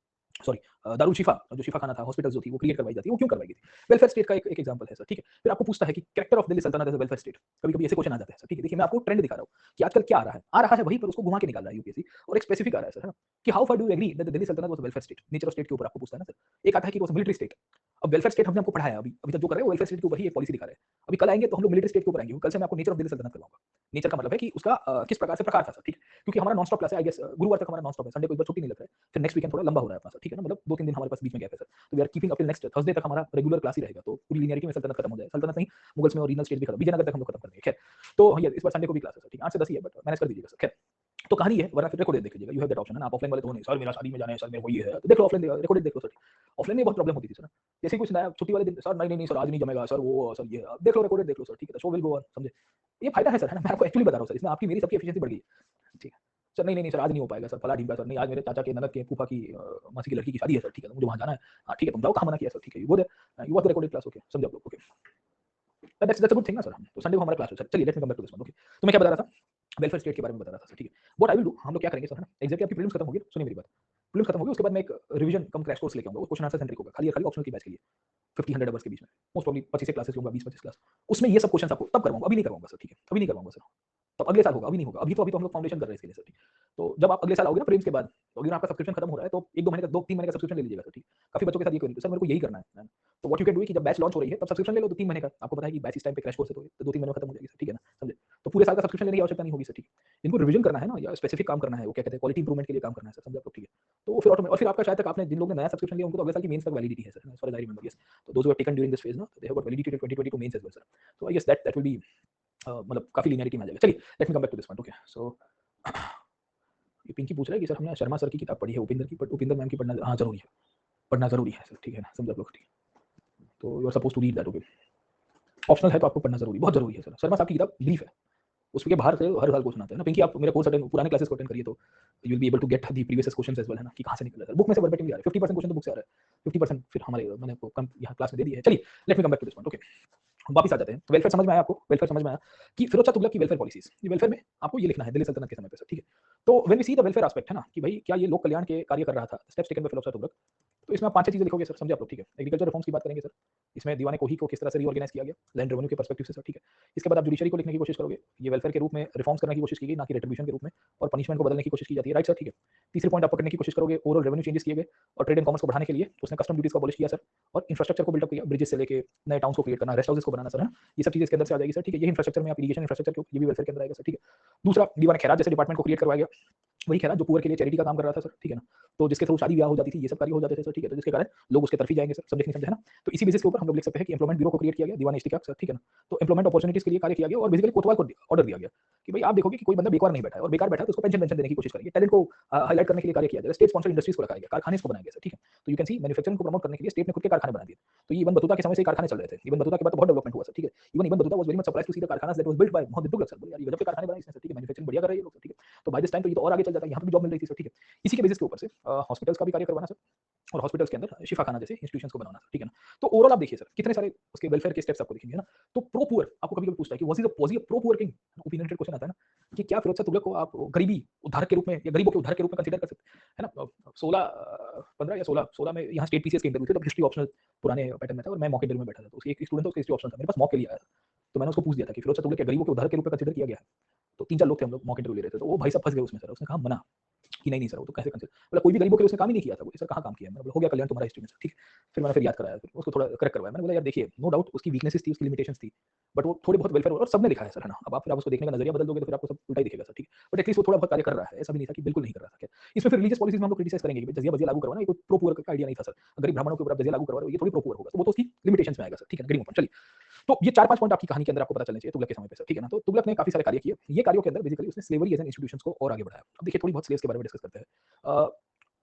सॉरी, दारुल शिफा, जो शिफा खाना था, हॉस्पिटल्स जो थी वो क्रिएट करवाई जाती है, वो क्यों करवाई गई थी? वेलफेयर स्टेट का एक एग्जांपल है सर, ठीक है। फिर आपको पूछता है कि कैरेक्टर ऑफ दिल्ली सल्तनत एज अ वेलफेयर स्टेट, कभी-कभी ऐसे क्वेश्चन आ जाते हैं सर, ठीक है। देखिए मैं आपको ट्रेंड दिखा रहा हूँ कि आजकल क्या आ रहा है वही, पर उसको घुमा के निकाल रहा है यूपीएससी, और एक स्पेसिफिक आ रहा है सर, है ना, कि how far do you agree that the Delhi सल्तनत was a welfare state? Nature of state के ऊपर आपको पूछता है ना सर। एक आता है कि वो मिलिट्री स्टेट। अब वेलफेयर स्टेट हमने आपको पढ़ाया, अभी अभी तक जो कर रहे हैं वो वेलफेयर स्टेट के ऊपर ही एक पॉलिसी दिखा रहे हैं। अभी कल आएंगे तो हम लोग मिलिट्री स्टेट के ऊपर आएंगे, कल से मैं आपको नेचर ऑफ दिल्ली सल्तनत करवाऊंगा। नेचर का मतलब है कि उसका किस प्रकार से प्रकार था सर, ठीक है। क्योंकि हमारा नॉन स्टॉप क्लास है, आई गेस गुरुवार तक हमारा नॉन स्टॉप है, संडे को एक बार छुट्टी नहीं लगता है, फिर नेक्स्ट वीकेंड थोड़ा लंबा हो रहा है अपना सर, ठीक है ना, मतलब 2-3 दिन हमारे पास बीच में गैप है सर। तो we are keeping up till next Thursday तक हमारा रेगुलर क्लास ही रहेगा, तो पूरी लिनियरिटी में सल्तनत खत्म हो जाए, सल्तनत नहीं, मुगल्स में ओरिजिनल स्टेट भी खत्म, विजयनगर तक हम लोग खत्म कर देंगे। खैर, तो ये इस बार संडे को भी क्लास है सर, ठीक है, 8 से 10 ही है, बट मैनेज कर दीजिएगा सर। खैर, तो कहानी है, वरना फिर रिकॉर्डेड देख लीजिएगा, यू हैव दैट ऑप्शन, है ना। आप ऑफलाइन वाले तो हो नहीं, सर मेरा शादी में जाना है, सर मेरे को ये है, तो देख लो ऑफलाइन, रिकॉर्डेड देख लो सर। ऑफलाइन में बहुत प्रॉब्लम होती थी सर, जैसे ही कुछ नया छुट्टी वाले दिन, सर नहीं नहीं नहीं सर आज नहीं जमेगा सर, वो सर ये देख लो, रिकॉर्डेड देख लो सर, ठीक है, शो विल गो ऑन, समझे? ये फायदा है सर, है ना, मैं आपको एक्चुअली बता रहा हूँ सर, इसमें आपकी मेरी सबकी एफिशिएंसी बढ़ गई है, ठीक है। सर नहीं नहीं नहीं सर आज नहीं हो पाएगा सर, फला ढीमका सर, नहीं आज मेरे चाचा के ननद के फूफा की मासी की लड़की की शादी है सर, ठीक है, तो मुझे वहाँ जाना है। हाँ ठीक है, तुम जाओ, कहाँ मना किया सर, ठीक है, you go there, you watch the recorded class, okay, समझे आप लोग, okay. That's a good thing ना सर। तो संडे को हमारा क्लास है सर। चलिए let's me come back to this one, okay. तो मैं क्या बता रहा था, वेलफेयर स्टेट के बारे में बता रहा था सर, ठीक है। व्हाट आई विल डू, हम लोग क्या करेंगे सर, है ना, एग्जैक्टली आपकी प्रीलिम्स खत्म होगी, सुनिए मेरी बात। प्रीलिम्स खत्म होगी, उसके बाद मैं एक रिवीजन कम क्रैश कोर्स लेके आऊंगा, वो क्वेश्चन आंसर सेंट्रिक होगा, खाली खाली ऑप्शनल की बैच के लिए, 50-100 आवर्स के बीच में, मोस्ट प्रॉब्ली 25 क्लासेस लूंगा, 20-25 क्लास। उसमें ये सब क्वेश्चन आपको तब करवाऊंगा, अभी नहीं करवाऊंगा सर, ठीक है, अभी नहीं करवाऊंगा सर, तब अगले साल होगा, अभी नहीं होगा। अभी तो हम लोग फाउंडेशन कर रहे हैं इसके लिए सर, ठीक। तो जब आप अगले साल आओगे ना प्रीलिम्स के बाद, तो अगर आपका सब्सक्रिप्शन खत्म हो रहा है, तो 1-2 महीने का, 2-3 महीने का सब्सक्रिप्शन ले लीजिएगा सर, ठीक। काफी बच्चों के साथ ये क्वेरी, सर मेरे को यही करना है। तो व्हाट यू कैन डू कि जब बैच लॉन्च हो रही है तब सब्सक्रिप्शन ले लो, तो 3 महीने का, आपको पता है कि बैच इस टाइम पे क्रैश कोर्स है, तो 2-3 महीने में खत्म हो जाएगी सर, ठीक है ना, समझे? तो पूरे साल का सब्सक्रिप्शन लेने की आवश्यकता नहीं होगी सर, ठीक है। इनको रिवीजन करना है ना, या स्पेसिफिक काम करना है, वो क्या कहते हैं, क्वालिटी इंप्रूवमेंट के लिए काम करना है सर, समझे आप लोग, ठीक है। तो फिर ऑटोमेटिक, और फिर आपका शायद तक आपने जिन लोगों ने नया सब्सक्रिप्शन लिया उनको तो अगले साल की मेंस तक वैलिडिटी है sir, as far as I remember, yes. तो those who have taken during this phase ना, they have got validity till 2022 mains as well sir. तो I guess that will be मतलब काफी लिनियरिटी में आ जाएगा। चलिए let me come back to this point, okay. So ये पिंकी पूछ रहा है कि सर हमने शर्मा सर की किताब पढ़ी है, उपिंदर की, बट उपिंदर मैम की पढ़ना, हाँ जरूरी है, पढ़ना जरूरी है सर, ठीक है ना, समझ आप लोग, ठीक है। तो you are suppose to read that, okay. Optional है तो आपको पढ़ना जरूरी, बहुत जरूरी है सर। शर्मा साहब की किताब ब्रीफ है, उसके बाहर से हर साल क्वेश्चन आते हैं ना। पिंकी आप मेरे कोर्स अटेंड पुराने क्लासेस को अटेंड करिए तो you will be able to get the previous questions as well, है ना, कि कहां से निकल रहा है बुक में से वर्बेटिम आ रहा है। 50% क्वेश्चन तो बुक से आ रहा है, 50% फिर हमारे मैंने आपको कम यहाँ क्लास में दे दिया है। चलिए let me come back to this point. Okay, हम वापस आ जाते हैं। तो वेलफेयर समझ में आया आपको? वेलफेयर समझ में आया कि फिरोज शाह तुगलक की वेलफेयर पॉलिसीज, ये वेलफेयर में आपको ये लिखना है दिल्ली सल्तनत के समय पे सर, ठीक है। तो when we see the welfare aspect, है ना, कि भाई क्या ये लोक कल्याण के कार्य कर रहा था, steps taken by Firoz Shah Tughlaq, तो इसमें आप 5-6 चीजें लिखोगे सर, समझे आप लोग, ठीक है। एग्रीकल्चर रिफॉर्म्स की बात करेंगे सर, इसमें दीवाने कोही को किस तरह से रीऑर्गेनाइज किया गया लैंड रेवेन्यू के पर्सपेक्टिव से सर, ठीक है। इसके बाद आप जुडिशरी को लिखने की कोशिश करोगे, ये वेलफेयर के रूप में रिफॉर्म्स करने की कोशिश की गई, ना कि रिट्रीब्यूशन के रूप में, और पनिशमेंट को बदलने की कोशिश की जाती है, राइट सर, ठीक है। तीसरे पॉइंट आप पकड़ने की कोशिश करोगे, ओवरऑल रेवेन्यू चेंजेस किए गए और ट्रेड एंड कॉमर्स को बढ़ाने के लिए उसने कस्टम ड्यूटीज को अबॉलिश किया सर, और इंफ्रास्ट्रक्चर को बिल्डअप किया, ब्रिजेस से लेके नए टाउन्स को क्रिएट करना, रेस्ट हाउसेस को बनाना सर, है ना, ये सब चीजें इसके अंदर से आ जाएगी सर, ठीक है। ये इंफ्रास्ट्रक्चर में आप इरिगेशन इंफ्रास्ट्रक्चर को, ये भी वेलफेयर के अंदर आएगा सर, ठीक है। दूसरा, दीवान खैरात जैसे डिपार्टमेंट को क्रिएट करवाया गया, वही खैरात जो पुअर के लिए चैरिटी का काम कर रहा था सर, ठीक है ना। तो जिसके थ्रू शादी ब्याह हो जाती थी, ये सब कार्य हो जाते थे सर, ठीक है। तो जिसके कारण लोग उसके तरफ ही जाएंगे सर, समझे नहीं समझे, है ना। तो इसी बेसिस के ऊपर हम लोग लिख सकते हैं कि एम्प्लॉयमेंट ब्यूरो को क्रिएट किया गया, दीवान इश्तिकाक सर, ठीक है ना। तो एम्प्लॉयमेंट अपॉर्चुनिटीज के लिए कार्य किया गया और बेसिकली कोतवाल को ऑर्डर दिया गया कि भाई आप देखोगे कि कोई बंदा बेकार नहीं बैठा है, और बेकार बैठा है तो उसको पेंशन देने की कोशिश करिए, टैलेंट को हाईलाइट करने के लिए कार्य किया जाएगा, स्टेट स्पॉन्सर्ड इंडस्ट्रीज को रखा गया, कारखाने को बनाया गया सर, ठीक है। तो यू कैन सी मैन्युफैक्चरिंग को प्रमोट करने के लिए स्टेट ने खुद के कारखाने बना दिए। तो ये इवन बतूता के समय से कारखाने चल रहे थे, इवन बतूता के बाद तो बहुत डेवलपमेंट हुआ सर, ठीक है। Even Battuta was very much surprised to see the karkhanas that was built by Mohammad Tughlaq sir, यार ये गजब के कारखाने बनाए इसने सर, ठीक है, मैन्युफैक्चरिंग बढ़िया कर रहे हैं ये लोग सर, ठीक है। तो बाय दिस टाइम तो ये तो और आगे चल जाता है, यहाँ पे भी जॉब मिल रही थी सर, ठीक है। इसी के बेसिस के ऊपर से हॉस्पिटल्स का भी कार्य करवाना सर, और हॉस्पिटल्स के अंदर शिफा खाना जैसे इंस्टीट्यूशंस को बनाना, ठीक है ना। तो ओवरऑल आप देखिए सर कितने सारे उसके वेलफेयर के स्टेप्स आपको दिखेंगे, है ना। तो प्रो पुअर आपको कभी-कभी पूछता है कि was he a pro poor king, opinionated question आता है ना, कि क्या फिरोज शाह तुगलक को आप गरीबी उद्धार के रूप में या गरीबों के उद्धार के रूप में कंसीडर कर सकते हैं, है ना। 15 या 16 में यहाँ स्टेट पीसीएस के इंटरव्यू थे, तब हिस्ट्री ऑप्शनल पुराने पैटर्न में था और मैं मॉक इंटरव्यू में बैठा था, तो उसके एक स्टूडेंट था, उसका हिस्ट्री ऑप्शनल था, मेरे पास मॉक के लिए आया था। तो मैंने उसको पूछ दिया था कि फिरोज शाह तुगलक क्या गरीबों के उद्धार के रूप में कंसीडर किया गया है। तो 3-4 लोग थे, हम लोग मॉक इंटरव्यू ले रहे थे, तो वो भाई साहब फंस गए उसमें सर, उसने कहा मना कि नहीं सर वो तो कैसे कंसिडर, मतलब कोई भी गरीबों के लिए उसने काम ही नहीं किया था। बोले सर कहाँ काम किया है, मतलब हो गया कल्याण तुम्हारा हिस्ट्री में सर, ठीक है। फिर मैंने याद कराया, फिर उसको थोड़ा करेक्ट करवाया। मैंने बोला यार देखिए नो डाउट उसकी वीकनेसेस थी, उसकी लिमिटेशंस थी, बट वो थोड़ी बहुत वेलफेयर और सबने लिखा है सर, है ना। अब आप फिर आप उसको देखने का नजरिया बदल दोगे तो फिर आपको सब उल्टा ही दिखेगा सर, ठीक है। बट एटलीस्ट वो थोड़ा बहुत कार्य कर रहा है, ऐसा भी नहीं था कि बिल्कुल नहीं कर रहा था। इसमें फिर रिलीजियस पॉलिसीज में हम लोग क्रिटिसाइज करेंगे कि जजिया बजिया लागू करवाना, ये कोई प्रो पुअर का आइडिया नहीं था सर। गरीब ब्राह्मणों के ऊपर जजिया लागू करवा रहे हो, ये थोड़ी प्रो पुअर होगा, तो वो तो उसकी लिमिटेशंस में आएगा सर, ठीक है, गरीबों पर। चलिए तो ये 4-5 पॉइंट आपकी कहानी के अंदर आपको पता चलने चाहिए तुगलक के समय पे सर, ठीक है ना। तो तुगलक ने काफी सारे कार्य किए, ये कार्यों के अंदर बेसिकली उसने स्लेवरी एज एन इंस्टीट्यूशंस को और आगे बढ़ाया। अब देखिए थोड़ी बहुत स्लेव्स के बारे में डिस्कस करते हैं।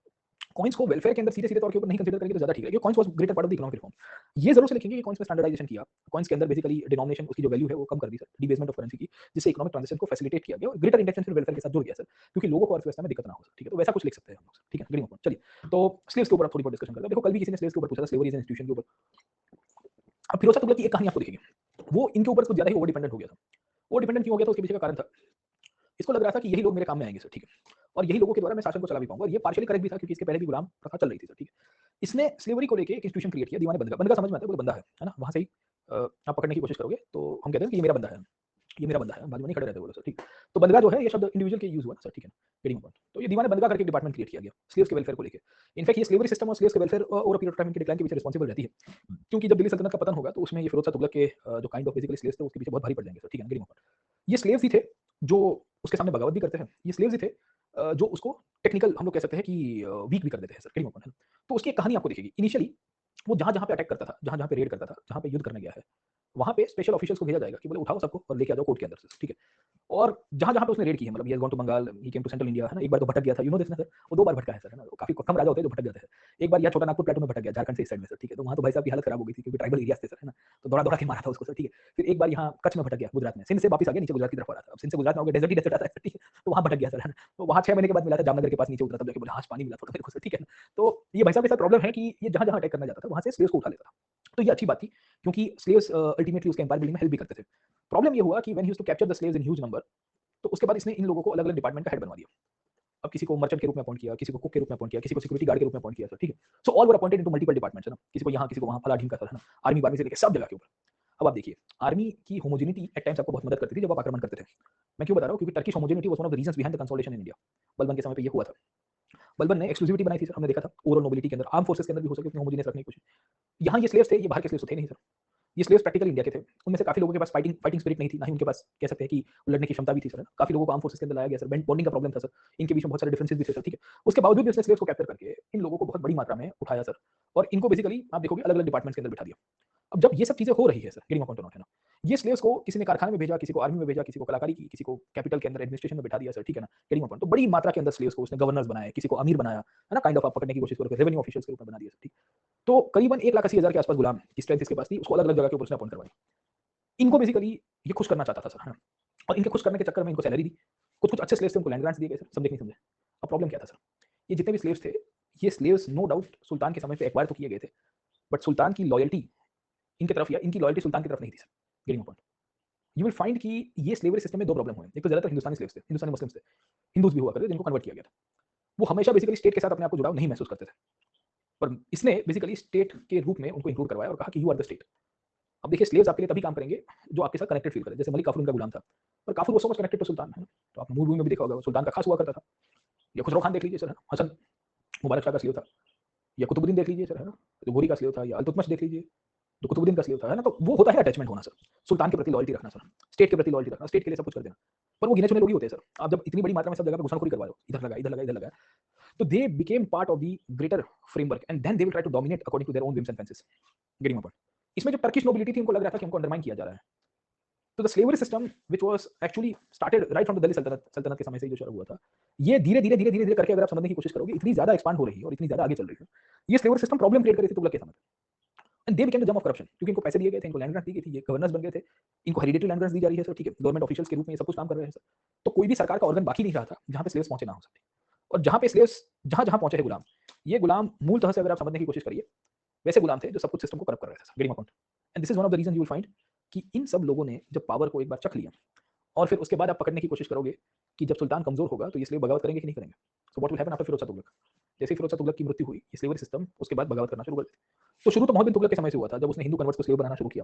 कॉइन्स को वेलफेयर के अंदर सीधे-सीधे तौर के ऊपर नहीं कंसीडर करेंगे तो ज्यादा ठीक है, क्योंकि coins was greater part of the economic reform. ये जरूर से लिखेंगे कि कॉइन्स में स्टैंडर्डाइजेशन किया, कॉइन्स के अंदर बेसिकली डिनोमिनेशन उसकी जो वैल्यू है वो कम कर दी सर, डिबेसमेंट ऑफ करेंसी की, जिससे इकोनॉमिक ट्रांजिशन को फैसिलिटेट किया गया और ग्रेटर इंटेंशन फिर वेलफेयर के साथ जुड़ गया सर, क्योंकि लोगों को अर्थव्यवस्था में दिक्कत ना हो सर, ठीक है। तो वैसा कुछ लिख सकते हैं हम लोग सर, ठीक है, ग्रीन पॉइंट। चलिए तो स्लेव्स के ऊपर आप थोड़ी बहुत डिस्कशन करते हैं। देखो कल भी किसी ने स्लेव्स के ऊपर पूछा था, स्लेवरी एज एन इंस्टीट्यूशन के ऊपर। अब फिरोज शाह तुगलक की एक कहानी आपको दिखेगी, वो इनके ऊपर कुछ ज्यादा ही ओवर डिपेंडेंट हो गया था। ओवर डिपेंडेंट क्यों हो गया था, उसके पीछे का कारण था, इसको लग रहा था कि यही लोग मेरे काम में आएंगे सर, ठीक है, और यही लोगों के द्वारा मैं शासन को चला भी पाऊंगा, और ये पार्शियली करेक्ट भी था क्योंकि इसके पहले भी गुलाम प्रथा चल रही थी सर, ठीक है। इसने स्लेवरी को लेके एक इंस्टीट्यूशन क्रिएट किया, दीवाने बंदगा। बंदगा समझ में आता है, बोले बंदा है ना, वहां से ही आप पकड़ने की कोशिश करोगे तो हम कहते हैं कि ये मेरा बंदा है, ये मेरा बंदा है, बाजू में नहीं खड़े रहते बोलो सर, ठीक। तो बंदगा जो है ये शब्द इंडिविजुअल के यूज हुआ ना सर, ठीक है, गेटिंग पॉइंट। तो ये दीवाने बंदगा करके एक डिपार्टमेंट क्रिएट किया गया स्लेव्स के वेलफेयर को लेके। इनफैक्ट ये स्लेवरी सिस्टम और स्लेव्स के welfare over period of time के डिक्लाइन के पीछे रिस्पांसिबल रहती है, क्योंकि जब दिल्ली सल्तनत का पतन होगा तो उसमें ये फिरोज शाह तुगलक के जो काइंड ऑफ बेसिकली स्लेव्स थे उसके पीछे बहुत भारी पड़ जाएंगे सर, ठीक है, गेटिंग पॉइंट। ये स्लेव्स ही थे जो उसके सामने बगावत भी करते हैं, ये स्लेव्स ही थे जो उसको टेक्निकल हम लोग कह सकते हैं कि वीक भी कर देते हैं सर, गेटिंग पॉइंट। तो उसकी एक कहानी आपको दिखेगी। इनिशियली वो जहाँ-जहाँ पे अटैक करता था, जहाँ-जहाँ पे रेड करता था, जहाँ पे युद्ध करने गया है, वहाँ पे स्पेशल ऑफिशियल्स को भेजा जाएगा कि बोले उठाओ सबको और लेके आ जाओ कोर्ट के अंदर से, ठीक है। और जहाँ-जहाँ पे उसने रेड की है, मतलब he has gone to Bengal, he came to central India, है ना। एक बार तो भटक गया था, यू नो दिस ना सर, वो 2 बार भटका है सर, है ना। काफ़ी कम राजा होते हैं जो भटक जाते हैं। एक बार यहाँ छोटा नागपुर प्लेटू में भटक गया, झारखंड से इस साइड में सर, ठीक है। तो वहाँ तो भाई साहब की हालत खराब हो गई थी क्योंकि ट्राइबल एरियाज़ थे सर, है ना। तो दौड़ा-दौड़ा के मारा था उसको सर, ठीक है। फिर एक बार यहाँ कच्छ में भटक गया, गुजरात में, सिंध से वापस आ गया, नीचे गुजरात की तरफ आ रहा था। अब सिंध से गुजरात में हो गया, डेजर्ट ही डेजर्ट आता है सर, ठीक है। तो वहाँ भटक गया सर, है ना। तो वहाँ 6 महीने के बाद मिला था, जामनगर के पास नीचे उतरा, तब जाके बोला हाँ पानी मिला थोड़ा मेरे को सर, ठीक है ना। तो ये भाई साहब के साथ प्रॉब्लम है कि ये जहाँ-जहाँ अटैक करना जाता था वहाँ से स्लेव्स को उठा लेता था। तो ये अच्छी बात थी क्योंकि स्लेव्स अल्टीमेटली उसके एम्पायर बिल्डिंग में हेल्प भी करते थे। प्रॉब्लम ये हुआ कि when he used to capture the slaves in huge number, तो उसके बाद इसने इन लोगों को अलग-अलग डिपार्टमेंट का हेड बनवा दिया। अब किसी को मर्चेंट के रूप में अपॉइंट किया, किसी को कुक के रूप में अपॉइंट किया, किसी को सिक्योरिटी गार्ड के रूप में अपॉइंट किया सर, ठीक है। So all were appointed into multiple departments, है ना। किसी को यहाँ, किसी को वहाँ, फला ढीमका सर, है ना। आर्मी वार्मी से लेके सब जगह के ऊपर। अब आप देखिए, आर्मी की होमोजेनिटी एट टाइम्स आपको बहुत मदद करती थी जब आप आक्रमण करते थे। मैं क्यों बता रहा हूँ, क्योंकि Turkish homogeneity was one of the reasons behind the consolidation in India. Balban के समय पे ये हुआ था। बलबन ने एक्सक्लूसिविटी बनाई थी सर, हमने देखा था ओवरऑल नोबिलिटी के अंदर, आर्म फोर्सेस के अंदर भी हो सके उतनी होमोजेनियस रखने की कोशिश। यहाँ ये स्लेव्स थे, ये बाहर के स्लेव्स थे नहीं सर। ये स्लेव्स प्रैक्टिकली इंडिया के थे। उनमें से काफ़ी लोगों के पास फाइटिंग स्पिरिट नहीं थी, ना ही उनके पास कह सकते हैं कि लड़ने की क्षमता भी थी सर। काफ़ी लोगों को आर्म फोर्सेस के अंदर लाया गया सर, बॉन्डिंग का प्रॉब्लम था सर। इनके बीच में बहुत सारे डिफरेंसेस भी थे सर, ठीक है। उसके बावजूद भी उसने स्लेव्स को कैप्चर करके इन लोगों को बहुत बड़ी मात्रा में उठाया सर, और इनको बेसिकली आप देखोगे अलग-अलग डिपार्टमेंट्स के अंदर बिठा दिया। अब जब ये सब चीज़ें हो रही है सर, गेटिंग माय पॉइंट और नॉट, है ना। ये स्लेव्स को किसी ने कारखाने में भेजा, किसी को आर्मी में भेजा, किसी को कलाकारी की, किसी को कैपिटल के अंदर एडमिनिस्ट्रेशन में बिठा दिया सर, ठीक है ना। Getting my point. तो बड़ी मात्रा के अंदर स्लेव्स को उसने गवर्नर्स बनाया, किसी को अमीर बनाया, है ना, काइंड ऑफ आप पकड़ने की कोशिश करोगे, रेवेन्यू ऑफिशियल्स के रूप में बना दिया सर, ठीक। तो करीबन 1,80,000 के आसपास गुलाम की स्ट्रेंथ इसके पास थी, उसको अलग-अलग जगह के ऊपर उसने अपॉइंट करवाई। इनको बेसिकली ये खुश करना चाहता था सर, है ना। और इनके खुश करने के चक्कर में इनको सैलरी दी, कुछ कुछ अच्छे स्लेव्स थे उनको लैंड ग्रांट्स दिए गए सर, समझे कि नहीं समझे? अब प्रॉब्लम क्या था सर, ये जितने भी स्लेव्स थे, ये स्लेव्स नो डाउट सुल्तान के समय पे एक्वायर तो किए गए थे, बट सुल्तान की लॉयल्टी इनकी तरफ या इनकी लॉयल्टी सुल्तान की तरफ नहीं थी sir. Getting my point? You will find कि ये स्लेवरी सिस्टम में दो प्रॉब्लम हुए, एक तो ज्यादातर हिंदुस्तानी स्लेव्स थे, हिंदुस्तानी मुस्लिम्स थे, हिंदूज भी हुआ करते थे जिनको कन्वर्ट किया गया था, वो हमेशा बेसिकली स्टेट के साथ अपने आप को जुड़ाव नहीं महसूस करते थे, पर इसने बेसिकली स्टेट के रूप में उनको इंक्लूड करवाया और कहा कि यू आर द स्टेट। अब देखिए स्लेव्स आपके लिए तभी काम करेंगे जो आपके साथ कनेक्टेड फील करे, जैसे मलिक काफूर उनका गुलाम था, पर काफूर वो सो मच कनेक्टेड टू सुल्तान है ना, तो आप मूवी में भी देखा होगा सुल्तान का खास हुआ करता था। या खुसरो खान देख लीजिए सर, है ना, हसन मुबारक शाह का स्लेव था, या कुतुबुद्दीन देख लीजिए सर, है ना, जो घोरी का स्लेव था, या अल्तुतमिश देख लीजिए जो कुतुबुद्दीन का स्लेव था, है ना, तो वो होता है अटैचमेंट होना सर, सुल्तान के प्रति लॉयल्टी रखना सर, स्टेट के प्रति लॉयल्टी रखना, स्टेट के लिए सब कुछ कर देना। पर वो गिने चुने लोग ही होते हैं सर, आप जब इतनी बड़ी मात्रा में सब जगह पे घुसनखोरी करवा रहे हो, इधर लगा इधर लगा इधर लगा, तो they became part of the greater framework and then they will try to dominate according to their own whims and fancies. Getting my point? इसमें जो टर्किश नोबिलिटी थी उनको लग रहा था कि हमको अंडरमाइन किया जा रहा है, तो the slavery system which was actually started right from the Delhi सल्तनत के समय से जो शुरू हुआ था, ये धीरे-धीरे करके अगर आप समझने की कोशिश करोगे, इतनी ज़्यादा एक्सपांड हो रही है और इतनी ज़्यादा आगे चल रही है। ये स्लेवरी सिस्टम प्रॉब्लम क्रिएट कर रही थी तुगलक के समय एंड दे बिकेम द जम ऑफ करप्शन, क्योंकि इनको पैसे दिए गए थे, इनको लैंड ग्रांट दी गई थी, ये गवर्नर्स बन गए थे, इनको हेरिडिटरी लैंड ग्रांट्स दी जा रही है सर, ठीक है, गवर्नमेंट ऑफिशियल्स के रूप में ये सब कुछ काम कर रहे हैं सर। तो कोई भी सरकार का ऑर्गन बाकी नहीं रहा था जहाँ पे स्लेव्स पहुंचे ना हो सकते, और जहाँ पे स्लेव्स जहाँ-जहाँ पहुंचे थे गुलाम, ये गुलाम मूलतः से अगर आप समझने की कोशिश करिए, वैसे गुलाम थे जो सब कुछ सिस्टम को करप्ट कर रहे थे sir. Getting my point? And this is one of the reason you will find कि इन सब लोगों ने जब पावर को एक बार चख लिया और फिर उसके बाद आप पकड़ने की कोशिश करोगे कि जब सुल्तान कमजोर होगा तो ये स्लेव बगावत करेंगे कि नहीं करेंगे। So what will happen after Firoz Shah Tughlaq? जैसे ही फिरोज शाह तुगलक की मृत्यु हुई, ये स्लेवरी सिस्टम उसके बाद बगावत करना शुरू कर दी। तो शुरू तो मोहम्मद बिन तुगलक के समय से हुआ था, जब उसने हिंदू कन्वर्ट्स को स्लेव बनाना शुरू किया।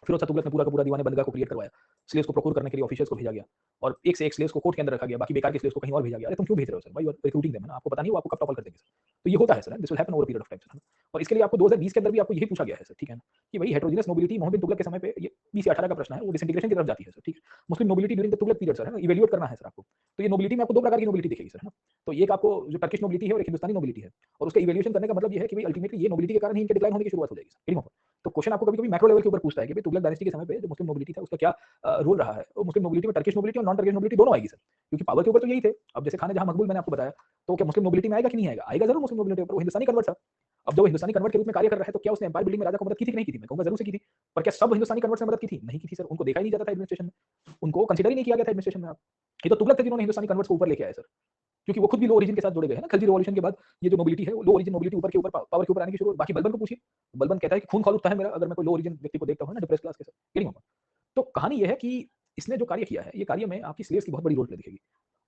फिरोज शाह तुगलक ने पूरा का पूरा दीवाने बंदगा को क्रिएट करवाया, स्लेव्स को प्रोक्योर करने के लिए ऑफिशियल्स को भेजा गया और एक से एक स्लेव्स को कोर्ट के अंदर रखा गया, बाकी बेकार के स्लेव्स को कहीं और भेजा गया। अरे तुम क्यों भेज रहे हो सर? भाई यू आर रिक्रूटिंग देम, है ना, आपको पता नहीं वो आपको कब टॉपल कर देंगे सर। तो ये होता है sir, this will happen over period of time sir. और इसके लिए आपको 2020 के अंदर भी आपको यही पूछा गया है सर, ठीक है ना, कि भाई हेटेरोजेनस नोबिलिटी मोहम्मद बिन तुगलक के समय पे ये 20 या 18 का प्रश्न है, वो डिसइंटीग्रेशन की तरफ जाती है सर, ठीक है। Muslim nobility during the Tughlaq period sir, है ना, इवैल्यूएट करना है सर आपको। तो ये नोबिलिटी में आपको दो प्रकार की नोबिलिटी दिखेगी सर, है ना। तो एक आपको जो टर्किश नोबिलिटी है और एक हिंदुस्तानी नोबिलिटी है, और उसका इवैल्यूएशन करने का मतलब ये है कि भाई अल्टीमेटली ये नोबिलिटी के कारण ही इनके डिक्लाइन होने की शुरुआत हो जाएगी सर। तो क्वेश्चन आपको कभी-कभी मैक्रो लेवल के ऊपर पूछता है कि भाई तुगलक डायनेस्टी के समय पे जो मुस्लिम नोबिलिटी था उसका क्या रोल रहा है। और मुस्लिम नोबिलिटी में टर्किश नोबिलिटी और नॉन टर्किश नोबिलिटी दोनों आएगी सर, क्योंकि पावर के ऊपर तो यही थे। अब जैसे खान जहां मकबूल मैंने आपको बताया, तो क्या मुस्लिम नोबिलिटी में आएगा कि नहीं आएगा? आएगा जरूर मुस्लिम नोबिलिटी ऊपर, वो हिंदुस्तानी कन्वर्ट था। अब जब वो हिंदुस्तानी कन्वर्ट के रूप में कार्य कर रहा है तो क्या उसने एम्पायर बिल्डिंग में राजा को मदद की थी कि नहीं की थी? मैं कहूंगा जरूर से की थी। पर क्या सब हिंदुस्तानी कन्वर्ट ने मदद की थी? नहीं की थी सर। उनको देखा ही नहीं जाता था एडमिनिस्ट्रेशन में, उनको कंसीडर ही नहीं किया गया था एडमिनिस्ट्रेशन में। आप ये तो तुगलक थे जिन्होंने हिंदुस्तानी कन्वर्ट्स को ऊपर लेके आए सर, क्योंकि वो खुद भी लो ओरिजिन के साथ जुड़े गए हैं ना। खलजी रिवॉल्यूशन के बाद ये जो नोबिलिटी है वो लो ओरिजिन नोबिलिटी ऊपर के ऊपर पावर के ऊपर आने की शुरू। बाकी बलबन को पूछिए, बलबन कहता है कि खून खौल उठता है मेरा अगर मैं कोई लो ओरिजिन व्यक्ति को देखता हूं ना, डिप्रेस क्लास के साथ। Getting my point? तो कहानी ये है कि इसने जो कार्य किया है, ये कार्य में आपकी स्लेव्स की बहुत बड़ी रोल प्ले दिखेगी।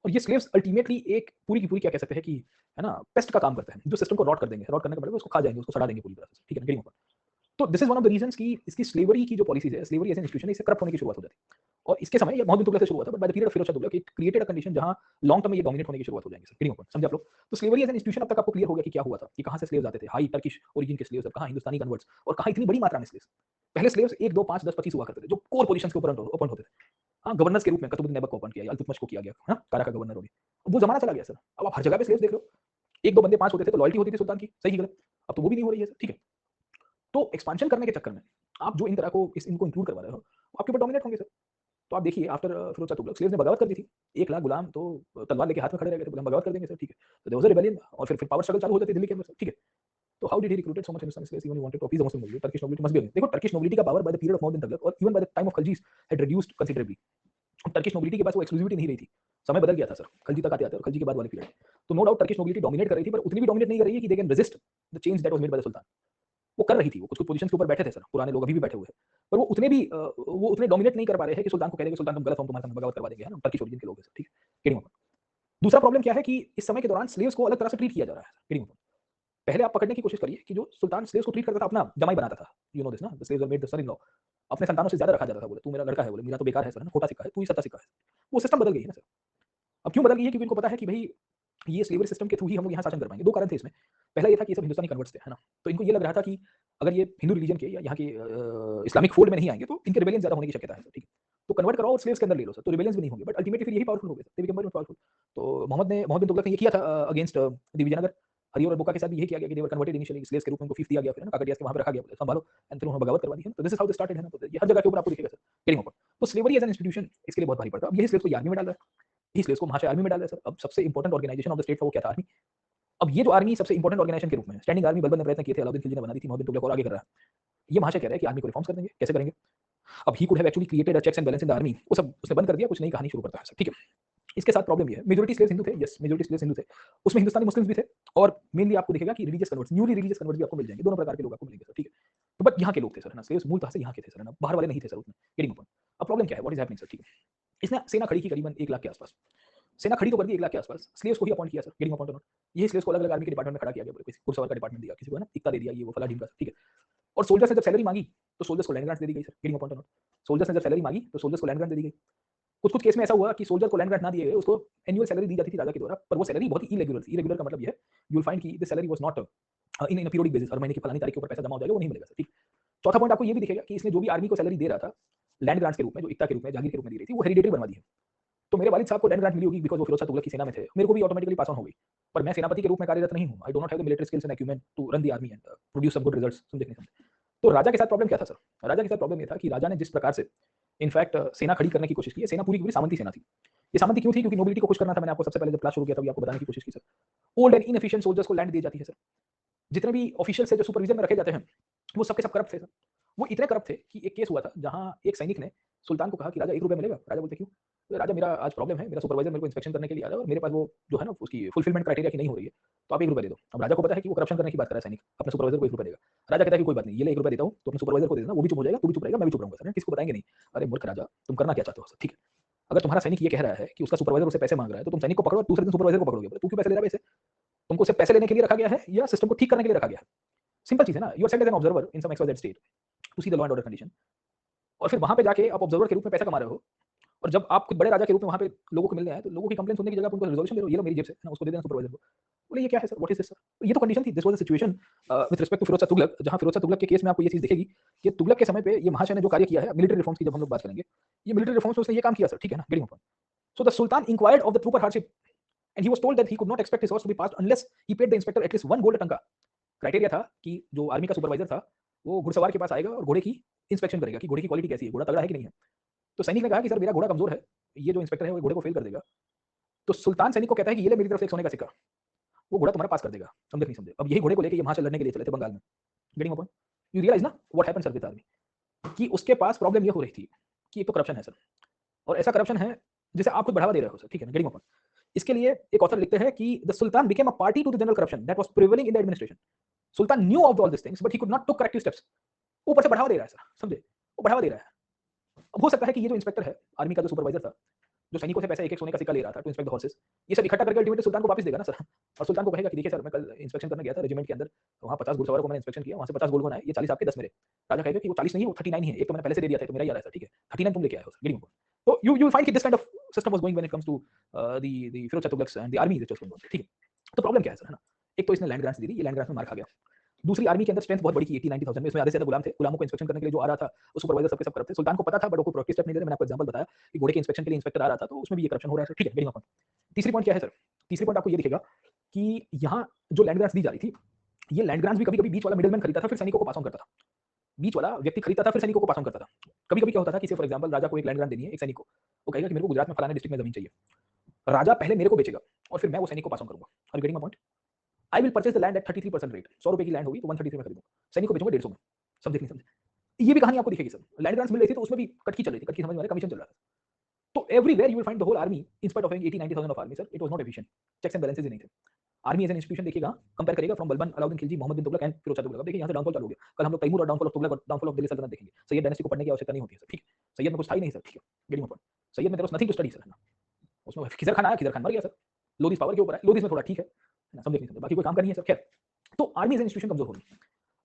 और ये स्लेव्स अल्टीमेटली एक पूरी की पूरी क्या कह सकते हैं कि, है ना, पेस्ट का काम करते हैं, जो सिस्टम को रॉट कर देंगे। रॉट करने का मतलब उसको खा जाएंगे, उसको सड़ा देंगे पूरी तरह से, ठीक है ना। Getting my point? तो this is one of the reasons कि इसकी स्लेवरी की जो पॉलिसीज है, स्लेवरी एज एन इंस्टीट्यूशन, इससे करप्ट होने की शुरुआत हो जाती है। और इसके समय ये मोहम्मद बिन तुगलक से शुरू हुआ था, but by the period of Firoz Shah Tughlaq it created a condition जहां लॉन्ग टर्म में ये डोमिनेट होने की शुरुआत हो जाएंगे सर। Getting point? समझे आप लोग? तो स्लेवरी एज एन इंस्टीट्यूशन अब तक आपको क्लियर हो गया कि क्या हुआ था, कि कहां से स्लेव्स आते थे, हाई टर्किश ओरिजिन के स्लेव्स, कहां हिंदुस्तानी कन्वर्ट्स, और कहां इतनी बड़ी मात्रा में स्लेव्स। पहले स्लेव्स 1 2 5 10 25 हुआ करते थे, जो कोर पोजीशंस के ऊपर अपॉइंट होते थे। हाँ, गवर्नर्स के रूप में कुतुबुद्दीन ऐबक को अपॉइंट किया, अल्तुतमिश को किया गया, है ना, कारा का गवर्नर हो गया। वो जमाना चला गया सर। अब आप हर जगह पे स्लेव्स देख रहे हो। 1 2 बंदे 5 होते थे तो लॉयल्टी होती थी सुल्तान की, सही गलत। अब तो वो भी नहीं हो रही है सर, ठीक है। तो एक्सपांशन करने के चक्कर में आप जो इन तरह को इनको इंक्लूड करवा रहे हो, वो आपके ऊपर डोमिनेट होंगे सर। तो आप देखिए आफ्टर फिरोज शाह तुगलक स्लेव्स ने बगावत कर दी थी। 1 लाख गुलाम तो तलवार लेके हाथ में खड़े रह गए थे, बोले हम बगावत कर देंगे सर, ठीक है। तो देयर वाज अ रिबेलियन और फिर पावर स्ट्रगल चालू हो जाती है दिल्ली के अंदर सर, ठीक है। तो how did he recruited so much Hindustani slaves? He only wanted to appease the Muslim nobility. Turkish nobility must be against. देखो टर्किश नोबिलिटी का power by the period of Mohammad bin Tughlaq और even by the time of Khaljis had reduced considerably. Turkish nobility के पास वो exclusivity नहीं रही थी। समय बदल गया था सर, खलजी तक आते-आते और खलजी के बाद वाले पीरियड। तो no doubt Turkish nobility dominate कर रही थी, पर उतनी भी डोमिनेट नहीं कर रही है कि they can resist the change that was made by the sultan. वो कर रही थी, वो कुछ-कुछ पोजीशंस के ऊपर बैठे थे सर, पुराने लोग अभी भी बैठे हुए हैं। पर वो उतने भी वो उतने डोमिनेट नहीं कर पा रहे हैं कि सुल्तान को कह दें कि सुल्तान तुम गलत हो, हम तुम्हारे सामने बगावत करवा देंगे, है ना? टर्किश ओरिजिन के लोग हैं सर, ठीक है। Getting my point? दूसरा प्रॉब्लम क्या है कि इस समय के दौरान स्लेव्स को अलग तरह से ट्रीट किया जा रहा है। Getting my point? पहले आप पकड़ने की कोशिश करिए कि जो सुल्तान स्लेव्स को ट्रीट करता था, अपना जमाई बनाता था। यू नो दिस ना, the slaves were made the son in law. अपने संतानों से ज़्यादा रखा जाता था। बोले तू मेरा लड़का है, बोले मेरा तो बेकार है सर, है ना, खोटा सिक्का है, तू ही सत्ता सिक्का है। वो सिस्टम बदल गई है ना सर। अब क्यों बदल गई है? क्योंकि इनको पता है कि भाई ये स्लेवरी सिस्टम के थ्रू ही हम लोग यहाँ शासन कर पाएंगे। 2 कारण थे इसमें। पहला ये था कि ये सब हिंदुस्तानी कन्वर्ट्स थे, है ना? तो इनको ये लग रहा था कि अगर ये हिंदू रिलीजन के या यहाँ के इस्लामिक फोल्ड में नहीं आएंगे तो इनके रिबेलियन ज़्यादा होने की शक्यता है, ठीक है। तो कन्वर्ट कराओ और स्लेव्स के अंदर ले लो सर, तो रिबेलियंस भी नहीं होंगे, बट अल्टीमेटली फिर यही पावरफुल हो गए, दे बिकेम मोर पावरफुल। तो मोहम्मद बिन तुगलक ने ये किया था अगेंस्ट द विजयनगर। हरियर और बुक्का के साथ भी यही किया गया कि दे वर कन्वर्टेड इनिशियली स्लेव्स के रूप में, उनको फीस दिया गया, फिर है ना, काकटियास के वहाँ पे रखा गया, बोले संभालो, एंड फिर उन्होंने बगावत करवा दी है। तो this is how they started, है ना। तो ये हर जगह के ऊपर आपको दिखेगा सर। Getting my point? तो स्लेवरी एज एन इंस्टीट्यूशन इसके लिए बहुत भारी पड़ता है। अब यही स्लेव्स को आर्मी में डाल रहा है, यही स्लेव्स को महाशय आर्मी में डाल रहा है सर। अब सबसे important organization of the state था वो क्या था? आर्मी। अब ये जो आर्मी सबसे इंपॉर्टेंट ऑर्गेनाइजेशन के रूप में स्टैंडिंग आर्मी बलबन ने प्रयत्न किए थे, अलाउद्दीन खिलजी ने बना दी थी, मोहम्मद बिन तुगलक और आगे कर रहा है। ये महाशय कह रहे हैं कि आर्मी को रिफॉर्म्स कर देंगे। कैसे करेंगे? अब he could have actually created a checks and balance in the army, वो सब उसने बंद कर दिया, कुछ नई कहानी शुरू करता है सर, ठीक है। इसके साथ प्रॉब्लम ये है, मेजॉरिटी स्लेव्स हिंदू थे, यस मेजॉरिटी स्लेव्स हिंदू थे, उसमें हिंदुस्तानी मुस्लिम्स भी थे, और मेनली आपको दिखेगा कि religious converts, newly religious converts भी आपको मिल जाएंगे, दोनों प्रकार के लोग आपको मिलेंगे सर, ठीक है। तो बट यहाँ के लोग थे सर, है ना, स्लेव्स मूलतः से यहाँ के थे सर, है ना, बाहर वाले नहीं थे सर उतने, गेटिंग पॉइंट। अब प्रॉब्लम क्या है, व्हाट इज हैपनिंग सर, ठीक है। इसने सेना खड़ी की करीबन 1 लाख के आसपास, सेना खड़ी तो कर दी 1 लाख के आसपास, स्लेव्स को ही अपॉइंट किया सर, गेटिंग पॉइंट नॉट, ये स्लेव्स को अलग अलग आर्मी के डिपार्टमेंट में खड़ा किया गया, किसी घुड़सवार का डिपार्टमेंट दिया, किसी को है ना इक्का दे दिया, ये वो फला ढीमका, ठीक है। और सोल्जर्स ने जब सैलरी मांगी तो सोल्जर्स को लैंड ग्रांट्स दे दी गई sir, getting point not, soldiers ने जब सैलरी मांगी तो सोल्जर्स को लैंड ग्रांट दे दी गई। कुछ कुछ केस में ऐसा हुआ कि सोल्जर को लैंड ग्रांट ना दिए गए, उसको एनुअल सैलरी दी जाती थी राजा के द्वारा, पर वो सैलरी बहुत ही इरेगुलर थी। इरेगुलर का मतलब ये है, यू विल फाइंड कि this salary was not in periodic basis, हर महीने की फलानी तारीख के ऊपर पैसा जमा हो जाएगा, वो नहीं मिलेगा सर, ठीक। चौथा पॉइंट आपको ये भी दिखेगा कि इसने जो भी आर्मी को सैलरी दे रहा था लैंड ग्रांट्स के रूप में, जो इक्ता के रूप में, जागीर के रूप में दी रही थी, वो हेरिडेटरी बनवा दी है। तो मेरे वालिद साहब को लैंड ग्रांट मिली होगी बिकॉज़ वो फिरोज शाह तुगलक की सेना में थे, मेरे को भी ऑटोमेटिकली पास ऑन हो गई, पर मैं सेनापति के रूप में कार्यरत नहीं हूं, I do not have the military skills and acumen to run the army and produce some good results, समझे नहीं समझे। तो राजा के साथ प्रॉब्लम क्या था सर, राजा के साथ प्रॉब्लम ये था कि राजा ने जिस प्रकार से इनफैक्ट सेना खड़ी करने की कोशिश की है, सेना पूरी की पूरी सामंती सेना थी। ये सामंती क्यों थी, क्योंकि नोबिलिटी को खुश करना था। मैंने आपको सबसे पहले जब क्लास शुरू किया था आपको बताने की कोशिश की sir, old and inefficient soldiers को लैंड दी जाती है सर। जितने भी ऑफिशियल से जो सुपरविजन में रखे जाते हैं वो सबके सब करप्ट थे सर। वो इतने करप्ट थे कि एक केस हुआ था जहां एक सैनिक ने सुल्तान को कहा कि राजा 1 रुपया मिलेगा। राजा बोलते क्यों? तो राजा मेरा आज प्रॉब्लम है, मेरा सुपरवाइजर मेरे को इंस्पेक्शन करने के लिए आ रहा है और मेरे पास वो जो है ना उसकी फुलफिलमेंट क्राइटेरिया की नहीं हो रही है, तो आप 1 रुपया दे दो। अब राजा को पता है कि वो करप्शन करने की बात कर रहा है सैनिक, अपने सुपरवाइजर को 1 रुपया देगा। राजा कहता है कि कोई बात नहीं, ये ले 1 रुपया देता हूँ, तो अपने सुपरवाइजर को दे देना, वो भी चुप हो जाएगा, तू भी चुप रहेगा, मैं भी चुप रहूंगा सर, किसको बताएंगे नहीं। अरे मूर्ख राजा, तुम करना क्या चाहते हो सर, ठीक है। अगर तुम्हारा सैनिक ये कह रहा है कि उसका सुपरवाइजर उसे पैसे मांग रहा है, तो तुम सैनिक को पकड़ो और दूसरे दिन सुपरवाइजर को पकड़ोगे। तू क्यों पैसे ले रहा है वैसे? तुमको सिर्फ पैसे लेने के लिए रखा गया है या सिस्टम को ठीक करने के लिए रखा गया है? सिंपल चीज है ना। You are set as an observer in some XYZ state to see the law and order condition, और फिर वहां पे जाके आप ऑब्जर्वर के रूप में पैसा कमा रहे हो, और जब आप खुद बड़े राजा के रूप में वहां पे लोगों को मिलने आए, तो लोगों की कंप्लेंट सुनने की जगह आप उनको रिजोल्यूशन दे दो, ये लो मेरी जेब से, है ना, उसको दे देना सुपरवाइजर को। बोले ये क्या है sir, what is this sir? तो ये तो कंडीशन थी, this was the situation with respect to Firoz Shah Tughlaq, जहां फिरोज शाह तुगलक के केस में आपको ये चीज दिखेगी कि तुगलक के समय पे ये महाशय ने जो कार्य किया है, मिलिट्री रिफॉर्म्स की जब हम लोग बात करेंगे, ये मिलिट्री रिफॉर्म्स में उसने ये काम किया सर, ठीक है ना, getting point. So the sultan inquired of the trooper hardship and he was told that he could not expect his horse to be passed unless he paid the inspector at least 1 gold tanka. Criteria था कि जो army का supervisor था वो घुड़सवार के पास आएगा और घोड़े की इंस्पेक्शन करेगा कि घोड़े की क्वालिटी कैसी है, घोड़ा तगड़ा है कि नहीं है। तो सैनिक ने कहा कि सर मेरा घोड़ा कमजोर है, ये जो इंस्पेक्टर है वो घोड़े को फेल कर देगा। तो सुल्तान सैनिक को कहता है कि ये ले मेरी तरफ से एक सोने का सिक्का, वो घोड़ा तुम्हारा पास कर देगा, समझे नहीं समझे। अब यही घोड़े को लेके ये वहां से लड़ने के लिए चले थे बंगाल में, गेटिंग पॉइंट। यू रियलाइज ना what happened sir with army, कि उसके पास प्रॉब्लम ये हो रही थी कि एक तो करप्शन है सर, और ऐसा करप्शन है जिसे आप खुद बढ़ावा दे रहे हो सर, ठीक है ना, गेटिंग पॉइंट। इसके लिए एक ऑथर लिखते हैं कि the sultan became a party to the general corruption that was prevailing in the administration. Sultan knew of all this things but he could not took corrective steps. ऊपर से बढ़ावा दे रहा है सर, समझे, वो बढ़ावा दे रहा है। अब हो सकता है कि ये जो इंस्पेक्टर है आर्मी का, जो सुपरवाइजर था, जो सैनिकों से पैसा एक एक सोने का सिक्का ले रहा था टू इंस्पेक्ट द हॉर्सेस, ये सब इकट्ठा करके अल्टीमेटली सुल्तान को वापस देगा ना सर। और सुल्तान को कहेगा कि देखिए सर मैं कल इंस्पेक्शन करने गया था रेजिमेंट के अंदर, तो वहां 50 घुड़सवारों को मैंने इंस्पेक्शन किया, वहां से 50 गोल्ड वन आए, ये 40 आपके 10 मेरे। राजा कहेगा कि वो 40 नहीं है, वो 39 ही है, एक तो मैंने पहले से दे दिया था, तो मेरा ही आ रहा है सर, ठीक है, 39 तुम लेके आए हो सर, गेटिंग। तो यू विल फाइंड कि this kind of system was going when it comes to the Firoz Shah Tughlaq and the army that was going on, ठीक है। तो प्रॉब्लम क्या है सर, है ना, एक तो इसने लैंड ग्रांट्स दी थी, ये लैंड ग्रांट्स में मार खा गया। दूसरी आर्मी के अंदर स्ट्रेंथ बहुत बड़ी थी, 80-90,000 में, इसमें आधे से ज्यादा गुलाम थे। गुलामों को इंस्पेक्शन करने के लिए जो आ रहा था वो सुपरवाइजर सबके सब करप्ट थे। सुल्तान को पता था बट वो कोई प्रोएक्टिव स्टेप नहीं ले रहे। मैंने आपको एग्जांपल बताया कि घोड़े के इंस्पेक्शन के लिए इंस्पेक्टर आ रहा था, तो उसमें भी ये करप्शन हो रहा है, ठीक है, गेटिंग पॉइंट। तीसरी पॉइंट क्या है सर, तीसरी पॉइंट आपको ये दिखेगा कि यहाँ जो लैंड ग्रांट्स दी जा रही थी, ये लैंड ग्रांट्स भी कभी-कभी बीच वाला मिडलमैन खरीदता था, फिर सैनिकों को पास ऑन करता था। बीच वाला व्यक्ति खरीदता था, फिर सैनिकों को पास ऑन करता था। कभी-कभी क्या होता था कि फॉर एग्जांपल राजा को एक लैंड ग्रांट देनी है एक सैनिक को, वो कहेगा कि मेरे को गुजरात में फलाने डिस्ट्रिक्ट में जमीन चाहिए। राजा पहले मेरे को बेचेगा और फिर मैं वो सैनिक को पास ऑन करूंगा। Are you getting my point? I will purchase the land at 33% रेट। 100 रुपए की लैंड होगी तो 133 में खरीदूंगा, सैनिक को बेचूंगा 150 में। समझे नहीं समझे? ये भी कहानी आपको दिखेगी सर। लैंड ग्रांट्स मिल रही थी तो उसमें भी कटकी चल रही थी, कटकी समझ में आ रहा है, कमीशन चल रहा था। तो everywhere you will find the whole army in spite of 80-90,000 of army sir, it was not efficient, checks and balances ही नहीं थे। आर्मी एज एन इंस्टीट्यूशन देखिएगा, कंपेयर करिएगा फ्रॉम बलबन, अलाउद्दीन खिलजी, मोहम्मद बिन तुगलक एंड फिरोज शाह तुगलक। अब देखिए यहाँ से डाउनफॉल चालू हो गया। कल हम लोग तैमूर और डाउनफॉल ऑफ तुगलक और डाउनफॉल ऑफ दिल्ली सल्तनत देखेंगे। सैयद डायनेस्टी को पढ़ने की आवश्यकता नहीं होती है सर, ठीक है। सैयद में कुछ था ही नहीं सर, ठीक है, गेटिंग पॉइंट। सैयद में there was nothing to study sir, है ना। उसमें खिजर खान आया, खिजर खान मर गया सर। लोधीस पावर के ऊपर है, लोधीस में थोड़ा ठीक है ना, समझे नहीं समझे, बाकी कोई काम का नहीं है सर। खैर, तो आर्मी एज एन इंस्टीट्यूशन कमजोर हो रही है।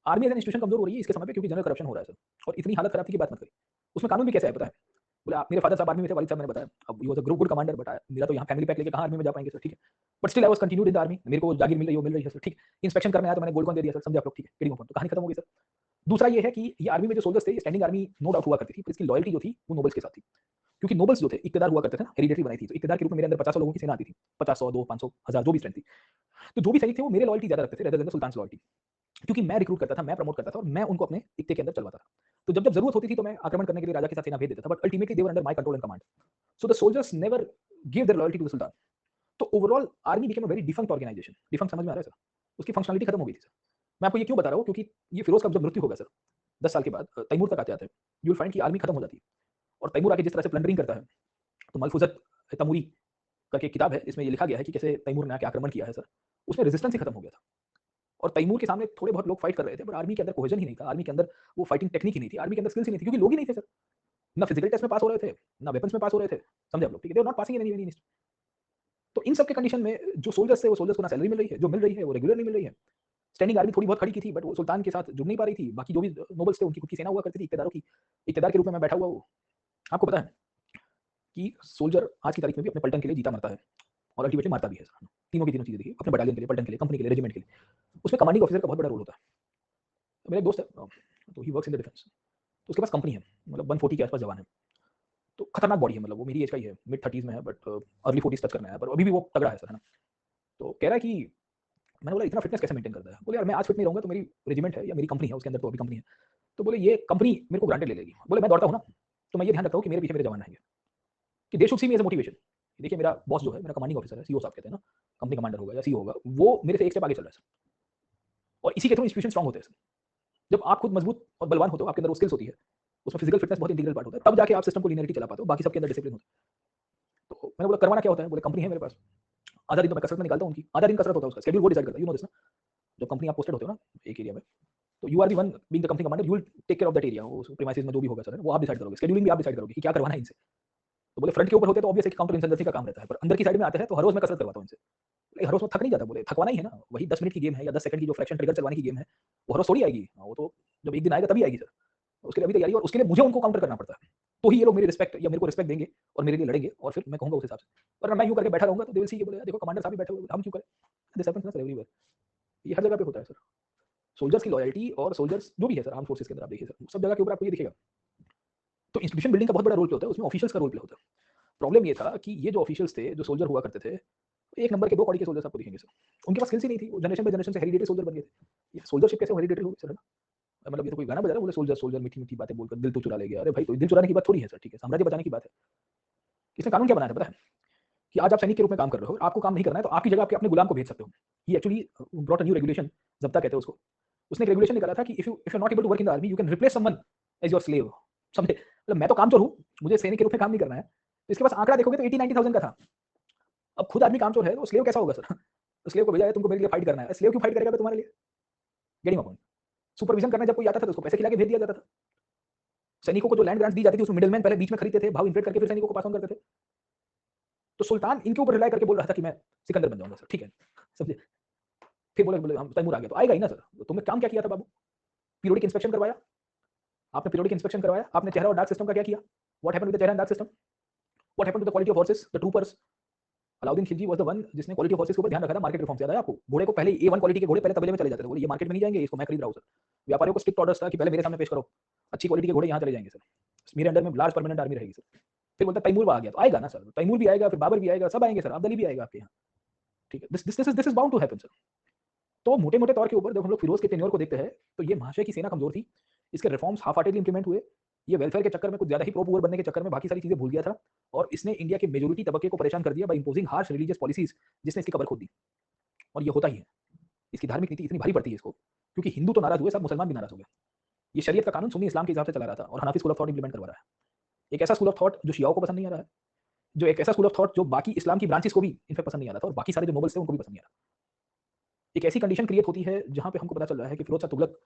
आर्मी एज एन इंस्टीट्यूशन कमजोर हो रही है इसके समय पे, क्योंकि जनरल करप्शन हो रहा है सर। और इतनी हालत खराब थी कि बात मत करिए। उसमें कानून भी कैसे है पता है? बोले आप, मेरे फादर साहब आर्मी में थे, वालिद साहब मैंने बताया, अब ही was a group good commander, but मेरा तो यहाँ फैमिली पैक लेके कहाँ आर्मी में जा पाएंगे सर, ठीक है। But still I was continued in the army, मेरे को जागीर मिल रही है सर, ठीक। इंस्पेक्शन करने आया तो मैंने गोल्ड कॉइन दे दिया सर, समझे आप लोग, ठीक है, गेटिंग पॉइंट। तो कहानी खत्म हो गई सर। दूसरा ये है कि ये आर्मी में जो सोल्जर्स थे, स्टैंडिंग आर्मी नो डाउट हुआ करती थी, पर इसकी लॉयल्टी जो थी वो नोबल्स के साथ थी। क्योंकि नोबल्स जो थे इक्तेदार हुआ करते थे ना, हेरिडेटरी बनाई थी, तो इक्तेदार के रूप में मेरे अंदर 50 लोगों की सेना आती थी, 50, 100, 2, 500, 1000 जो भी स्ट्रेंथ थी। तो जो भी सैनिक थे वो मेरे लॉयल्टी ज्यादा रखते थे रेदर देन सुल्तान लॉयल्टी, क्योंकि मैं रिक्रूट करता था, मैं प्रमोट करता था और मैं उनको अपने इक्ते के अंदर चलवाता था। तो जब जब जरूरत होती थी तो मैं आक्रमण करने के लिए राजा के साथ सेना भेज देता था, but ultimately they were under my control and command. So the soldiers never give their loyalty to the sultan. तो overall army became a very defunct organization. Defunct समझ में आ रहा है सर? उसकी फंक्शनलिटी खत्म हो गई थी सर। मैं आपको ये क्यों बता रहा हूँ, क्योंकि ये फिरोज का जब मृत्यु होगा सर, 10 साल के बाद तैमूर तक आते-आते यू विल फाइंड कि आर्मी खत्म हो जाती है और तैमूर आके जिस तरह से प्लंडरिंग करता है, तो मलफूज़त तैमूरी करके एक किताब है, इसमें ये लिखा गया है कि कैसे तैमूर ने आके आक्रमण किया है सर, उसमें रेजिस्टेंस ही खत्म हो गया था और तैमूर के सामने थोड़े बहुत लोग फाइट कर रहे थे, बट आर्मी के अंदर कोहेजन ही नहीं था, आर्मी के अंदर वो फाइटिंग टेक्निक ही नहीं थी, आर्मी के अंदर स्किल्स ही नहीं थी क्योंकि लोग ही नहीं थे सर। ना फिजिकल टेस्ट में पास हो रहे थे, ना वेपन्स में पास हो रहे थे, समझे आप लोग? ठीक है, they are not passing in any list. तो इन सब के कंडीशन में जो सोल्जर्स थे, वो सोल्जर्स को ना सैलरी मिल रही है, जो मिल रही है वो रेगुलर नहीं मिल रही है। स्टैंडिंग आर्मी थोड़ी बहुत खड़ी की थी, बट वो सुल्तान के साथ जुड़ नहीं पा रही थी। बाकी जो भी नोबल्स थे, उनकी खुद की सेना हुआ करती थी, इक्तेदारों की। इक्तेदार के रूप में मैं बैठा हुआ हूँ। आपको पता है कि सोल्जर आज की तारीख में भी अपने पलटन के लिए जीता मरता है और अल्टीमेटली मारता भी है सर। तीनों की तीनों चीज़ें देखिए, अपने बटालियन के लिए, पलटन के लिए, कंपनी के लिए, रेजिमेंट के लिए। उसमें कमांडिंग ऑफिसर का बहुत बड़ा रोल होता है। मेरा एक दोस्त है, तो he works in the defence, तो उसके पास कंपनी है, मतलब 140 के आसपास जवान है। तो खतरनाक बॉडी है, मतलब वो मेरी एज का ही है, मिड 30s में है, बट अर्ली 40s टच करना है, पर अभी भी वो तगड़ा है सर, है ना? तो कह रहा है कि मैंने बोला इतना फिटनेस कैसे मेंटेन करता है? बोले यार मैं आज फिट नहीं रहूँगा तो मेरी रेजिमेंट है या मेरी कंपनी है, उसके अंदर तो अभी कंपनी है। तो बोले ये कंपनी मेरे को ग्रांटेड ले लेगी। बोले मैं दौड़ता हूँ ना, तो मैं ये ध्यान रखता हूँ कि मेरे पीछे मेरे जवान रहेंगे, कि they should see me as a motivation. देखिए मेरा बॉस जो है, मेरा कमांडिंग ऑफिसर है, सीओ साहब कहते हैं ना, कंपनी कमांडर होगा या सीओ होगा, वो मेरे से एक स्टेप आगे चल रहा है सर। और इसी के थ्रू इंस्टीट्यूशन स्ट्रांग होते हैं सर। जब आप खुद मजबूत और बलवान होते हो, आपके अंदर वो स्किल्स होती है, उसमें फिजिकल फिटनेस बहुत इंटीग्रल पार्ट होता है, तब जाके आप सिस्टम को लीनियरिटी चला पाते हो, बाकी सबके अंदर डिसिप्लिन होता है। तो मैंने बोला करवाना क्या होता है? बोले कंपनी है मेरे पास, आधा दिन तो मैं कसरत में निकालता हूँ उनकी, आधा दिन कसरत होता है उसका, शेड्यूल वो डिसाइड करता है, यू नो दिस ना? जब कंपनी आप पोस्टेड होते हो ना एक एरिया में, तो you are the one being the company commander, you will take care of that area, उस प्रीमाइसेस में जो भी होगा सर, वो आप डिसाइड करोगे, शेड्यूलिंग भी आप डिसाइड करोगे कि क्या करवाना है इनसे। तो बोले फ्रंट के ऊपर होते तो ऑब्वियस है कि काउंटर इंसर्जेंसी का काम रहता है, पर अंदर की साइड में आते हैं तो हर रोज मैं कसरत करवाता हूँ इनसे। बोले हर रोज में थक नहीं जाता? बोले थकवाना ही है ना, वही 10 मिनट की गेम है या 10 सेकंड की जो फ्रैक्शन ट्रिगर चलवाने की गेम है, वो हर रोज थोड़ी आएगी। वो तो जब एक दिन आएगा तभी आएगी सर। उसके लिए अभी तैयारी है और उसके लिए मुझे उनको काउंटर करना पड़ता है। तो ही ये लोग मेरी रिस्पेक्ट या मेरे को रिस्पेक्ट देंगे और मेरे लिए लड़ेंगे और फिर मैं कहूँगा उस हिसाब से। वरना मैं यूँ करके बैठा रहूँगा तो दे विल सी, बोले देखो कमांडर साहब भी बैठे हुए हैं, हम क्यों करें? दिस हैपेंस ना सर एवरीवेयर। ये हर जगह पे होता है सर। सोल्जर्स की लॉयल्टी और सोल्जर्स जो भी है सर आर्म फोर्सेस के अंदर आप देखिए सर, सब जगह के ऊपर आपको ये दिखेगा। तो इंस्टीट्यूशन बिल्डिंग का बहुत बड़ा रोल प्ले होता है, उसमें ऑफिशियल्स का रोल प्ले होता है। प्रॉब्लम ये था कि ये जो ऑफिशियल्स थे, जो सोल्जर हुआ करते थे, एक नंबर के 2 कौड़ी के सोल्जर्स आपको दिखेंगे सर। उनके पास स्किल्स ही नहीं थी, वो जनरेशन बाय जनरेशन से हेरिडिटरी सोल्जर बन गए थे। ये सोल्जरशिप कैसे हेरिडिटरी हो गई सर, है ना? मतलब ये तो कोई गाना बजा रहा है, बोले सोल्जर सोल्जर मीठी-मीठी बातें बोलकर दिल तो चुरा ले गया। अरे भाई, तो दिल चुराने की बात थोड़ी है सर, ठीक है? साम्राज्य बचाने की बात है। इसने कानून क्या बनाया था पता है? कि आज आप सैनिक के रूप में काम कर रहे हो, आपको काम नहीं करना है तो आपकी जगह आपके अपने गुलाम को भेज सकते हो। He actually brought a new regulation, ज़ब्ता कहते हैं उसको। उसने एक रेगुलेशन निकाला था कि if you are not able to work in the army, you can replace someone as your slave. समझे? मतलब मैं तो कामचोर हूँ, मुझे सैनिक के रूप में काम नहीं करना है। तो इसके पास आंकड़ा देखोगे तो 80-90,000 का था। अब खुद आदमी कामचोर है तो स्लेव कैसा होगा सर? तो स्लेव को भेजा है तुमको मेरे लिए फाइट करना है। स्लेव क्यों फाइट करेगा मैं तुम्हारे लिए? Getting my point? सुपरविज़न करने जब कोई आता था तो उसको पैसे खिला के भेज दिया जाता था। सैनिकों को जो लैंड ग्रांट्स दी जाती थी उसमें मिडलमैन पहले बीच में खरीदते थे, भाव इन्फ्लेट करके फिर सैनिकों को पास ऑन करते थे। तो सुल्तान इनके ऊपर रिलाय करके बोल रहा था कि मैं सिकंदर बन जाऊँगा सर, ठीक है। समझे? फिर बोले बोले हम तैमूर आ गया, तो आएगा ही ना सर। तो तुमने काम क्या किया था बाबू? पीरियोडिक इंस्पेक्शन करवाया, आपने पीरियोडिक इंस्पेक्शन करवाया, आपने चेहरा और डार्क सिस्टम का क्या किया? What happened with the chehra and dark system? What happened to the quality of horses, the troopers? Alauddin Khilji was the one जिसने क्वालिटी ऑफ हॉर्सेस के ऊपर ध्यान रखा था, मार्केट रिफॉर्म्स याद है आपको? घोड़े को पहले A1 क्वालिटी के घोड़े पहले तबेले में चले जाते थे, बोले ये मार्केट में नहीं जाएँगे, इसको मैं खरीद रहा हूँ सर। व्यापारियों को स्ट्रिक्ट ऑर्डर्स था कि पहले मेरे सामने पेश करो, अच्छी क्वालिटी के घोड़े यहाँ चले जाएँगे सर। मेरे अंडर में लार्ज परमानेंट आर्मी रहेगी सर। फिर बोलता है तैमूर आ गया, तो आएगा ना सर, तैमूर भी आएगा, फिर बाबर भी आएगा, सब आएँगे सर, अब्दाली भी आएगा आपके यहाँ, ठीक है? This is bound to happen sir. तो मोटे-मोटे तौर के ऊपर जब हम लोग फिरोज के टेन्योर को देखते हैं, तो ये महाशय की सेना कमजोर थी, इसके रिफॉर्म्स हाफ हार्टेडली इंप्लीमेंट हुए, ये वेलफेयर के चक्कर में कुछ ज़्यादा ही प्रो पुअर बनने के चक्कर में बाकी सारी चीज़ें भूल गया था और इसने इंडिया के मेजॉरिटी तबके को परेशान कर दिया by imposing harsh religious policies, जिसने इसकी कबर खोद दी। और ये होता ही है, इसकी धार्मिक नीति इतनी भारी पड़ती है इसको, क्योंकि हिंदू तो नाराज़ हुए, सब मुसलमान भी नाराज़ हो गए। ये शरीयत का कानून सुन्नी इस्लाम के हिसाब से चला रहा था और Hanafi school of thought implement करवा रहा है। एक ऐसा स्कूल ऑफ थॉट जो शियाओं को पसंद नहीं आ रहा है, जो एक ऐसा स्कूल ऑफ थॉट जो बाकी इस्लाम की ब्रांचेस को भी इनफैक्ट पसंद नहीं आ रहा था और बाकी सारे जो नोबल्स थे उनको भी पसंद नहीं आ रहा। एक ऐसी कंडीशन क्रिएट होती है जहाँ पे हमको पता चल रहा है कि फिरोज शाह तुगलक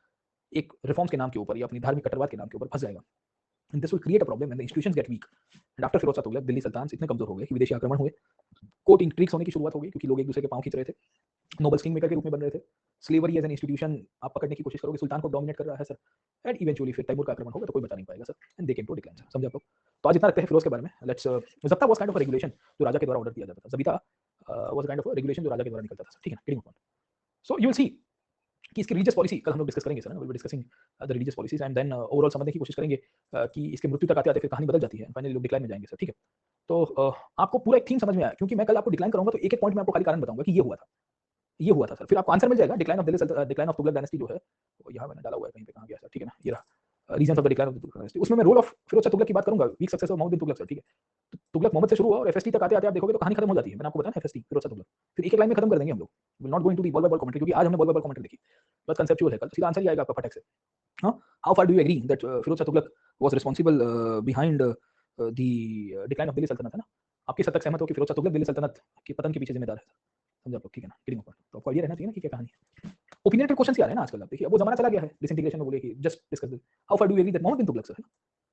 एक रिफॉर्म्स के नाम के ऊपर या अपनी धार्मिक कट्टरवाद के नाम के ऊपर फंस जाएगा। And this will create a problem when the institutions get weak. And after Firoz Shah Tughlaq Delhi sultans इतने कमजोर हो गए कि विदेशी आक्रमण हुए, कोर्ट इंट्रिग्स होने की शुरुआत हो गई क्योंकि लोग एक दूसरे के पांव खींच रहे थे, नोबल्स किंग मेकर के रूप में बन रहे थे, स्लेवरी एज एन इंस्टीट्यूशन आप पकड़ने की कोशिश करोगे, सुल्तान को डोमिनेट कर रहा है सर, एंड इवेंचुअली फिर तैमूर का आक्रमण होगा तो कोई बचा नहीं पाएगा sir, and they came to decline sir. समझे आप लोग? तो आज इतना रखते हैं फिरोज के बारे में। लेट्स ज़ब्ता was kind of a regulation जो राजा के द्वारा ऑर्डर किया जाता था। ज़बीता was kind of a regulation जो राजा के द्वारा निकलता था सर, ठीक है ना? Getting point? So you will see कि इसकी रिलीजियस पॉलिसी कल हम लोग डिस्कस करेंगे sir, we will be discussing the religious policies and then overall समझने की कोशिश करेंगे कि इसके मृत्यु तक आते-आते फिर कहानी बदल जाती है, फाइनली लोग डिक्लाइन में जाएँगे सर, ठीक है? तो आपको पूरा एक थीम समझ में आया क्योंकि मैं कल आपको डिक्लाइन कराऊँगा तो एक-एक पॉइंट में आपको खाली कारण बताऊँगा कि ये हुआ था सर। फिर आपको आंसर मिल जाएगा decline of Delhi decline of Tughlaq dynasty जो है, वो यहाँ मैंने डाला हुआ है कहीं पे, कहाँ गया सर, ठीक है ना? ये रहा। Reasons of the decline of the Tughlaq dynasty, उसमें मैं रोल ऑफ फिरोज शाह तुगलक की बात करूंगा, weak success of Mohammad bin Tughlaq sir, ठीक है। तो तुगलक मोहम्मद से शुरू हुआ और एफएसटी तक आते-आते आप देखोगे तो कहानी खत्म हो जाती है। मैंने आपको बताया ना एफएसटी, फिरोज शाह तुगलक। फिर एक-एक लाइन में खत्म कर देंगे हम लोग। Will not go into the ball by ball commentary, क्योंकि आज हमने बॉल बाय बॉल कमेंट्री देखी। बस कांसेप्चुअल है, कल सीधा आंसर ही आएगा आपका फटाक से। हाँ, how far do you agree that Firoz Shah Tughlaq was responsible behind the decline of Delhi सल्तनत, है ना? आप किस हद तक सहमत हो कि फिरोज शाह तुगलक दिल्ली सल्तनत के पतन के पीछे जिम्मेदार है? समझे आप लोग, ठीक है ना? Getting point. तो आपको आइडिया रहना चाहिए ना कि क्या कहानी है। ओपिनियनेटेड क्वेश्चंस ही आ रहे हैं ना आजकल, आप देखिए अब वो जमाना चला गया है डिसइंटीग्रेशन में, बोले कि just discuss this, how far do you agree that Mohammad bin Tughlaq sir, है ना?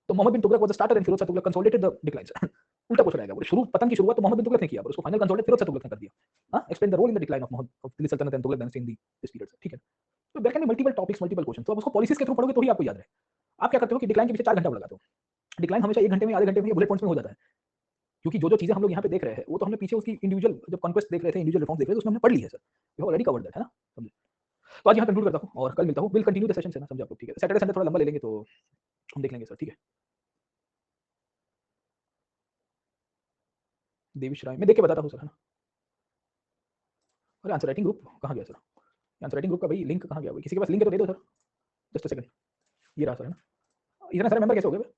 तो Mohammad bin Tughlaq was the starter and Firoz Shah Tughlaq consolidated the declines. उल्टा क्वेश्चन आएगा, बोले शुरू पतन की शुरुआत तो मोहम्मद बिन तुगलक ने किया, पर उसको फाइनल कंसोलिडेट फिरोज शाह तुगलक ने कर दिया। हां, explain the role in the decline of Mohammad of Delhi सल्तनत and Tughlaq dynasty in this period, ठीक है। तो there can be multiple topics, multiple question, तो आप उसको पॉलिसीज के थ्रू पढ़ोगे तो ही आपको याद रहे। आप क्या करते हो कि डिक्लाइन के पीछे 4 घंटा लगाते हो। डिक्लाइन हमेशा 1 घंटे में, आधे घंटे में, बुलेट पॉइंट्स में हो जाता है, क्योंकि जो चीजें हम लोग यहाँ पे देख रहे हैं वो तो हमने पीछे उसकी इंडिविजुअल जब कॉन्क्वेस्ट देख रहे थे, इंडिविजुअल रिफॉर्म्स देख रहे थे, उसमें हमने पढ़ ली है sir. We have already covered that, है ना? समझे? तो आज यहाँ कंक्लूड करता हूँ और कल मिलता हूँ, विल कंटिन्यू द सेशन से ना, समझे आप लोग, ठीक है। सैटरडे संडे थोड़ा लंबा ले लेंगे तो हम देख लेंगे सर, ठीक है। देविश राय मैं देख के बताता हूँ सर, है ना? अरे आंसर राइटिंग ग्रुप कहाँ गया सर? आंसर राइटिंग ग्रुप का भाई लिंक कहाँ गया भाई? किसी के पास लिंक है तो दे दो सर। जस्ट अ सेकंड, ये रहा सर, है ना? इतना सारे मेंबर कैसे हो गए?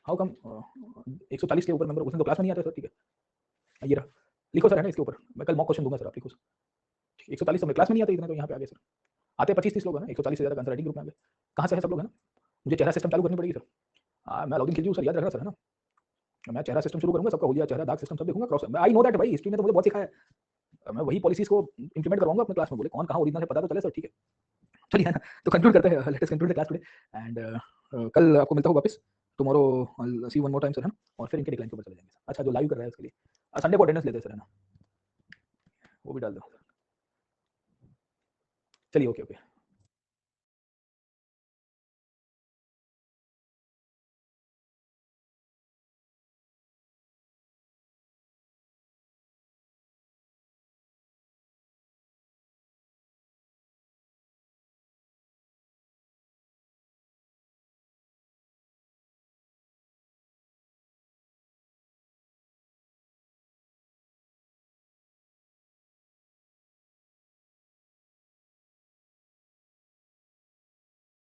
हाउ कम 140 के ऊपर मेंबर, उसने तो क्लास में नहीं आते सर, ठीक है। ये रहा, लिखो सर, है ना? इसके ऊपर मैं कल मॉक क्वेश्चन दूंगा सर, आप लिखो सर। 140 तो मेरे क्लास में नहीं आते इतने, तो यहाँ पे आ गए सर। आते 25-30 लोग हैं ना, 140 से ज़्यादा आंसर राइटिंग ग्रुप में आ गए। कहाँ से है सब लोग, है ना? मुझे चेहरा सिस्टम चालू करनी पड़ेगी सर। मैं लॉगिन खिलजी हूँ सर, याद रखना सर, है ना? मैं चेहरा सिस्टम शुरू करूँगा, सबका हुलिया चेहरा दाग सिस्टम सब देखूँगा, क्रॉस आई नो दैट भाई, हिस्ट्री ने तो मुझे बहुत सिखाया है। मैं वही पॉलिसीज़ को इम्प्लीमेंट करवाऊँगा अपने क्लास में, बोले कौन कहाँ ओरिजिनल है पता तो चले सर, ठीक है। चलिए, है ना? तो कंक्लूड करते हैं, let us conclude the class today and कल आपको मिलता हूँ वापस। Tomorrow I will see you one more time sir, है ना? और फिर इनके डिक्लाइन के ऊपर चले जाएँगे। अच्छा, जो लाइव कर रहा है उसके लिए संडे को अटेंडेंस लेते हैं सर, है ना? वो भी डाल दो। चलिए, ओके, ओके।